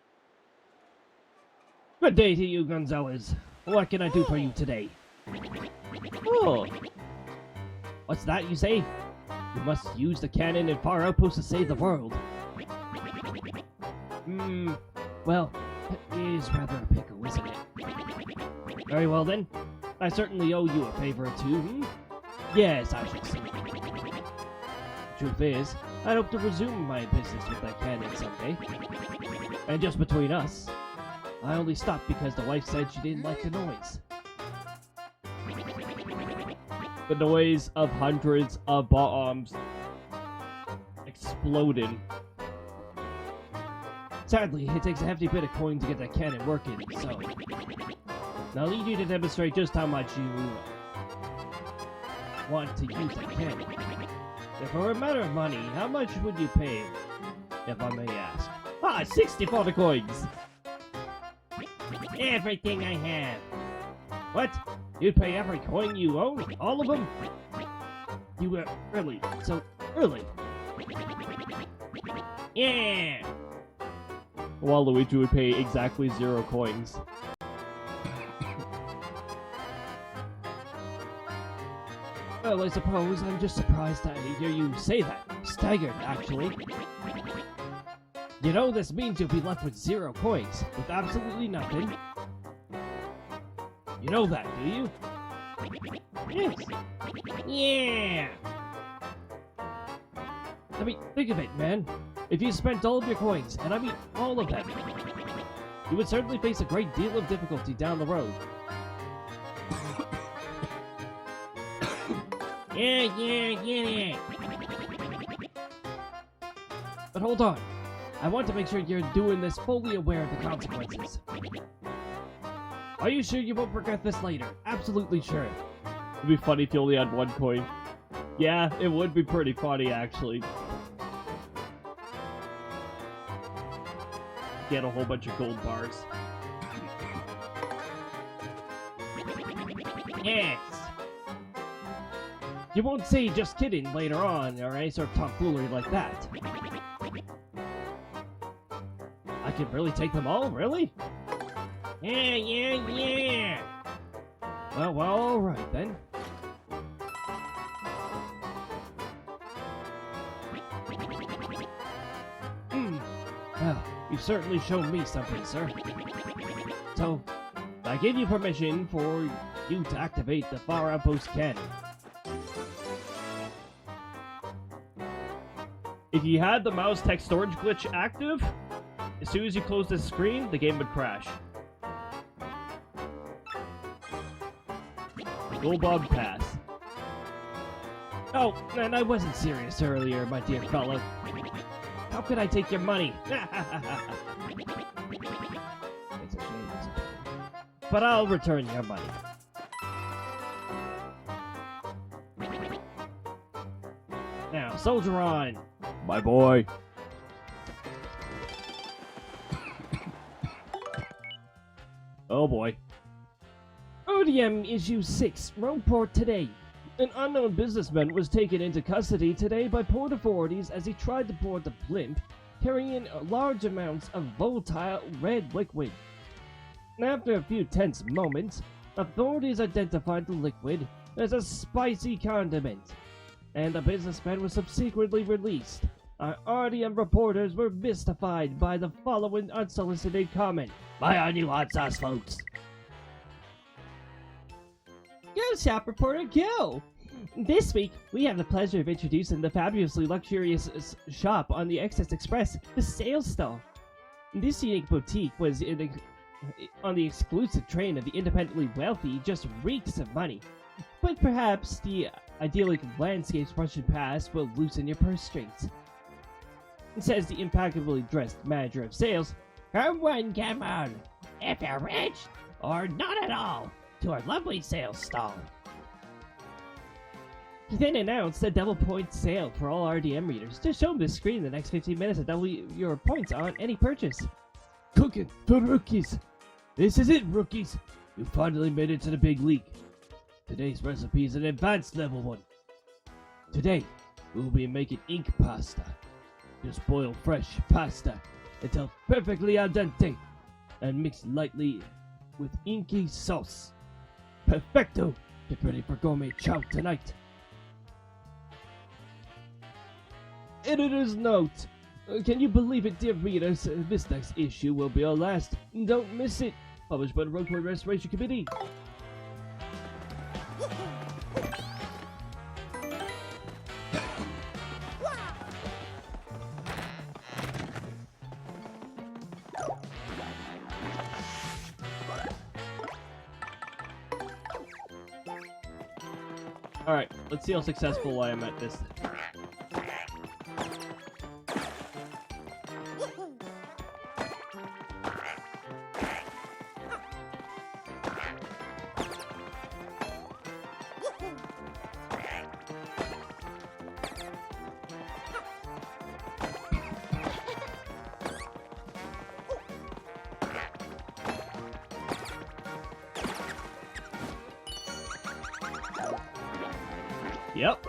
Good day to you, Gonzalez. What can I do for you today? Oh. What's that you say? You must use the cannon and fire outpost to save the world. Well, it is rather a pickle, isn't it? Very well then. I certainly owe you a favor or two, Yes, I should say. Truth is, I hope to resume my business with that cannon someday. And just between us, I only stopped because the wife said she didn't like the noise. The noise of hundreds of bombs exploding. Sadly, it takes a hefty bit of coin to get that cannon working, so I'll need you to demonstrate just how much you want to use that cannon. If for a matter of money, how much would you pay, if I may ask? 64 coins! Everything I have! What? You'd pay every coin you own? All of them? You were really so early. Yeah! While Luigi would pay exactly 0 coins. Well, I suppose I'm just surprised to hear you say that. Staggered, actually. You know, this means you'll be left with 0 coins, with absolutely nothing. You know that, do you? Yes. Yeah! I mean, think of it, man. If you spent all of your coins, and I mean all of them, you would certainly face a great deal of difficulty down the road. Yeah. But hold on. I want to make sure you're doing this fully aware of the consequences. Are you sure you won't regret this later? Absolutely sure. It'd be funny if you only had 1 coin. Yeah, it would be pretty funny, actually. Get a whole bunch of gold bars. Yes. You won't say just kidding later on, or any sort of tomfoolery like that. I can really take them all, really? Yeah. Well, alright then. Well, you've certainly shown me something, sir. So, I gave you permission for you to activate the far outpost cannon. If you had the mouse text storage glitch active, as soon as you close the screen, the game would crash. Go Bob pass. Oh, and I wasn't serious earlier, my dear fellow. How could I take your money? It's a shame, isn't it? But I'll return your money. Now, soldier on! My boy. Oh boy. ODM Issue 6, report today. An unknown businessman was taken into custody today by port authorities as he tried to board the blimp carrying large amounts of volatile red liquid. After a few tense moments, authorities identified the liquid as a spicy condiment, and the businessman was subsequently released. Our RDM reporters were mystified by the following unsolicited comment. Buy on you hot sauce, folks. Go, shop reporter, go! This week, we have the pleasure of introducing the fabulously luxurious shop on the Excess Express, the Sales Stall. This unique boutique was on the exclusive train of the independently wealthy just reeks of money. But perhaps the idyllic landscapes brushed past will loosen your purse strings. Says the impeccably dressed manager of sales. Come on, if you're rich, or not at all, to our lovely sales stall. He then announced a double point sale for all RDM readers. Just show them the screen in the next 15 minutes and double your points on any purchase. Cooking for rookies. This is it, rookies. You finally made it to the big league. Today's recipe is an advanced level one. Today, we'll be making ink pasta. Just boil fresh pasta until perfectly al dente and mix lightly with inky sauce. Perfecto! Get ready for gourmet chow tonight. Editor's note. Can you believe it, dear readers? This next issue will be our last. Don't miss it. Published by the Road Warrior Restoration Committee. Alright, let's see how successful I am at this. Yep.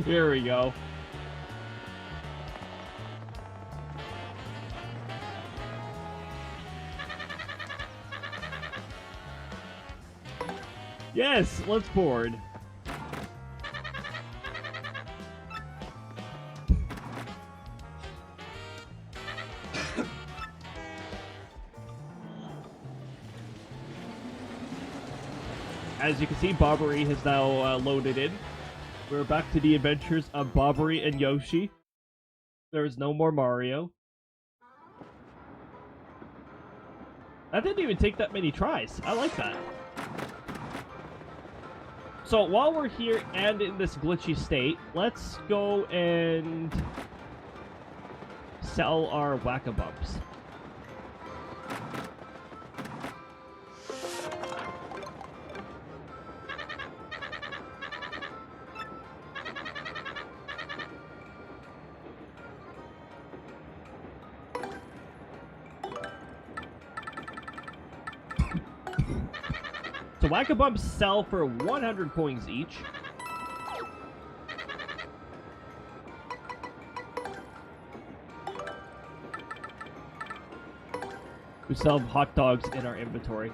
Here we go. Yes, let's board. As you can see, Bobbery has now loaded in. We're back to the adventures of Bobbery and Yoshi. There is no more Mario. That didn't even take that many tries. I like that. So while we're here and in this glitchy state, let's go and sell our whack-a-bumps. So whack-a-bumps sell for 100 coins each. We sell hot dogs in our inventory.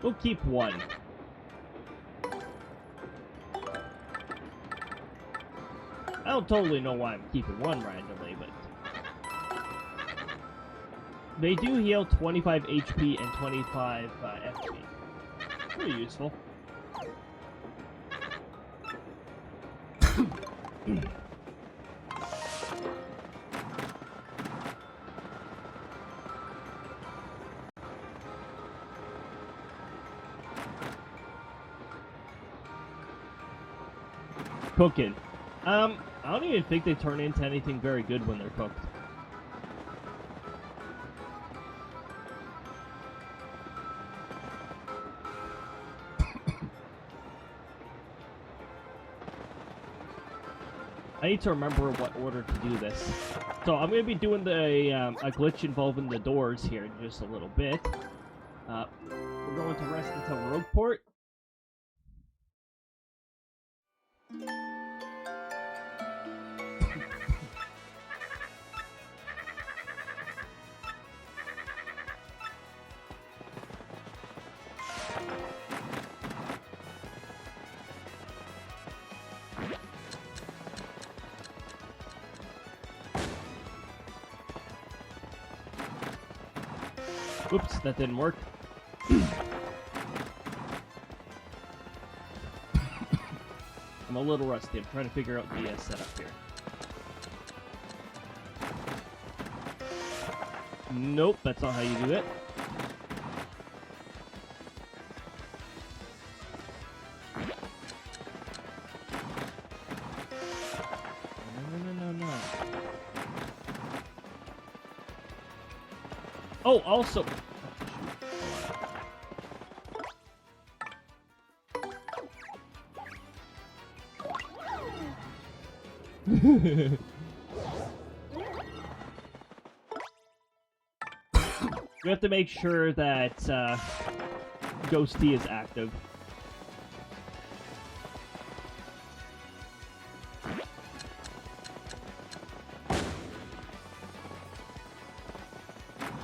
We'll keep one. I don't totally know why I'm keeping one randomly, but... They do heal 25 HP and 25 FP. Pretty useful. Cooking. I don't even think they turn into anything very good when they're cooked. I need to remember what order to do this. So I'm going to be doing a glitch involving the doors here in just a little bit. We're going to rest until Rogueport. Oops, that didn't work. I'm a little rusty. I'm trying to figure out the setup here. Nope, that's not how you do it. No. Oh, also... We have to make sure that Ghosty is active.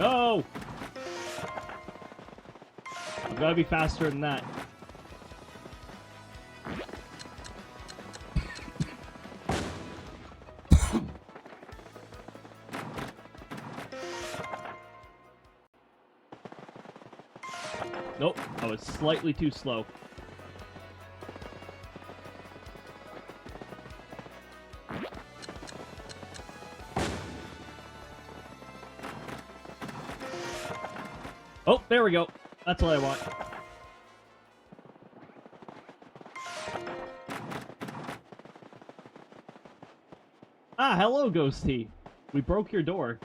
No! I've got to be faster than that. Nope, I was slightly too slow. Oh, there we go. That's what I want. Ah, hello, Ghosty. We broke your door.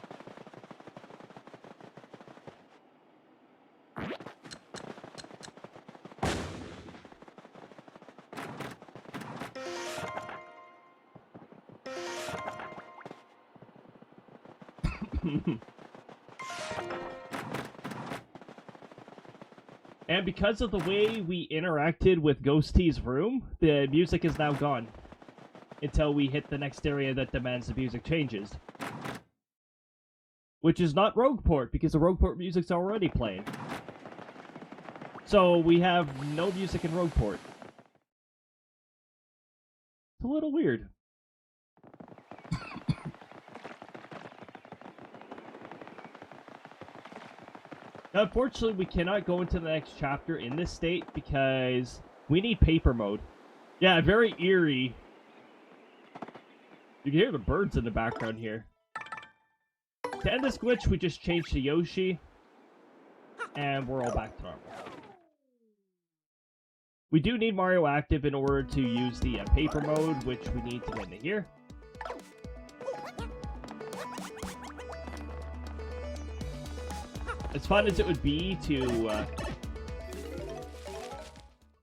And because of the way we interacted with Ghosty's room, the music is now gone. Until we hit the next area that demands the music changes. Which is not Rogueport, because the Rogueport music's already playing. So we have no music in Rogueport. It's a little weird. Unfortunately, we cannot go into the next chapter in this state because we need paper mode. Yeah, very eerie. You can hear the birds in the background here. To end this glitch, we just change to Yoshi, and we're all back to normal. We do need Mario Active in order to use the paper mode, which we need to get into here. As fun as it would be to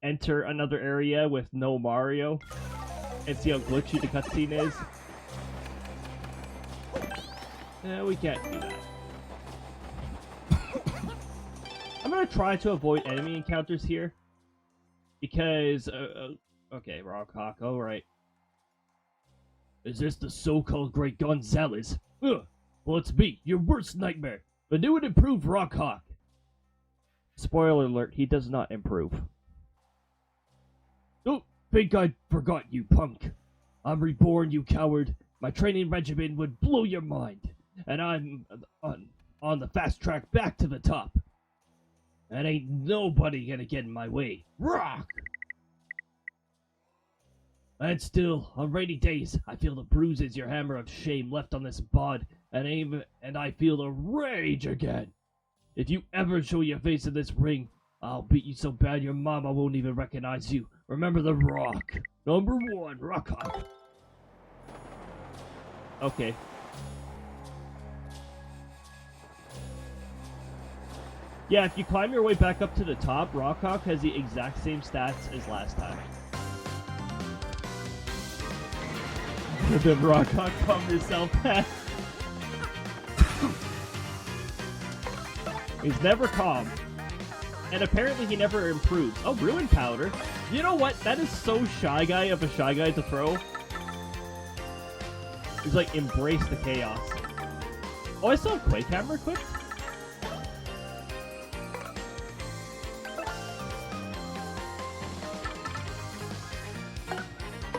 enter another area with no Mario and see how glitchy the cutscene is, we can't do that. I'm gonna try to avoid enemy encounters here because, okay, Rockhawk, alright. Is this the so-called Great Gonzalez? Ugh, well, it's me, your worst nightmare. The new and improved Rockhawk. Spoiler alert, he does not improve. Don't think I forgot you, punk. I'm reborn, you coward. My training regimen would blow your mind. And I'm on the fast track back to the top. And ain't nobody gonna get in my way. Rock! And still, on rainy days, I feel the bruises your hammer of shame left on this bod, and I feel the rage again. If you ever show your face in this ring, I'll beat you so bad your mama won't even recognize you. Remember the Rock. Number 1, Rockhawk. Okay. Yeah, if you climb your way back up to the top, Rockhawk has the exact same stats as last time. Then Rockhawk, calm yourself. He's never calm. And apparently he never improves. Oh, Ruin Powder. You know what? That is so Shy Guy of a Shy Guy to throw. He's like, embrace the chaos. Oh, I still have Quake Hammer equipped?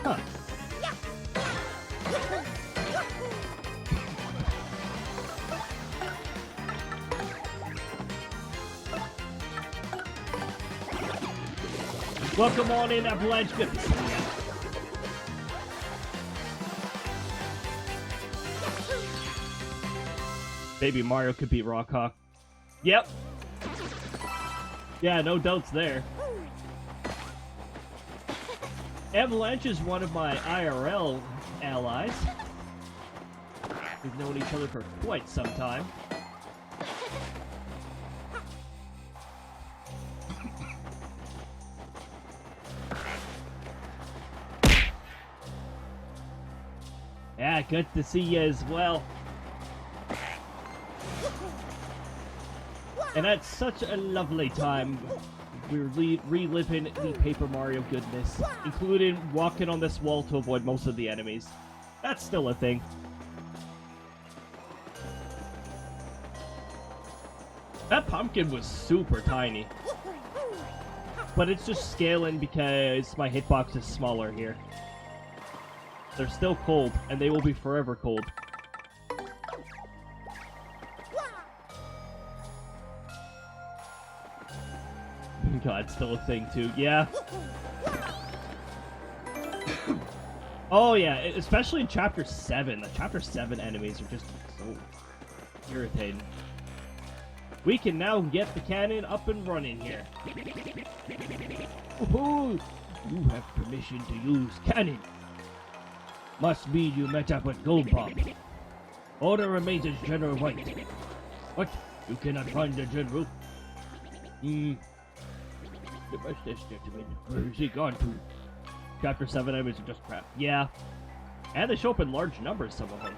Huh. Welcome on in, Avalanche. Good to see ya. Baby Mario could beat Rockhawk. Yep. Yeah, no doubts there. Avalanche is one of my IRL allies. We've known each other for quite some time. Yeah, good to see you as well. And that's such a lovely time. We're reliving the Paper Mario goodness, including walking on this wall to avoid most of the enemies. That's still a thing. That pumpkin was super tiny. But it's just scaling because my hitbox is smaller here. They're still cold, and they will be forever cold. God, still a thing too. Yeah. Oh yeah, especially in Chapter 7. The Chapter 7 enemies are just so irritating. We can now get the cannon up and running here. Oh, you have permission to use cannon. Must mean you met up with Gold Bomb. Order remains as General White. What? You cannot find the General? Where's this gentleman? Where is he gone to? Chapter 7 enemies are just crap. Yeah. And they show up in large numbers, some of them.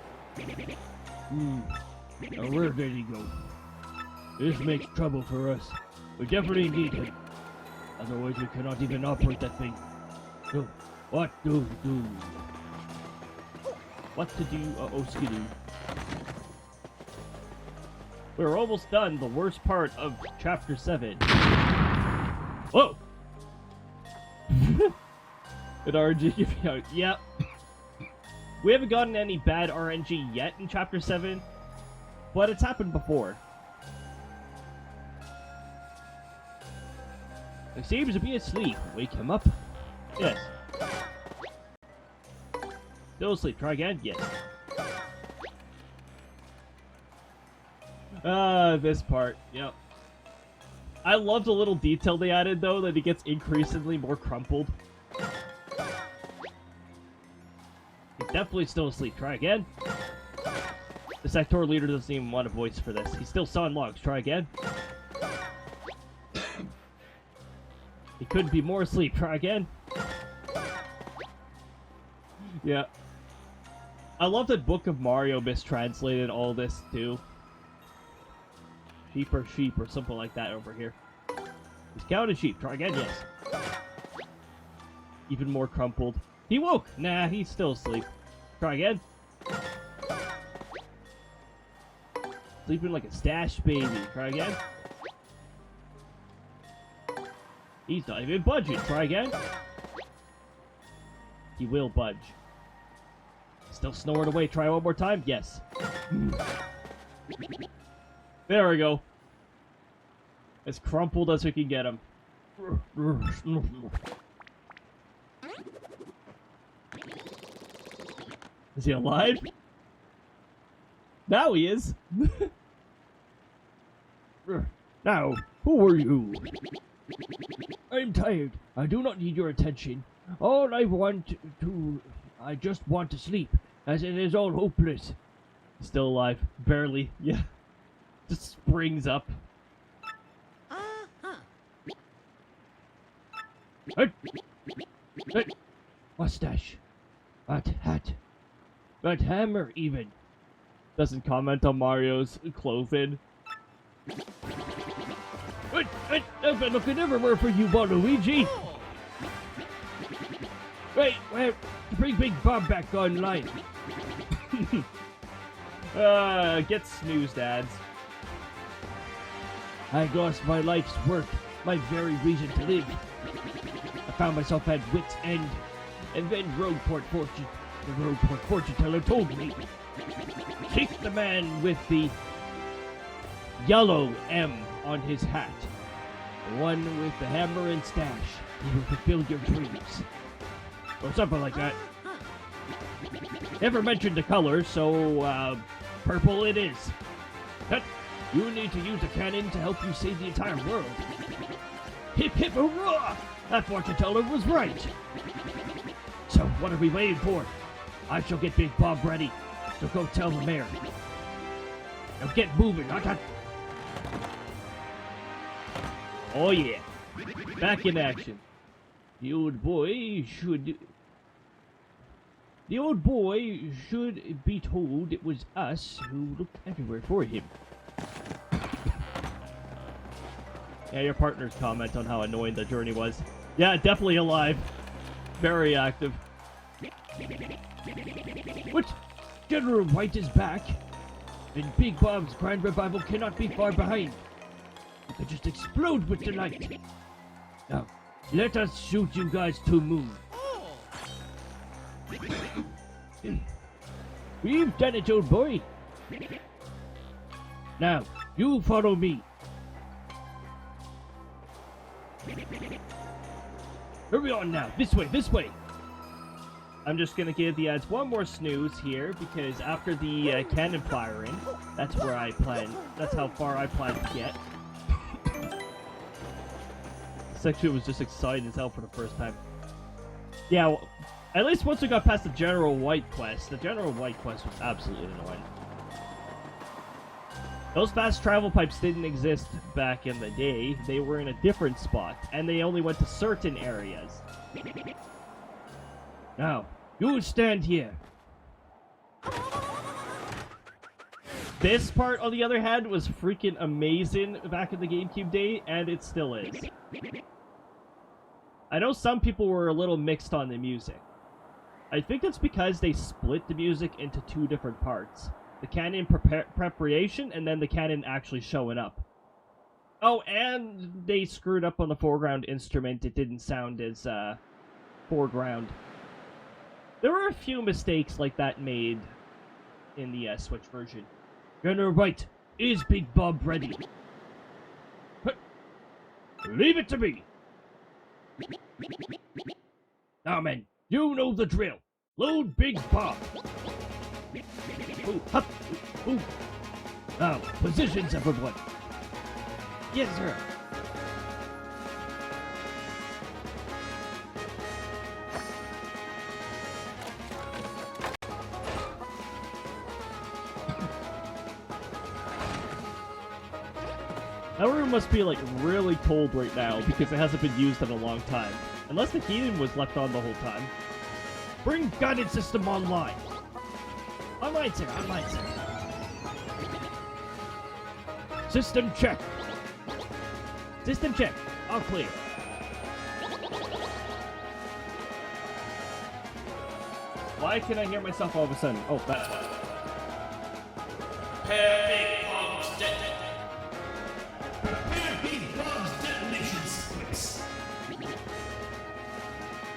Now where did he go? This makes trouble for us. We definitely need him. Otherwise we cannot even operate that thing. So, what do? What to do? Uh-oh, skidoo. We're almost done the worst part of Chapter 7. Whoa! An RNG giving out. Yep. We haven't gotten any bad RNG yet in Chapter 7, but it's happened before. He seems to be asleep. Wake him up. Yes. Still asleep. Try again. Yes. This part. Yep. I love the little detail they added, though, that he gets increasingly more crumpled. He's definitely still asleep. Try again. The sector leader doesn't even want a voice for this. He's still sawing logs. Try again. He couldn't be more asleep. Try again. Yeah. I love that Book of Mario mistranslated all this, too. Sheep or something like that over here. He's counting sheep. Try again. Yes. Even more crumpled. He woke. Nah, he's still asleep. Try again. Sleeping like a stash baby. Try again. He's not even budging. Try again. He will budge. Still snoring away. Try one more time. Yes. There we go. As crumpled as we can get him. Is he alive? Now he is. Now, who are you? I'm tired. I do not need your attention. I just want to sleep, as it is all hopeless. Still alive. Barely. Yeah. Just springs up. Mustache. That hat. That hammer, even. Doesn't comment on Mario's clothing. I've been looking everywhere for you, Waluigi. Wait, bring Big Bob back online. Get snoozed, ads. I lost my life's work, my very reason to live. I found myself at wit's end, and then the road fortune teller told me, seek the man with the yellow M on his hat, the one with the hammer and stash. He will fulfill your dreams. Or something like that. Never mentioned the color, so, purple it is. But you need to use a cannon to help you save the entire world. Hip hip hurrah! That fortune teller was right. So what are we waiting for? I shall get Big Bob ready. So go tell the mayor. Now get moving. Oh yeah. Back in action. The old boy should be told it was us who looked everywhere for him. Yeah, your partner's comment on how annoying the journey was. Yeah, definitely alive. Very active. What? General White is back, and Big Bob's grand revival cannot be far behind. It could just explode with delight. Now, let us shoot you guys to moon. We've done it, old boy. Now, you follow me. Hurry on now. This way. I'm just gonna give the ads one more snooze here, because after the cannon firing, that's where I plan. That's how far I plan to get. This actually was just exciting as hell for the first time. Yeah, well, at least once we got past the General White quest, the General White quest was absolutely annoying. Those fast travel pipes didn't exist back in the day. They were in a different spot, and they only went to certain areas. Now, you stand here. This part, on the other hand, was freaking amazing back in the GameCube day, and it still is. I know some people were a little mixed on the music. I think that's because they split the music into two different parts. The cannon preparation, and then the cannon actually showing up. Oh, and they screwed up on the foreground instrument. It didn't sound as foreground. There were a few mistakes like that made in the Switch version. Gunner right. Is Big Bob ready? Leave it to me. Now, men, you know the drill. Load Big Bob. Ooh, hup, ooh. Now, positions, everyone. Yes, sir. That room must be, like, really cold right now because it hasn't been used in a long time. Unless the heating was left on the whole time. Bring guidance system online. Online, sir. Online, sir. System check. System check. All clear. Why can I hear myself all of a sudden? Oh, that. Big Bob's Big Bob's detonation sequence.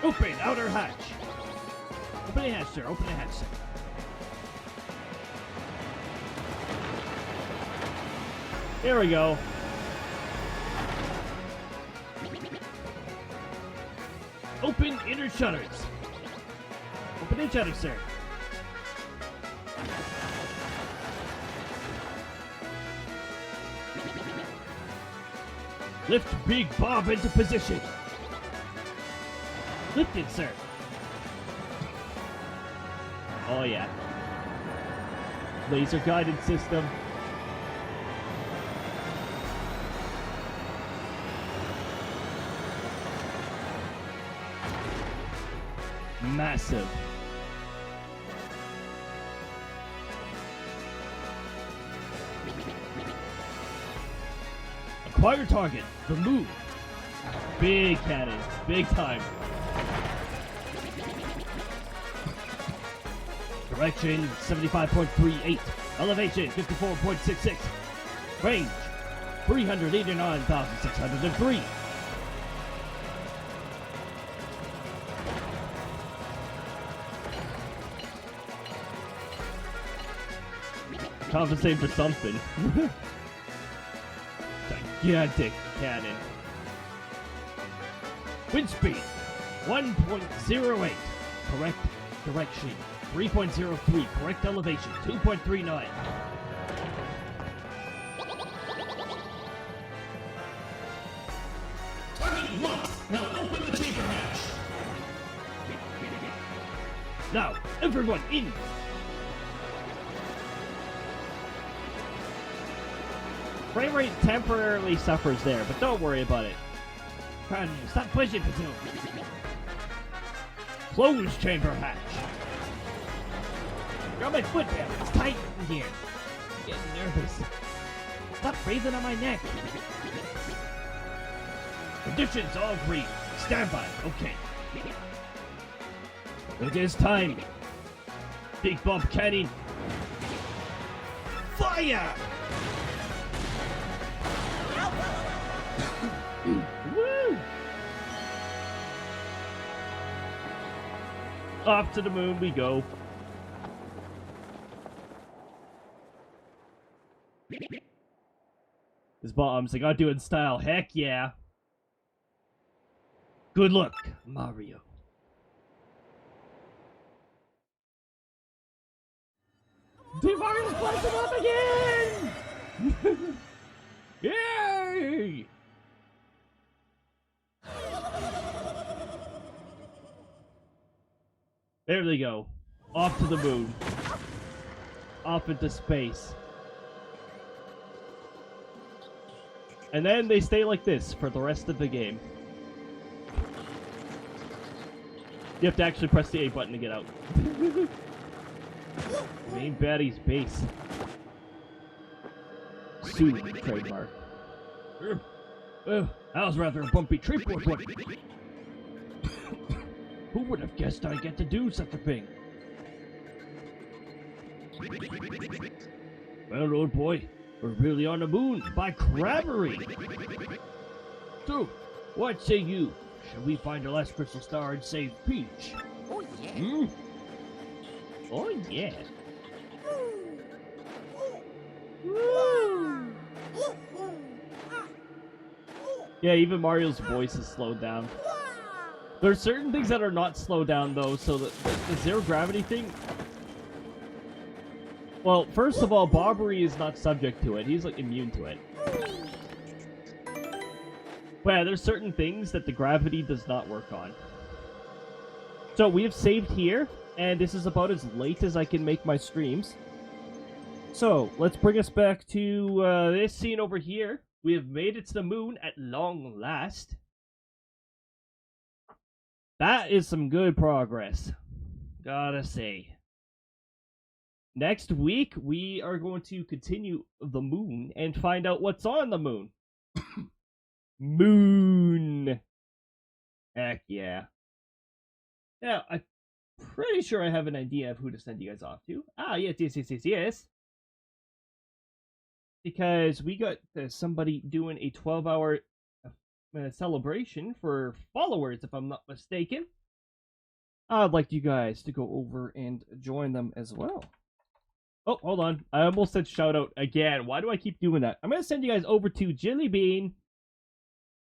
Open outer hatch. Open the hatch, sir. Open the hatch, sir. There we go. Open inner shutters. Open the shutters, sir. Lift Big Bob into position. Lift it, sir. Oh, yeah. Laser guided system. Massive. Acquire target. The moon. Big cannon. Big time. Direction 75.38. Elevation 54.66. Range 389,603. Compensate for something. Gigantic cannon. Wind speed 1.08. Correct direction 3.03. Correct elevation 2.39. Target locked. Now open the chamber hatch. Now, everyone in. Frame rate temporarily suffers there, but don't worry about it. Stop pushing, Platoon. Close chamber hatch. Got my foot down. It's tight in here. I'm getting nervous. Stop breathing on my neck. Conditions all green. Standby. Okay. It is time. Big Bob cannon. Fire! Woo! Off to the moon we go. His bombs, I gotta do it in style. Heck yeah. Good luck, Mario. Mario's flashing up again! Yay! There they go. Off to the moon. Off into space. And then they stay like this for the rest of the game. You have to actually press the A button to get out. Main baddie's base. Soon, trademark. That was rather a bumpy trip, wasn't it? Who would have guessed I'd get to do such a thing? Well, old boy, We're really on the moon by Crabbery. So, what say you? Shall we find the last crystal star and save Peach? Oh, yeah. Hmm? Oh yeah. Yeah, even Mario's voice is slowed down. There are certain things that are not slowed down though, so the zero gravity thing. Well, first of all, Bobbery is not subject to it. He's like immune to it. But yeah, there's certain things that the gravity does not work on. So we have saved here, and this is about as late as I can make my streams. So let's bring us back to this scene over here. We have made it to the moon at long last. That is some good progress, gotta say. Next week, we are going to continue the moon and find out what's on the moon. Moon! Heck yeah. Now, I'm pretty sure I have an idea of who to send you guys off to. Ah, yes. Because we got somebody doing a 12-hour celebration for followers, if I'm not mistaken. I'd like you guys to go over and join them as well. Oh, hold on. I almost said shout out again. Why do I keep doing that? I'm going to send you guys over to Jilly Bean,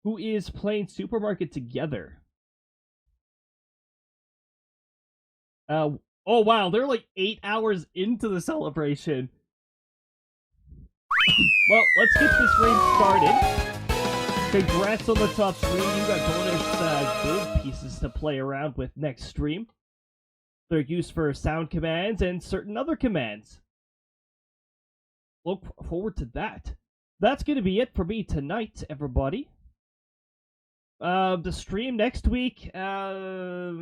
who is playing Supermarket Together. Oh, wow. They're like 8 hours into the celebration. Well, let's get this raid started. Congrats on the top screen. You got bonus gold pieces to play around with next stream. They're used for sound commands and certain other commands. Look forward to that. That's going to be it for me tonight, everybody. The stream next week, I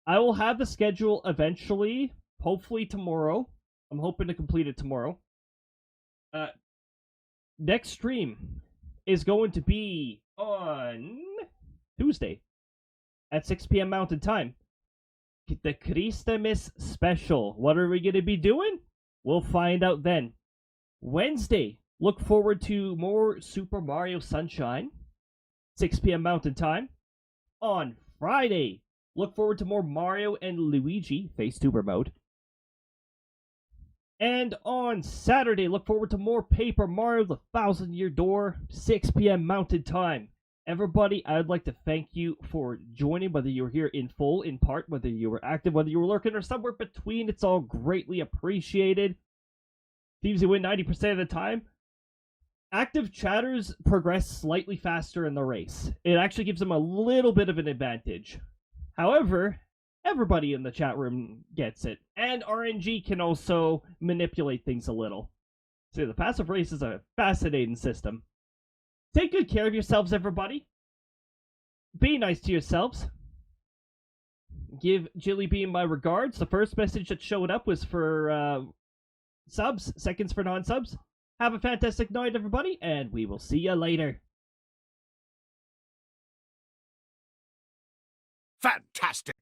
will have the schedule eventually, hopefully tomorrow. I'm hoping to complete it tomorrow. Next stream is going to be on Tuesday at 6 p.m. Mountain Time. The Christmas special. What are we going to be doing? We'll find out then. Wednesday, look forward to more Super Mario Sunshine, 6 p.m. Mountain Time. On Friday, look forward to more Mario and Luigi Face Tuber mode. And on Saturday, look forward to more Paper Mario The 1,000-Year Door, 6 p.m. Mountain Time. Everybody, I'd like to thank you for joining, whether you were here in full, in part, whether you were active, whether you were lurking, or somewhere between. It's all greatly appreciated. Teams who win 90% of the time. Active chatters progress slightly faster in the race. It actually gives them a little bit of an advantage. However, everybody in the chat room gets it. And RNG can also manipulate things a little. So the passive race is a fascinating system. Take good care of yourselves, everybody. Be nice to yourselves. Give Jilly Bean my regards. The first message that showed up was for subs, seconds for non-subs. Have a fantastic night, everybody, and we will see you later. Fantastic!